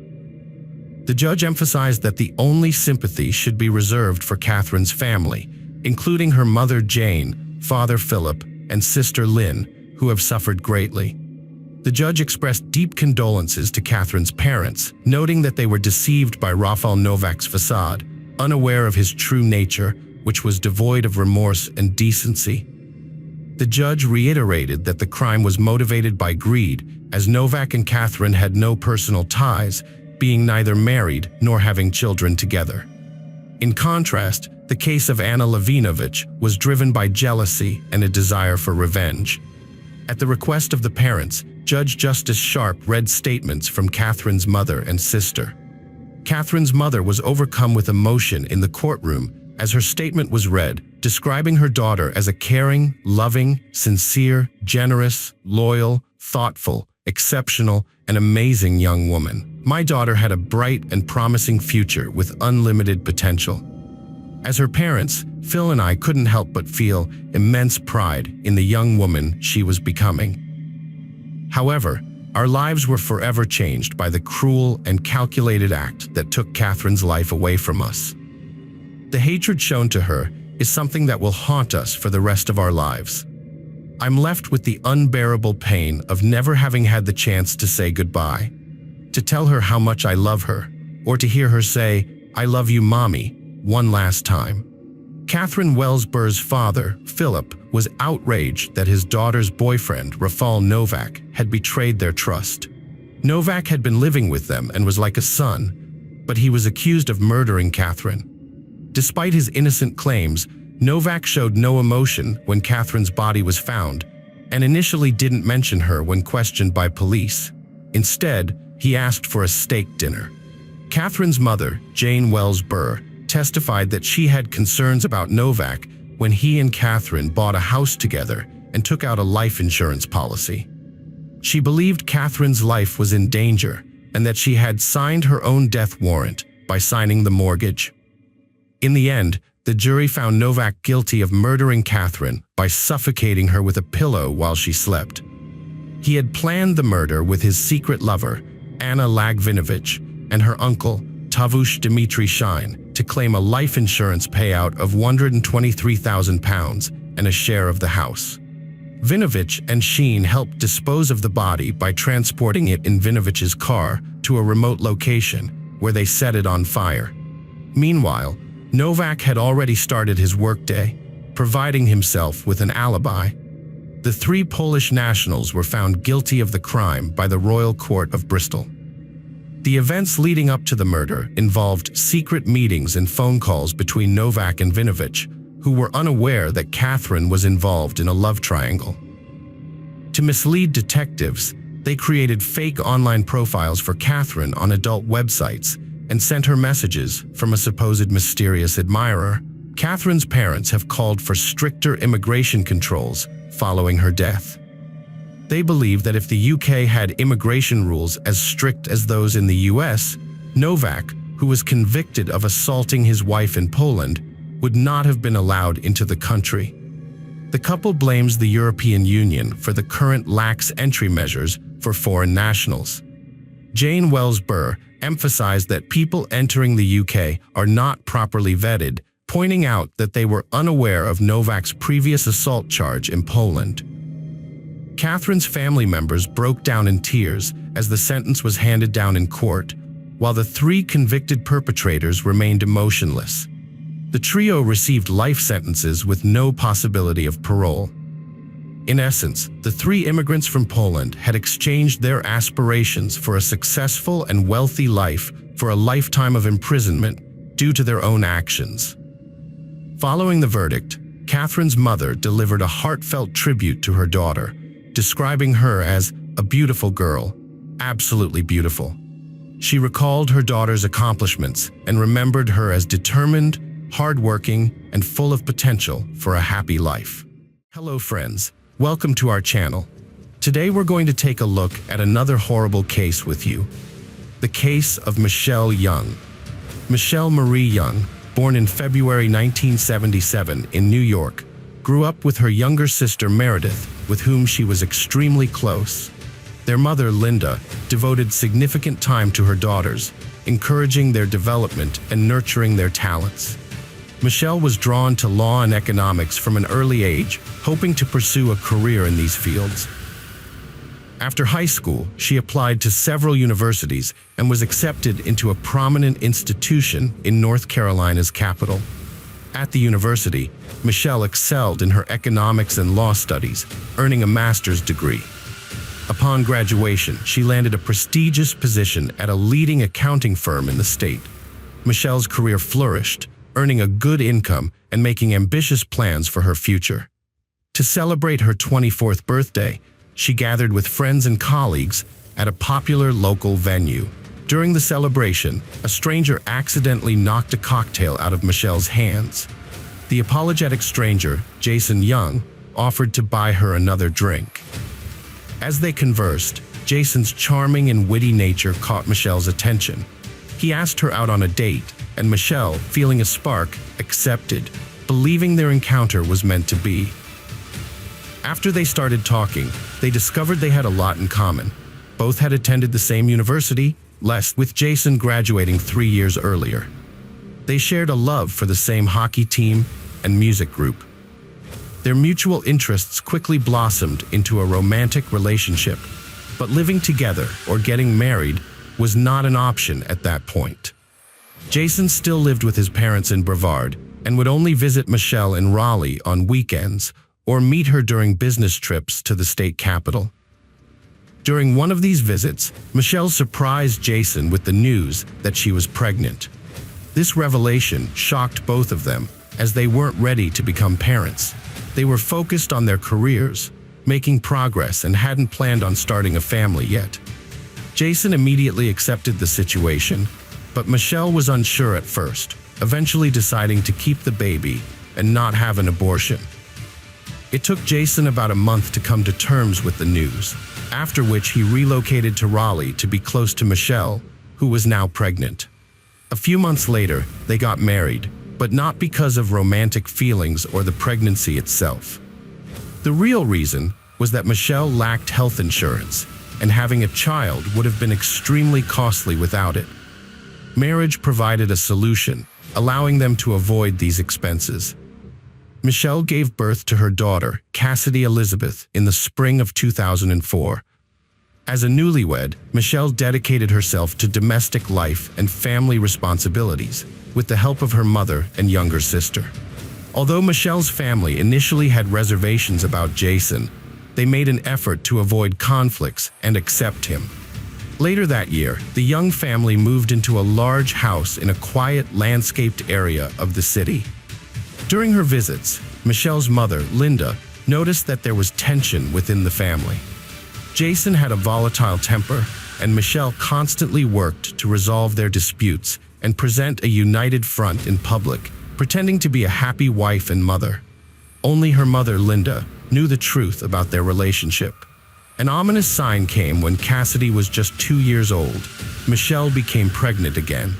The judge emphasized that the only sympathy should be reserved for Catherine's family, including her mother Jane, father Philip, and sister Lynn, who have suffered greatly. The judge expressed deep condolences to Catherine's parents, noting that they were deceived by Rafał Nowak's facade, unaware of his true nature, which was devoid of remorse and decency. The judge reiterated that the crime was motivated by greed, as Nowak and Catherine had no personal ties, being neither married nor having children together. In contrast, the case of Anna Lagvinovich was driven by jealousy and a desire for revenge. At the request of the parents, Judge Justice Sharp read statements from Catherine's mother and sister. Catherine's mother was overcome with emotion in the courtroom as her statement was read, describing her daughter as a caring, loving, sincere, generous, loyal, thoughtful, exceptional, and amazing young woman. "My daughter had a bright and promising future with unlimited potential." As her parents, Phil and I couldn't help but feel immense pride in the young woman she was becoming. However, our lives were forever changed by the cruel and calculated act that took Catherine's life away from us. The hatred shown to her is something that will haunt us for the rest of our lives. I'm left with the unbearable pain of never having had the chance to say goodbye, to tell her how much I love her, or to hear her say, "I love you, Mommy," one last time. Catherine Wells-Burr's father, Philip, was outraged that his daughter's boyfriend, Rafał Nowak, had betrayed their trust. Nowak had been living with them and was like a son, but he was accused of murdering Catherine. Despite his innocent claims, Nowak showed no emotion when Catherine's body was found, and initially didn't mention her when questioned by police. Instead, he asked for a steak dinner. Catherine's mother, Jane Wells-Burr, testified that she had concerns about Nowak when he and Catherine bought a house together and took out a life insurance policy. She believed Catherine's life was in danger and that she had signed her own death warrant by signing the mortgage. In the end, the jury found Nowak guilty of murdering Catherine by suffocating her with a pillow while she slept. He had planned the murder with his secret lover, Anna Lagvinovich, and her uncle, Tavush Dmitry Shine, to claim a life insurance payout of £123,000 and a share of the house. Vinovich and Sheen helped dispose of the body by transporting it in Vinovich's car to a remote location where they set it on fire. Meanwhile, Nowak had already started his workday, providing himself with an alibi. The three Polish nationals were found guilty of the crime by the Royal Court of Bristol. The events leading up to the murder involved secret meetings and phone calls between Nowak and Vinovich, who were unaware that Catherine was involved in a love triangle. To mislead detectives, they created fake online profiles for Catherine on adult websites and sent her messages from a supposed mysterious admirer. Catherine's parents have called for stricter immigration controls following her death. They believe that if the UK had immigration rules as strict as those in the US, Nowak, who was convicted of assaulting his wife in Poland, would not have been allowed into the country. The couple blames the European Union for the current lax entry measures for foreign nationals. Jane Wells-Burr emphasized that people entering the UK are not properly vetted, pointing out that they were unaware of Novak's previous assault charge in Poland. Catherine's family members broke down in tears as the sentence was handed down in court, while the three convicted perpetrators remained emotionless. The trio received life sentences with no possibility of parole. In essence, the three immigrants from Poland had exchanged their aspirations for a successful and wealthy life for a lifetime of imprisonment due to their own actions. Following the verdict, Catherine's mother delivered a heartfelt tribute to her daughter, describing her as a beautiful girl, absolutely beautiful. She recalled her daughter's accomplishments and remembered her as determined, hardworking, and full of potential for a happy life. Hello friends, welcome to our channel. Today we're going to take a look at another horrible case with you. The case of Michelle Young. Michelle Marie Young, born in February 1977 in New York, grew up with her younger sister Meredith, with whom she was extremely close. Their mother, Linda, devoted significant time to her daughters, encouraging their development and nurturing their talents. Michelle was drawn to law and economics from an early age, hoping to pursue a career in these fields. After high school, she applied to several universities and was accepted into a prominent institution in North Carolina's capital. At the university, Michelle excelled in her economics and law studies, earning a master's degree. Upon graduation, she landed a prestigious position at a leading accounting firm in the state. Michelle's career flourished, earning a good income and making ambitious plans for her future. To celebrate her 24th birthday, she gathered with friends and colleagues at a popular local venue. During the celebration, a stranger accidentally knocked a cocktail out of Michelle's hands. The apologetic stranger, Jason Young, offered to buy her another drink. As they conversed, Jason's charming and witty nature caught Michelle's attention. He asked her out on a date, and Michelle, feeling a spark, accepted, believing their encounter was meant to be. After they started talking, they discovered they had a lot in common. Both had attended the same university, with Jason graduating 3 years earlier. They shared a love for the same hockey team and music group. Their mutual interests quickly blossomed into a romantic relationship, but living together or getting married was not an option at that point. Jason still lived with his parents in Brevard and would only visit Michelle in Raleigh on weekends or meet her during business trips to the state capital. During one of these visits, Michelle surprised Jason with the news that she was pregnant. This revelation shocked both of them, as they weren't ready to become parents. They were focused on their careers, making progress, and hadn't planned on starting a family yet. Jason immediately accepted the situation, but Michelle was unsure at first, eventually deciding to keep the baby and not have an abortion. It took Jason about a month to come to terms with the news, after which he relocated to Raleigh to be close to Michelle, who was now pregnant. A few months later, they got married, but not because of romantic feelings or the pregnancy itself. The real reason was that Michelle lacked health insurance, and having a child would have been extremely costly without it. Marriage provided a solution, allowing them to avoid these expenses. Michelle gave birth to her daughter, Cassidy Elizabeth, in the spring of 2004. As a newlywed, Michelle dedicated herself to domestic life and family responsibilities, with the help of her mother and younger sister. Although Michelle's family initially had reservations about Jason, they made an effort to avoid conflicts and accept him. Later that year, the Young family moved into a large house in a quiet, landscaped area of the city. During her visits, Michelle's mother, Linda, noticed that there was tension within the family. Jason had a volatile temper, and Michelle constantly worked to resolve their disputes and present a united front in public, pretending to be a happy wife and mother. Only her mother, Linda, knew the truth about their relationship. An ominous sign came when Cassidy was just 2 years old. Michelle became pregnant again.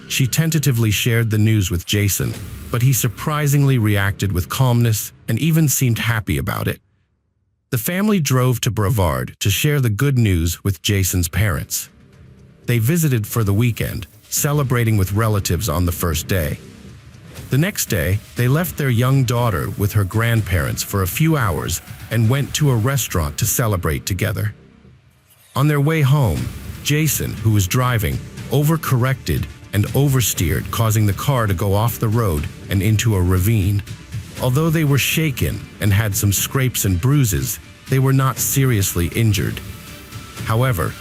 She tentatively shared the news with Jason, but he surprisingly reacted with calmness and even seemed happy about it. The family drove to Brevard to share the good news with Jason's parents. They visited for the weekend, celebrating with relatives on the first day. The next day, they left their young daughter with her grandparents for a few hours and went to a restaurant to celebrate together. On their way home, Jason, who was driving, overcorrected and oversteered, causing the car to go off the road and into a ravine. Although they were shaken and had some scrapes and bruises, they were not seriously injured. However,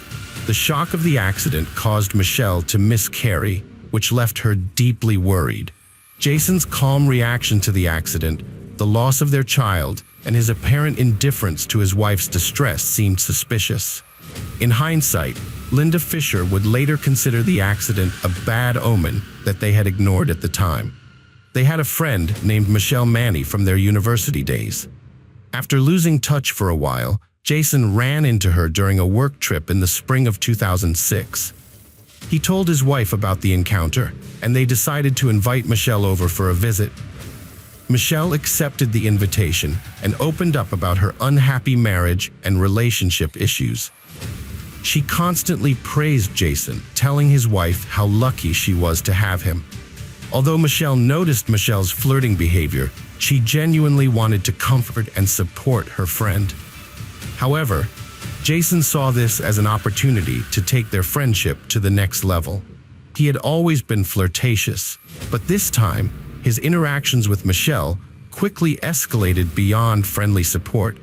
the shock of the accident caused Michelle to miscarry, which left her deeply worried. Jason's calm reaction to the accident, the loss of their child, and his apparent indifference to his wife's distress seemed suspicious. In hindsight, Linda Fisher would later consider the accident a bad omen that they had ignored at the time. They had a friend named Michelle Manny from their university days. After losing touch for a while, Jason ran into her during a work trip in the spring of 2006. He told his wife about the encounter, and they decided to invite Michelle over for a visit. Michelle accepted the invitation and opened up about her unhappy marriage and relationship issues. She constantly praised Jason, telling his wife how lucky she was to have him. Although Michelle noticed Michelle's flirting behavior, she genuinely wanted to comfort and support her friend. However, Jason saw this as an opportunity to take their friendship to the next level. He had always been flirtatious, but this time, his interactions with Michelle quickly escalated beyond friendly support.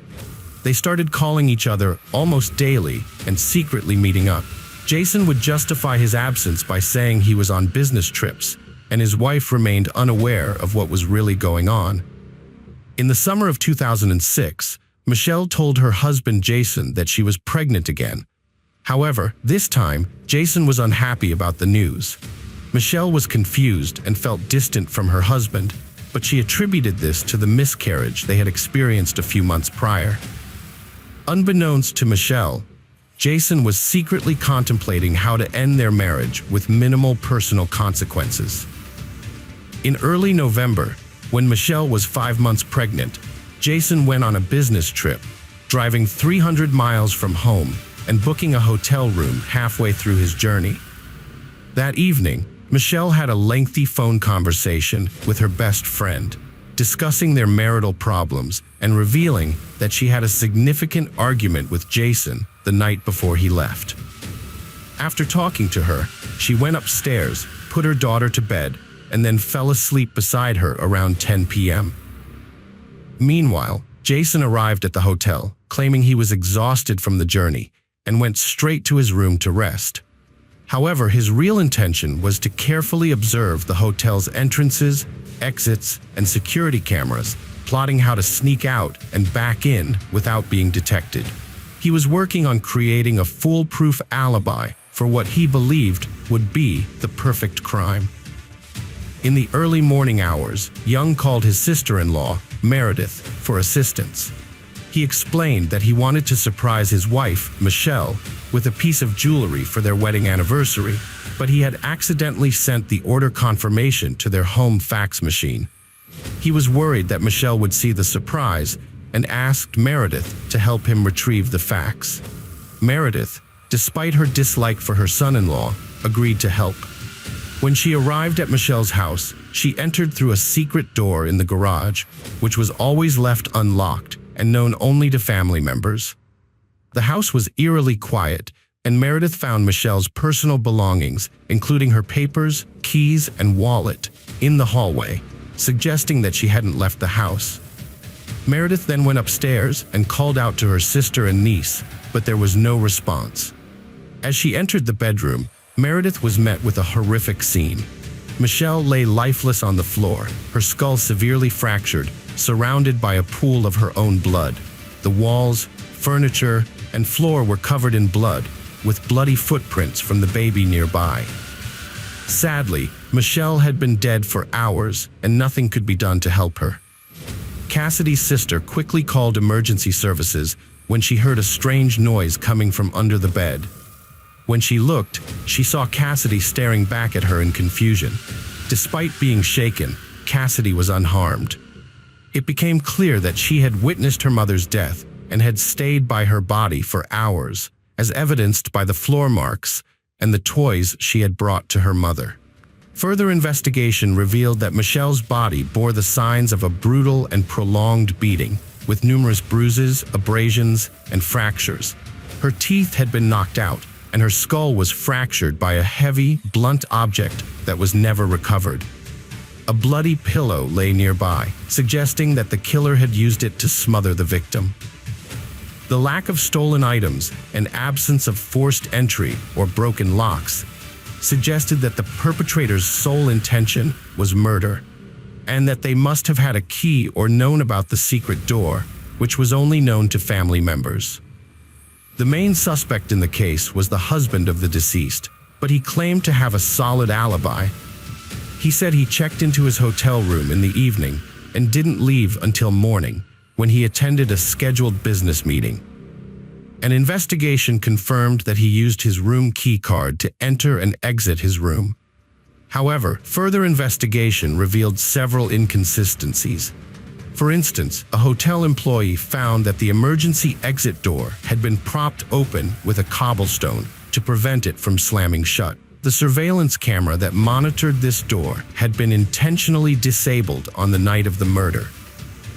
They started calling each other almost daily and secretly meeting up. Jason would justify his absence by saying he was on business trips, and his wife remained unaware of what was really going on. In the summer of 2006, Michelle told her husband Jason that she was pregnant again. However, this time, Jason was unhappy about the news. Michelle was confused and felt distant from her husband, but she attributed this to the miscarriage they had experienced a few months prior. Unbeknownst to Michelle, Jason was secretly contemplating how to end their marriage with minimal personal consequences. In early November, when Michelle was 5 months pregnant, Jason went on a business trip, driving 300 miles from home and booking a hotel room halfway through his journey. That evening, Michelle had a lengthy phone conversation with her best friend, discussing their marital problems and revealing that she had a significant argument with Jason the night before he left. After talking to her, she went upstairs, put her daughter to bed, and then fell asleep beside her around 10 p.m. Meanwhile, Jason arrived at the hotel, claiming he was exhausted from the journey, and went straight to his room to rest. However, his real intention was to carefully observe the hotel's entrances, exits, and security cameras, plotting how to sneak out and back in without being detected. He was working on creating a foolproof alibi for what he believed would be the perfect crime. In the early morning hours, Young called his sister-in-law, Meredith, for assistance. He explained that he wanted to surprise his wife, Michelle, with a piece of jewelry for their wedding anniversary, but he had accidentally sent the order confirmation to their home fax machine. He was worried that Michelle would see the surprise and asked Meredith to help him retrieve the fax. Meredith, despite her dislike for her son-in-law, agreed to help. When she arrived at Michelle's house, she entered through a secret door in the garage, which was always left unlocked and known only to family members. The house was eerily quiet, and Meredith found Michelle's personal belongings, including her papers, keys, and wallet, in the hallway, suggesting that she hadn't left the house. Meredith then went upstairs and called out to her sister and niece, but there was no response. As she entered the bedroom, Meredith was met with a horrific scene. Michelle lay lifeless on the floor, her skull severely fractured, surrounded by a pool of her own blood. The walls, furniture, and floor were covered in blood, with bloody footprints from the baby nearby. Sadly, Michelle had been dead for hours, and nothing could be done to help her. Cassidy's sister quickly called emergency services when she heard a strange noise coming from under the bed. When she looked, she saw Cassidy staring back at her in confusion. Despite being shaken, Cassidy was unharmed. It became clear that she had witnessed her mother's death and had stayed by her body for hours, as evidenced by the floor marks and the toys she had brought to her mother. Further investigation revealed that Michelle's body bore the signs of a brutal and prolonged beating, with numerous bruises, abrasions, and fractures. Her teeth had been knocked out, and her skull was fractured by a heavy, blunt object that was never recovered. A bloody pillow lay nearby, suggesting that the killer had used it to smother the victim. The lack of stolen items and absence of forced entry or broken locks suggested that the perpetrator's sole intention was murder, and that they must have had a key or known about the secret door, which was only known to family members. The main suspect in the case was the husband of the deceased, but he claimed to have a solid alibi. He said he checked into his hotel room in the evening and didn't leave until morning, when he attended a scheduled business meeting. An investigation confirmed that he used his room key card to enter and exit his room. However, further investigation revealed several inconsistencies. For instance, a hotel employee found that the emergency exit door had been propped open with a cobblestone to prevent it from slamming shut. The surveillance camera that monitored this door had been intentionally disabled on the night of the murder.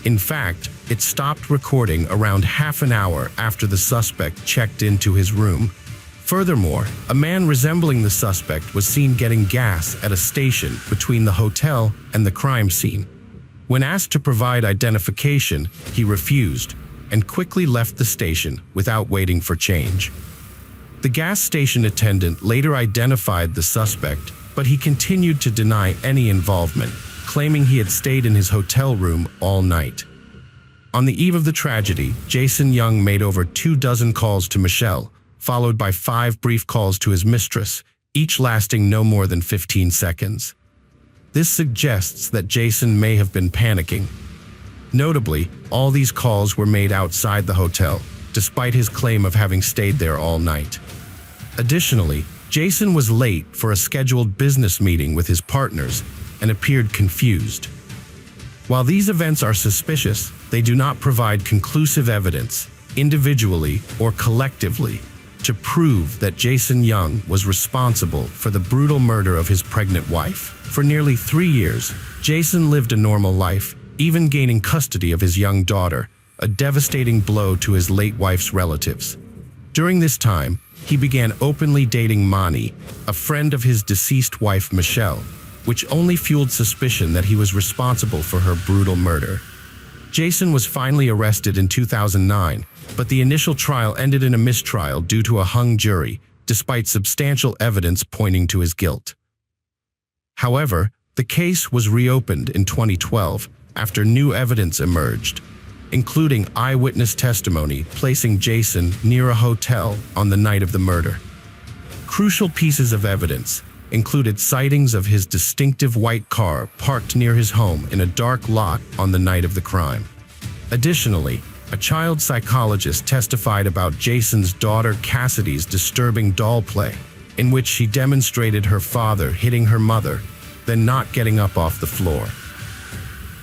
In fact, it stopped recording around half an hour after the suspect checked into his room. Furthermore, a man resembling the suspect was seen getting gas at a station between the hotel and the crime scene. When asked to provide identification, he refused and quickly left the station without waiting for change. The gas station attendant later identified the suspect, but he continued to deny any involvement, claiming he had stayed in his hotel room all night. On the eve of the tragedy, Jason Young made over 24 calls to Michelle, followed by 5 brief calls to his mistress, each lasting no more than 15 seconds. This suggests that Jason may have been panicking. Notably, all these calls were made outside the hotel, despite his claim of having stayed there all night. Additionally, Jason was late for a scheduled business meeting with his partners and appeared confused. While these events are suspicious, they do not provide conclusive evidence, individually or collectively, to prove that Jason Young was responsible for the brutal murder of his pregnant wife. For nearly 3 years, Jason lived a normal life, even gaining custody of his young daughter, a devastating blow to his late wife's relatives. During this time, he began openly dating Mani, a friend of his deceased wife Michelle, which only fueled suspicion that he was responsible for her brutal murder. Jason was finally arrested in 2009, but the initial trial ended in a mistrial due to a hung jury, despite substantial evidence pointing to his guilt. However, the case was reopened in 2012 after new evidence emerged, including eyewitness testimony placing Jason near a hotel on the night of the murder. Crucial pieces of evidence included sightings of his distinctive white car parked near his home in a dark lot on the night of the crime. Additionally, a child psychologist testified about Jason's daughter Cassidy's disturbing doll play, in which she demonstrated her father hitting her mother, then not getting up off the floor.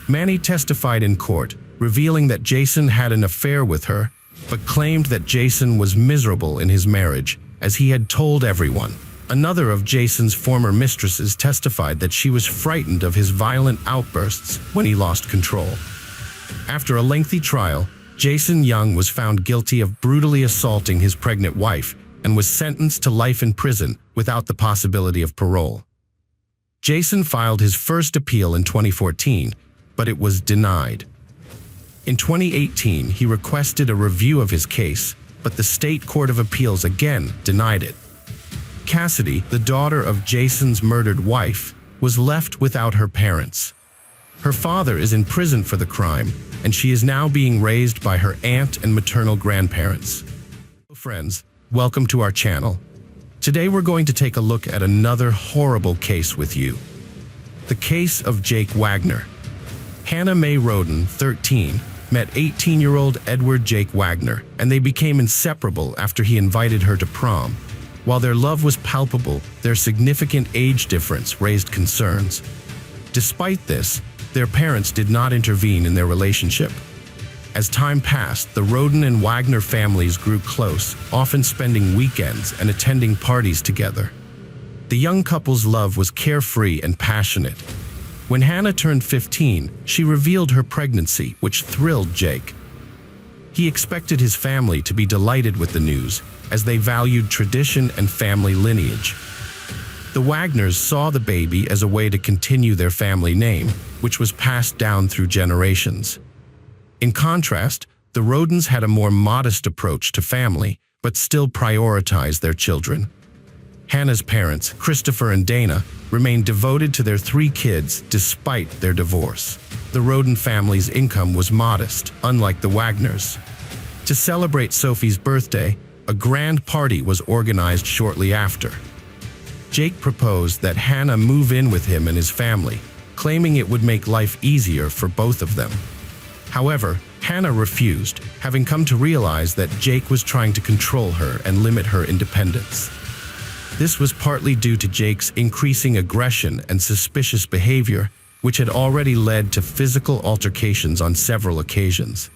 Mani testified in court, revealing that Jason had an affair with her, but claimed that Jason was miserable in his marriage, as he had told everyone. Another of Jason's former mistresses testified that she was frightened of his violent outbursts when he lost control. After a lengthy trial, Jason Young was found guilty of brutally assaulting his pregnant wife and was sentenced to life in prison without the possibility of parole. Jason filed his first appeal in 2014, but it was denied. In 2018, he requested a review of his case, but the State Court of Appeals again denied it. Cassidy, the daughter of Jason's murdered wife, was left without her parents. Her father is in prison for the crime, and she is now being raised by her aunt and maternal grandparents. Hello friends, welcome to our channel. Today we're going to take a look at another horrible case with you. The case of Jake Wagner. Hannah Mae Roden, 13, met 18-year-old Edward Jake Wagner, and they became inseparable after he invited her to prom. While their love was palpable, their significant age difference raised concerns. Despite this, their parents did not intervene in their relationship. As time passed, the Roden and Wagner families grew close, often spending weekends and attending parties together. The young couple's love was carefree and passionate. When Hannah turned 15, she revealed her pregnancy, which thrilled Jake. He expected his family to be delighted with the news, as they valued tradition and family lineage. The Wagners saw the baby as a way to continue their family name, which was passed down through generations. In contrast, the Rodens had a more modest approach to family, but still prioritized their children. Hannah's parents, Christopher and Dana, remained devoted to their 3 kids despite their divorce. The Roden family's income was modest, unlike the Wagners. To celebrate Sophie's birthday, a grand party was organized shortly after. Jake proposed that Hannah move in with him and his family, claiming it would make life easier for both of them. However, Hannah refused, having come to realize that Jake was trying to control her and limit her independence. This was partly due to Jake's increasing aggression and suspicious behavior, which had already led to physical altercations on several occasions.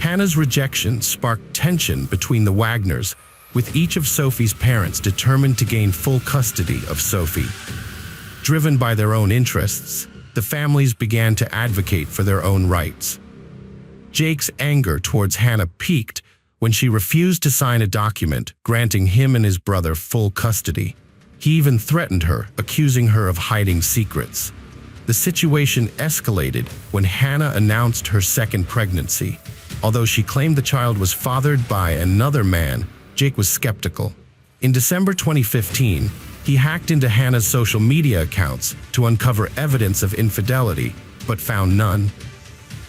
Hannah's rejection sparked tension between the Wagners, with each of Sophie's parents determined to gain full custody of Sophie. Driven by their own interests, the families began to advocate for their own rights. Jake's anger towards Hannah peaked when she refused to sign a document granting him and his brother full custody. He even threatened her, accusing her of hiding secrets. The situation escalated when Hannah announced her second pregnancy. Although she claimed the child was fathered by another man, Jake was skeptical. In December 2015, he hacked into Hannah's social media accounts to uncover evidence of infidelity, but found none.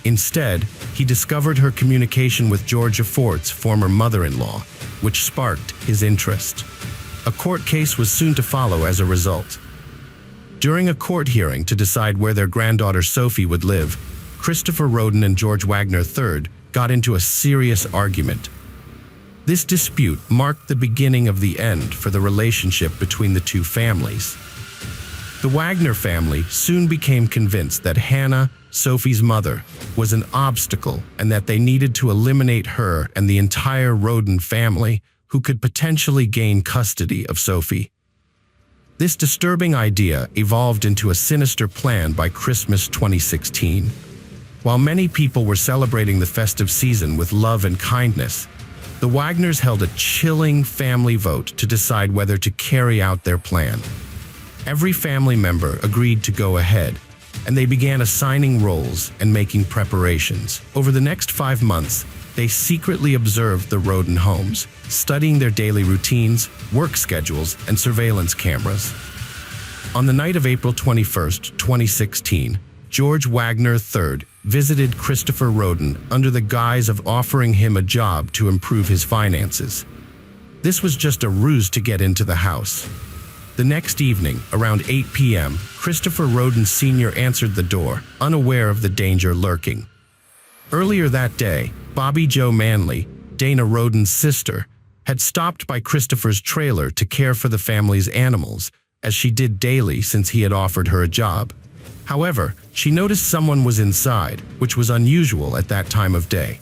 Instead, he discovered her communication with Georgia Fort's former mother-in-law, which sparked his interest. A court case was soon to follow as a result. During a court hearing to decide where their granddaughter Sophie would live, Christopher Roden and George Wagner III got into a serious argument. This dispute marked the beginning of the end for the relationship between the two families. The Wagner family soon became convinced that Hannah, Sophie's mother, was an obstacle and that they needed to eliminate her and the entire Roden family, who could potentially gain custody of Sophie. This disturbing idea evolved into a sinister plan by Christmas 2016. While many people were celebrating the festive season with love and kindness, the Wagners held a chilling family vote to decide whether to carry out their plan. Every family member agreed to go ahead, and they began assigning roles and making preparations. Over the next 5 months, they secretly observed the Roden homes, studying their daily routines, work schedules, and surveillance cameras. On the night of April 21, 2016, George Wagner III visited Christopher Roden under the guise of offering him a job to improve his finances. This was just a ruse to get into the house. The next evening, around 8 p.m., Christopher Roden Sr. answered the door, unaware of the danger lurking. Earlier that day, Bobby Jo Manley, Dana Roden's sister, had stopped by Christopher's trailer to care for the family's animals, as she did daily since he had offered her a job. However, she noticed someone was inside, which was unusual at that time of day.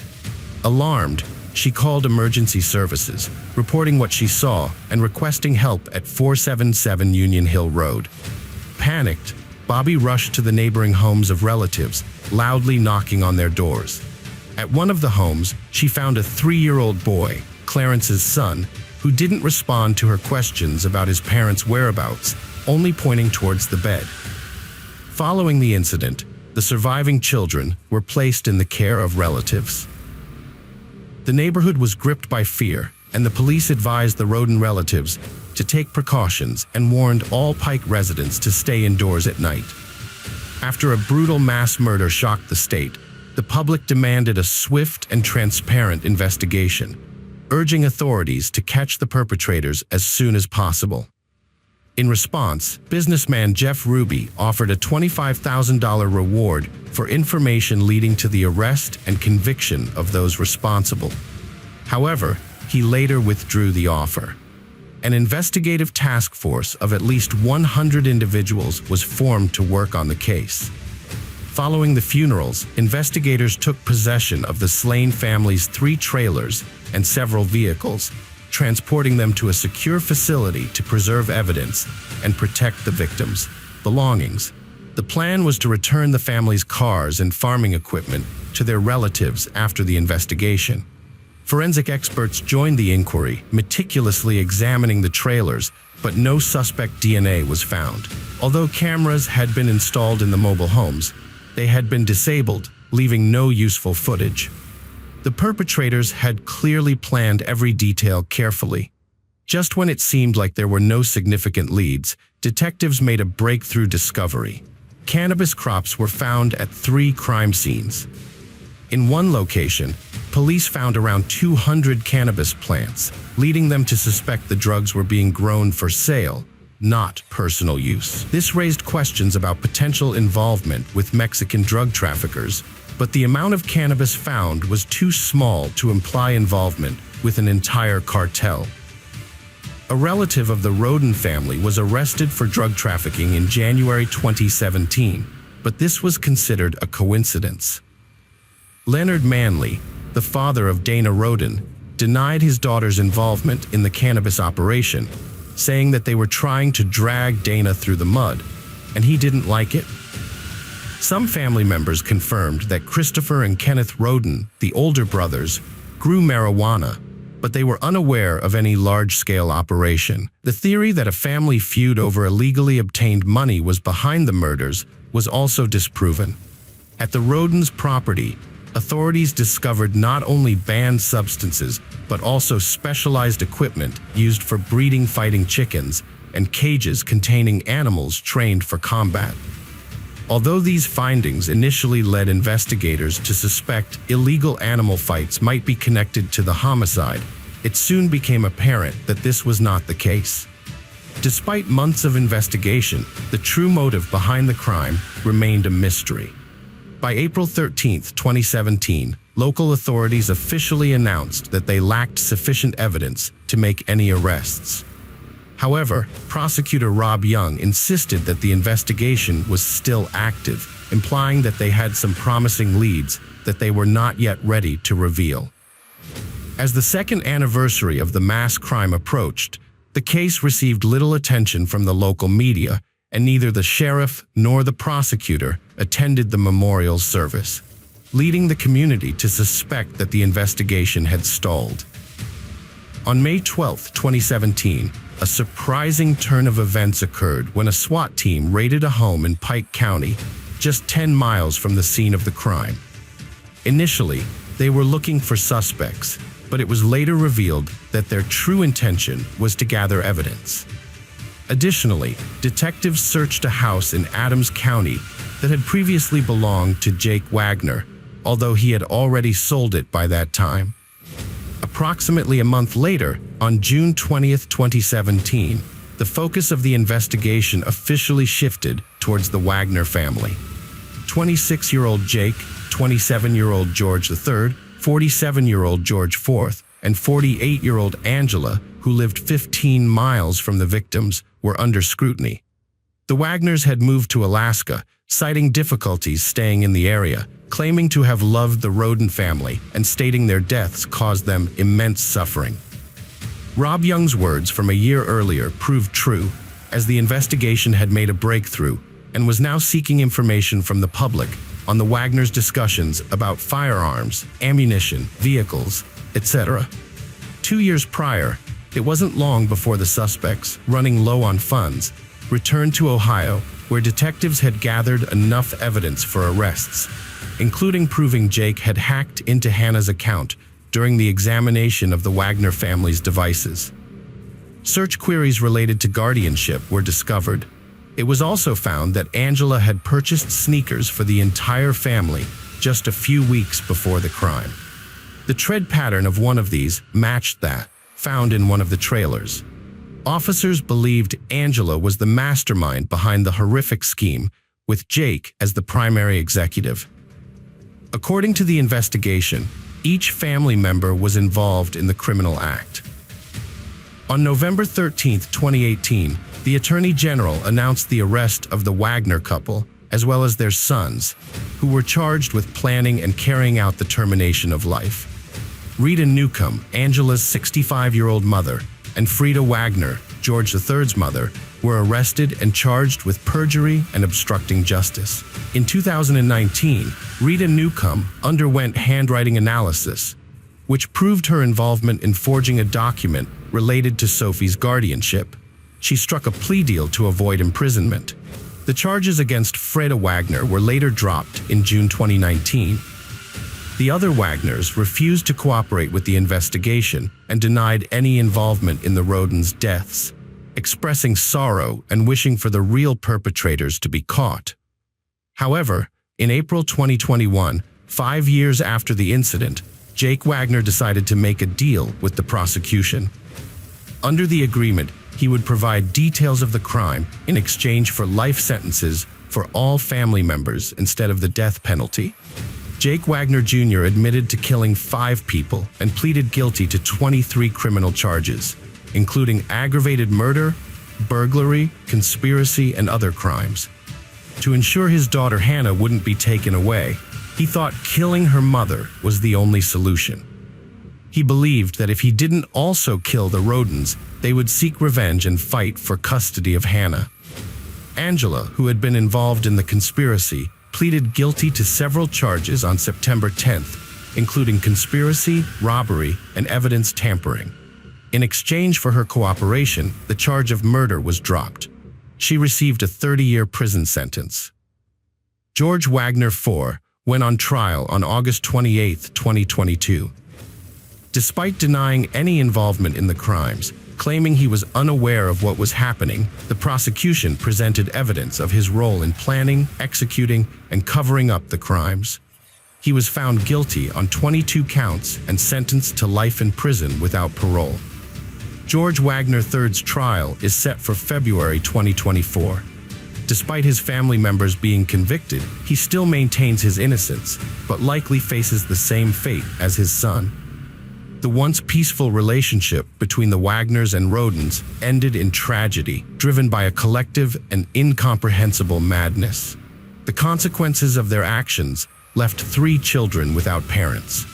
Alarmed, she called emergency services, reporting what she saw and requesting help at 477 Union Hill Road. Panicked, Bobby rushed to the neighboring homes of relatives, loudly knocking on their doors. At one of the homes, she found a 3-year-old boy, Clarence's son, who didn't respond to her questions about his parents' whereabouts, only pointing towards the bed. Following the incident, the surviving children were placed in the care of relatives. The neighborhood was gripped by fear, and the police advised the Roden relatives to take precautions and warned all Pike residents to stay indoors at night. After a brutal mass murder shocked the state, the public demanded a swift and transparent investigation, urging authorities to catch the perpetrators as soon as possible. In response, businessman Jeff Ruby offered a $25,000 reward for information leading to the arrest and conviction of those responsible. However, he later withdrew the offer. An investigative task force of at least 100 individuals was formed to work on the case. Following the funerals, investigators took possession of the slain family's 3 trailers and several vehicles, transporting them to a secure facility to preserve evidence and protect the victims' belongings. The plan was to return the family's cars and farming equipment to their relatives after the investigation. Forensic experts joined the inquiry, meticulously examining the trailers, but no suspect DNA was found. Although cameras had been installed in the mobile homes, they had been disabled, leaving no useful footage. The perpetrators had clearly planned every detail carefully. Just when it seemed like there were no significant leads, detectives made a breakthrough discovery. Cannabis crops were found at 3 crime scenes. In one location, police found around 200 cannabis plants, leading them to suspect the drugs were being grown for sale, not personal use. This raised questions about potential involvement with Mexican drug traffickers, but the amount of cannabis found was too small to imply involvement with an entire cartel. A relative of the Roden family was arrested for drug trafficking in January 2017, but this was considered a coincidence. Leonard Manley, the father of Dana Roden, denied his daughter's involvement in the cannabis operation, saying that they were trying to drag Dana through the mud, and he didn't like it. Some family members confirmed that Christopher and Kenneth Roden, the older brothers, grew marijuana, but they were unaware of any large-scale operation. The theory that a family feud over illegally obtained money was behind the murders was also disproven. At the Rodens' property, authorities discovered not only banned substances, but also specialized equipment used for breeding fighting chickens and cages containing animals trained for combat. Although these findings initially led investigators to suspect illegal animal fights might be connected to the homicide, it soon became apparent that this was not the case. Despite months of investigation, the true motive behind the crime remained a mystery. By April 13, 2017, local authorities officially announced that they lacked sufficient evidence to make any arrests. However, prosecutor Rob Young insisted that the investigation was still active, implying that they had some promising leads that they were not yet ready to reveal. As the second anniversary of the mass crime approached, the case received little attention from the local media, and neither the sheriff nor the prosecutor attended the memorial service, leading the community to suspect that the investigation had stalled. On May 12, 2017, a surprising turn of events occurred when a SWAT team raided a home in Pike County, just 10 miles from the scene of the crime. Initially, they were looking for suspects, but it was later revealed that their true intention was to gather evidence. Additionally, detectives searched a house in Adams County that had previously belonged to Jake Wagner, although he had already sold it by that time. Approximately a month later, on June 20, 2017, the focus of the investigation officially shifted towards the Wagner family. 26-year-old Jake, 27-year-old George III, 47-year-old George IV, and 48-year-old Angela, who lived 15 miles from the victims, were under scrutiny. The Wagners had moved to Alaska, citing difficulties staying in the area, claiming to have loved the Roden family and stating their deaths caused them immense suffering. Rob Young's words from a year earlier proved true, as the investigation had made a breakthrough and was now seeking information from the public on the Wagners' discussions about firearms, ammunition, vehicles, etc. 2 years prior, it wasn't long before the suspects, running low on funds, returned to Ohio, where detectives had gathered enough evidence for arrests, including proving Jake had hacked into Hannah's account during the examination of the Wagner family's devices. Search queries related to guardianship were discovered. It was also found that Angela had purchased sneakers for the entire family just a few weeks before the crime. The tread pattern of one of these matched that found in one of the trailers. Officers believed Angela was the mastermind behind the horrific scheme, with Jake as the primary executive. According to the investigation, each family member was involved in the criminal act. On November 13, 2018, the Attorney General announced the arrest of the Wagner couple, as well as their sons, who were charged with planning and carrying out the termination of life. Rita Newcomb, Angela's 65-year-old mother, and Frida Wagner, George III's mother, were arrested and charged with perjury and obstructing justice. In 2019, Rita Newcomb underwent handwriting analysis, which proved her involvement in forging a document related to Sophie's guardianship. She struck a plea deal to avoid imprisonment. The charges against Freda Wagner were later dropped in June 2019. The other Wagners refused to cooperate with the investigation and denied any involvement in the Rodens' deaths, expressing sorrow and wishing for the real perpetrators to be caught. However, in April 2021, 5 years after the incident, Jake Wagner decided to make a deal with the prosecution. Under the agreement, he would provide details of the crime in exchange for life sentences for all family members instead of the death penalty. Jake Wagner Jr. admitted to killing 5 people and pleaded guilty to 23 criminal charges, including aggravated murder, burglary, conspiracy, and other crimes. To ensure his daughter Hannah wouldn't be taken away, he thought killing her mother was the only solution. He believed that if he didn't also kill the Rodens, they would seek revenge and fight for custody of Hannah. Angela, who had been involved in the conspiracy, pleaded guilty to several charges on September 10th, including conspiracy, robbery, and evidence tampering. In exchange for her cooperation, the charge of murder was dropped. She received a 30-year prison sentence. George Wagner IV went on trial on August 28, 2022. Despite denying any involvement in the crimes, claiming he was unaware of what was happening, the prosecution presented evidence of his role in planning, executing, and covering up the crimes. He was found guilty on 22 counts and sentenced to life in prison without parole. George Wagner III's trial is set for February 2024. Despite his family members being convicted, he still maintains his innocence, but likely faces the same fate as his son. The once peaceful relationship between the Wagners and Rodens ended in tragedy, driven by a collective and incomprehensible madness. The consequences of their actions left 3 children without parents.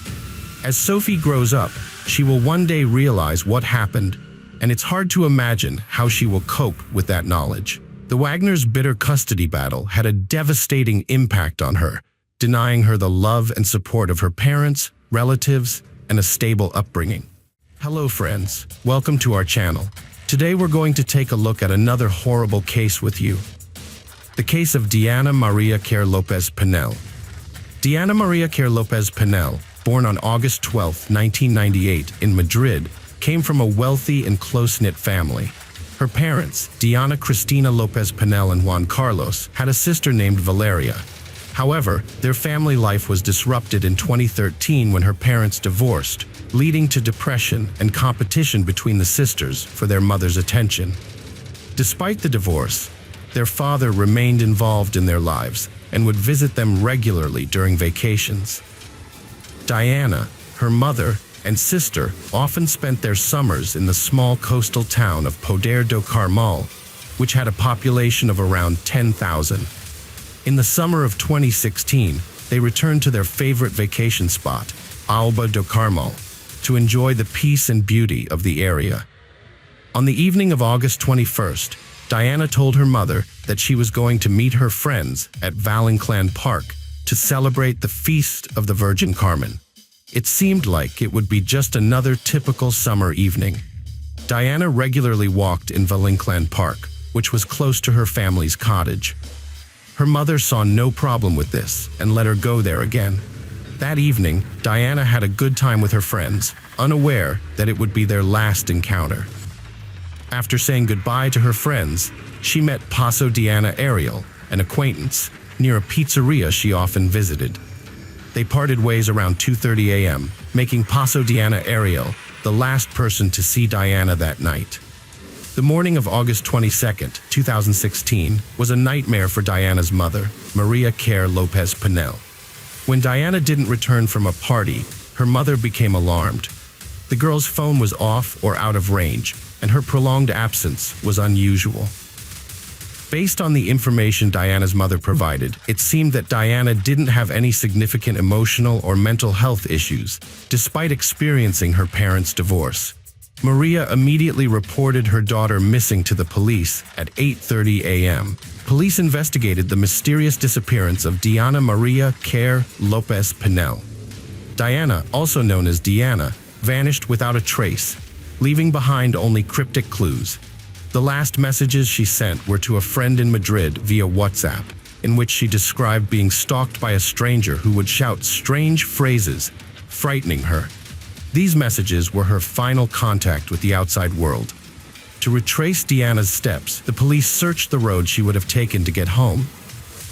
As Sophie grows up, she will one day realize what happened, and it's hard to imagine how she will cope with that knowledge. The Wagners' bitter custody battle had a devastating impact on her, denying her the love and support of her parents, relatives, and a stable upbringing. Hello friends, welcome to our channel. Today we're going to take a look at another horrible case with you. The case of Diana Maria Kerr Lopez Pinel. Diana Maria Kerr Lopez Pinel, born on August 12, 1998 in Madrid, came from a wealthy and close-knit family. Her parents, Diana Cristina Lopez Pinel and Juan Carlos, had a sister named Valeria. However, their family life was disrupted in 2013 when her parents divorced, leading to depression and competition between the sisters for their mother's attention. Despite the divorce, their father remained involved in their lives and would visit them regularly during vacations. Diana, her mother, and sister often spent their summers in the small coastal town of Poder do Carmo, which had a population of around 10,000. In the summer of 2016, they returned to their favorite vacation spot, Alba do Carmo, to enjoy the peace and beauty of the area. On the evening of August 21st, Diana told her mother that she was going to meet her friends at Valle-Inclán Park to celebrate the Feast of the Virgin Carmen. It seemed like it would be just another typical summer evening. Diana regularly walked in Valle-Inclán Park, which was close to her family's cottage. Her mother saw no problem with this and let her go there again. That evening, Diana had a good time with her friends, unaware that it would be their last encounter. After saying goodbye to her friends, she met Paso Diana Ariel, an acquaintance, near a pizzeria she often visited. They parted ways around 2:30 a.m., making Paso Diana Ariel the last person to see Diana that night. The morning of August 22, 2016, was a nightmare for Diana's mother, Maria Kerr Lopez Pinel. When Diana didn't return from a party, her mother became alarmed. The girl's phone was off or out of range, and her prolonged absence was unusual. Based on the information Diana's mother provided, it seemed that Diana didn't have any significant emotional or mental health issues, despite experiencing her parents' divorce. Maria immediately reported her daughter missing to the police at 8:30 a.m. Police investigated the mysterious disappearance of Diana Maria Kerr Lopez Pinel. Diana, also known as Diana, vanished without a trace, leaving behind only cryptic clues. The last messages she sent were to a friend in Madrid via WhatsApp, in which she described being stalked by a stranger who would shout strange phrases, frightening her. These messages were her final contact with the outside world. To retrace Diana's steps, the police searched the road she would have taken to get home.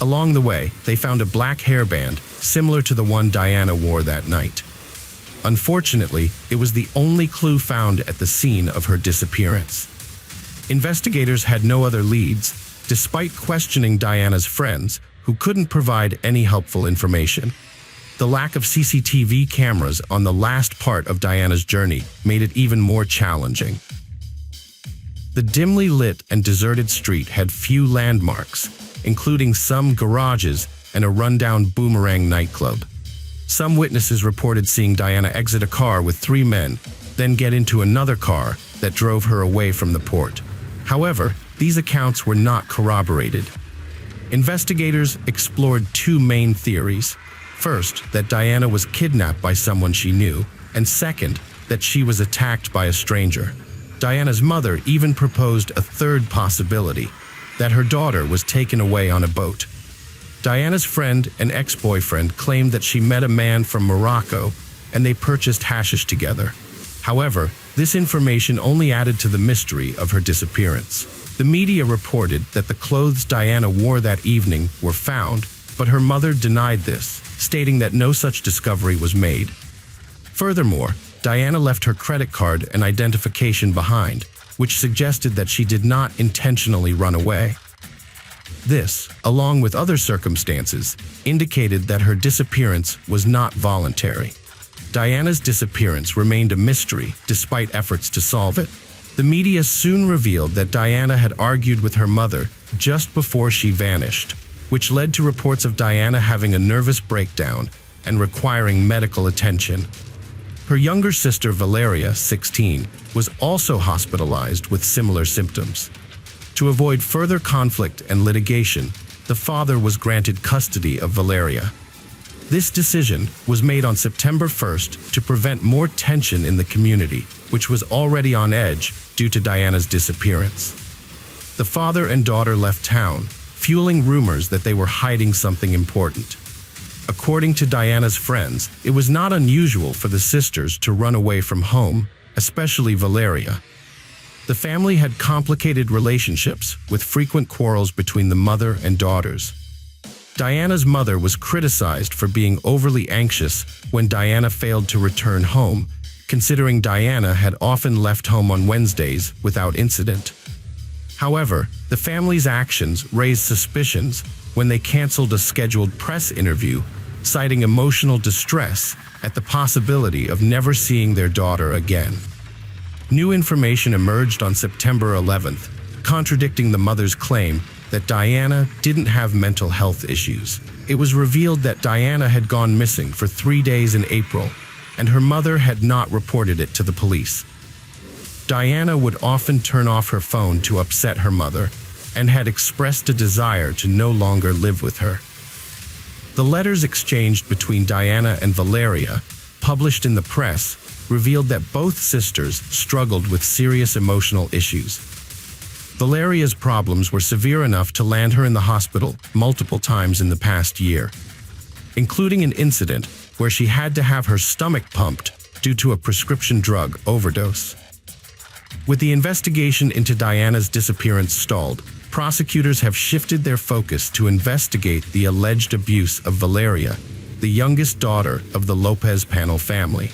Along the way, they found a black hairband, similar to the one Diana wore that night. Unfortunately, it was the only clue found at the scene of her disappearance. Investigators had no other leads, despite questioning Diana's friends, who couldn't provide any helpful information. The lack of CCTV cameras on the last part of Diana's journey made it even more challenging. The dimly lit and deserted street had few landmarks, including some garages and a rundown Boomerang nightclub. Some witnesses reported seeing Diana exit a car with 3 men, then get into another car that drove her away from the port. However, these accounts were not corroborated. Investigators explored 2 main theories. First, that Diana was kidnapped by someone she knew, and second, that she was attacked by a stranger. Diana's mother even proposed a third possibility, that her daughter was taken away on a boat. Diana's friend and ex-boyfriend claimed that she met a man from Morocco and they purchased hashish together. However, this information only added to the mystery of her disappearance. The media reported that the clothes Diana wore that evening were found, but her mother denied this, stating that no such discovery was made. Furthermore, Diana left her credit card and identification behind, which suggested that she did not intentionally run away. This, along with other circumstances, indicated that her disappearance was not voluntary. Diana's disappearance remained a mystery despite efforts to solve it. The media soon revealed that Diana had argued with her mother just before she vanished, which led to reports of Diana having a nervous breakdown and requiring medical attention. Her younger sister Valeria, 16, was also hospitalized with similar symptoms. To avoid further conflict and litigation, the father was granted custody of Valeria. This decision was made on September 1st to prevent more tension in the community, which was already on edge due to Diana's disappearance. The father and daughter left town, fueling rumors that they were hiding something important. According to Diana's friends, it was not unusual for the sisters to run away from home, especially Valeria. The family had complicated relationships with frequent quarrels between the mother and daughters. Diana's mother was criticized for being overly anxious when Diana failed to return home, considering Diana had often left home on Wednesdays without incident. However, the family's actions raised suspicions when they canceled a scheduled press interview, citing emotional distress at the possibility of never seeing their daughter again. New information emerged on September 11th, contradicting the mother's claim that Diana didn't have mental health issues. It was revealed that Diana had gone missing for 3 days in April, and her mother had not reported it to the police. Diana would often turn off her phone to upset her mother, and had expressed a desire to no longer live with her. The letters exchanged between Diana and Valeria, published in the press, revealed that both sisters struggled with serious emotional issues. Valeria's problems were severe enough to land her in the hospital multiple times in the past year, including an incident where she had to have her stomach pumped due to a prescription drug overdose. With the investigation into Diana's disappearance stalled, prosecutors have shifted their focus to investigate the alleged abuse of Valeria, the youngest daughter of the Lopez Pinel family.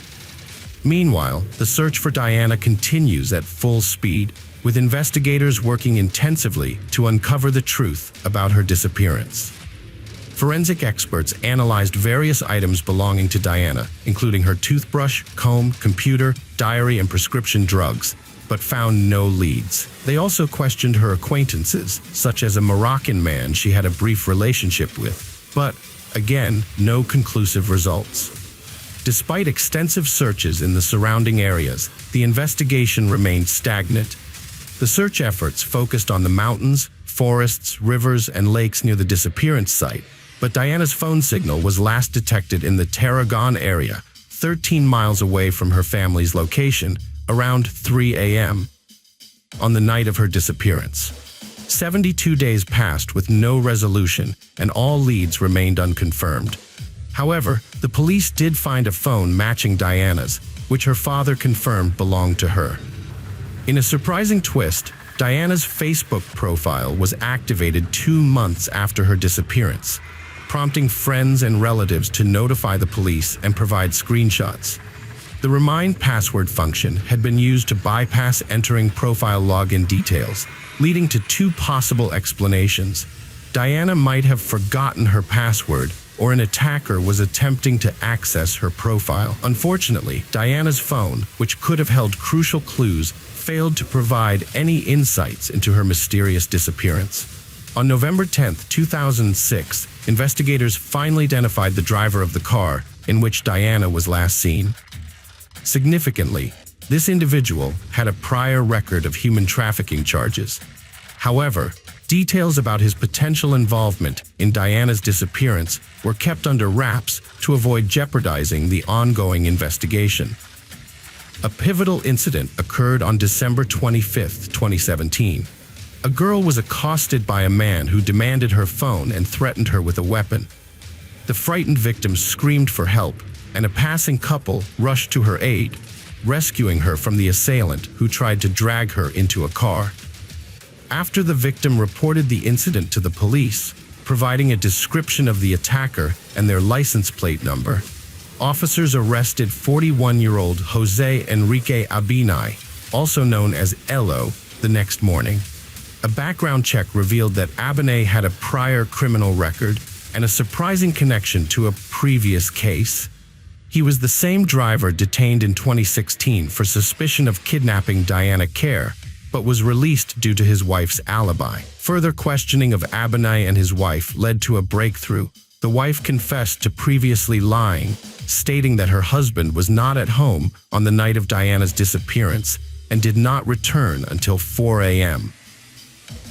Meanwhile, the search for Diana continues at full speed, with investigators working intensively to uncover the truth about her disappearance. Forensic experts analyzed various items belonging to Diana, including her toothbrush, comb, computer, diary, and prescription drugs, but found no leads. They also questioned her acquaintances, such as a Moroccan man she had a brief relationship with, but, again, no conclusive results. Despite extensive searches in the surrounding areas, the investigation remained stagnant. The search efforts focused on the mountains, forests, rivers, and lakes near the disappearance site, but Diana's phone signal was last detected in the Tarragon area, 13 miles away from her family's location, around 3 a.m. on the night of her disappearance. 72 days passed with no resolution, and all leads remained unconfirmed. However, the police did find a phone matching Diana's, which her father confirmed belonged to her. In a surprising twist, Diana's Facebook profile was activated 2 months after her disappearance, prompting friends and relatives to notify the police and provide screenshots. The Remind Password function had been used to bypass entering profile login details, leading to 2 possible explanations. Diana might have forgotten her password, or an attacker was attempting to access her profile. Unfortunately, Diana's phone, which could have held crucial clues, failed to provide any insights into her mysterious disappearance. On November 10, 2006, investigators finally identified the driver of the car in which Diana was last seen. Significantly, this individual had a prior record of human trafficking charges. However, details about his potential involvement in Diana's disappearance were kept under wraps to avoid jeopardizing the ongoing investigation. A pivotal incident occurred on December 25, 2017. A girl was accosted by a man who demanded her phone and threatened her with a weapon. The frightened victim screamed for help, and a passing couple rushed to her aid, rescuing her from the assailant who tried to drag her into a car. After the victim reported the incident to the police, providing a description of the attacker and their license plate number, officers arrested 41-year-old Jose Enrique Abinay, also known as Elo, the next morning. A background check revealed that Abinay had a prior criminal record and a surprising connection to a previous case. He was the same driver detained in 2016 for suspicion of kidnapping Diana Kerr, but was released due to his wife's alibi. Further questioning of Abinay and his wife led to a breakthrough. The wife confessed to previously lying, stating that her husband was not at home on the night of Diana's disappearance and did not return until 4 a.m.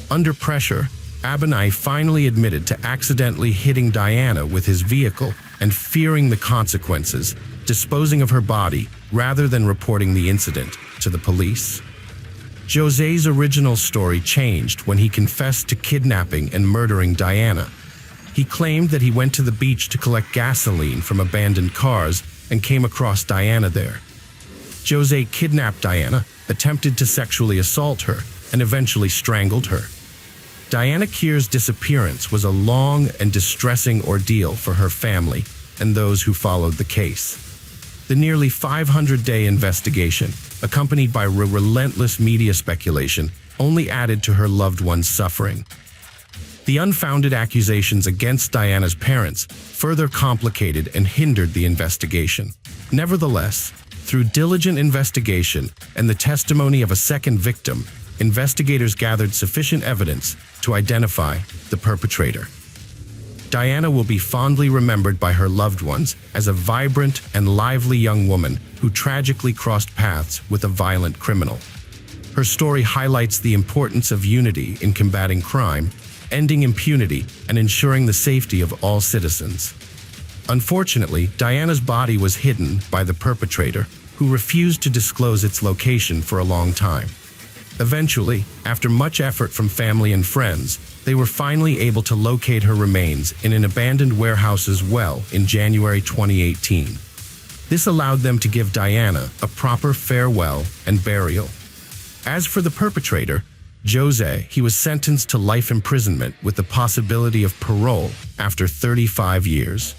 Under pressure, Abinay finally admitted to accidentally hitting Diana with his vehicle and fearing the consequences, disposing of her body rather than reporting the incident to the police. Jose's original story changed when he confessed to kidnapping and murdering Diana. He claimed that he went to the beach to collect gasoline from abandoned cars and came across Diana there. Jose kidnapped Diana, attempted to sexually assault her, and eventually strangled her. Diana Kerr's disappearance was a long and distressing ordeal for her family and those who followed the case. The nearly 500-day investigation, accompanied by relentless media speculation, only added to her loved one's suffering. The unfounded accusations against Diana's parents further complicated and hindered the investigation. Nevertheless, through diligent investigation and the testimony of a second victim, investigators gathered sufficient evidence to identify the perpetrator. Diana will be fondly remembered by her loved ones as a vibrant and lively young woman who tragically crossed paths with a violent criminal. Her story highlights the importance of unity in combating crime, ending impunity, and ensuring the safety of all citizens. Unfortunately, Diana's body was hidden by the perpetrator, who refused to disclose its location for a long time. Eventually, after much effort from family and friends, they were finally able to locate her remains in an abandoned warehouse's well in January 2018. This allowed them to give Diana a proper farewell and burial. As for the perpetrator, Jose, he was sentenced to life imprisonment with the possibility of parole after 35 years.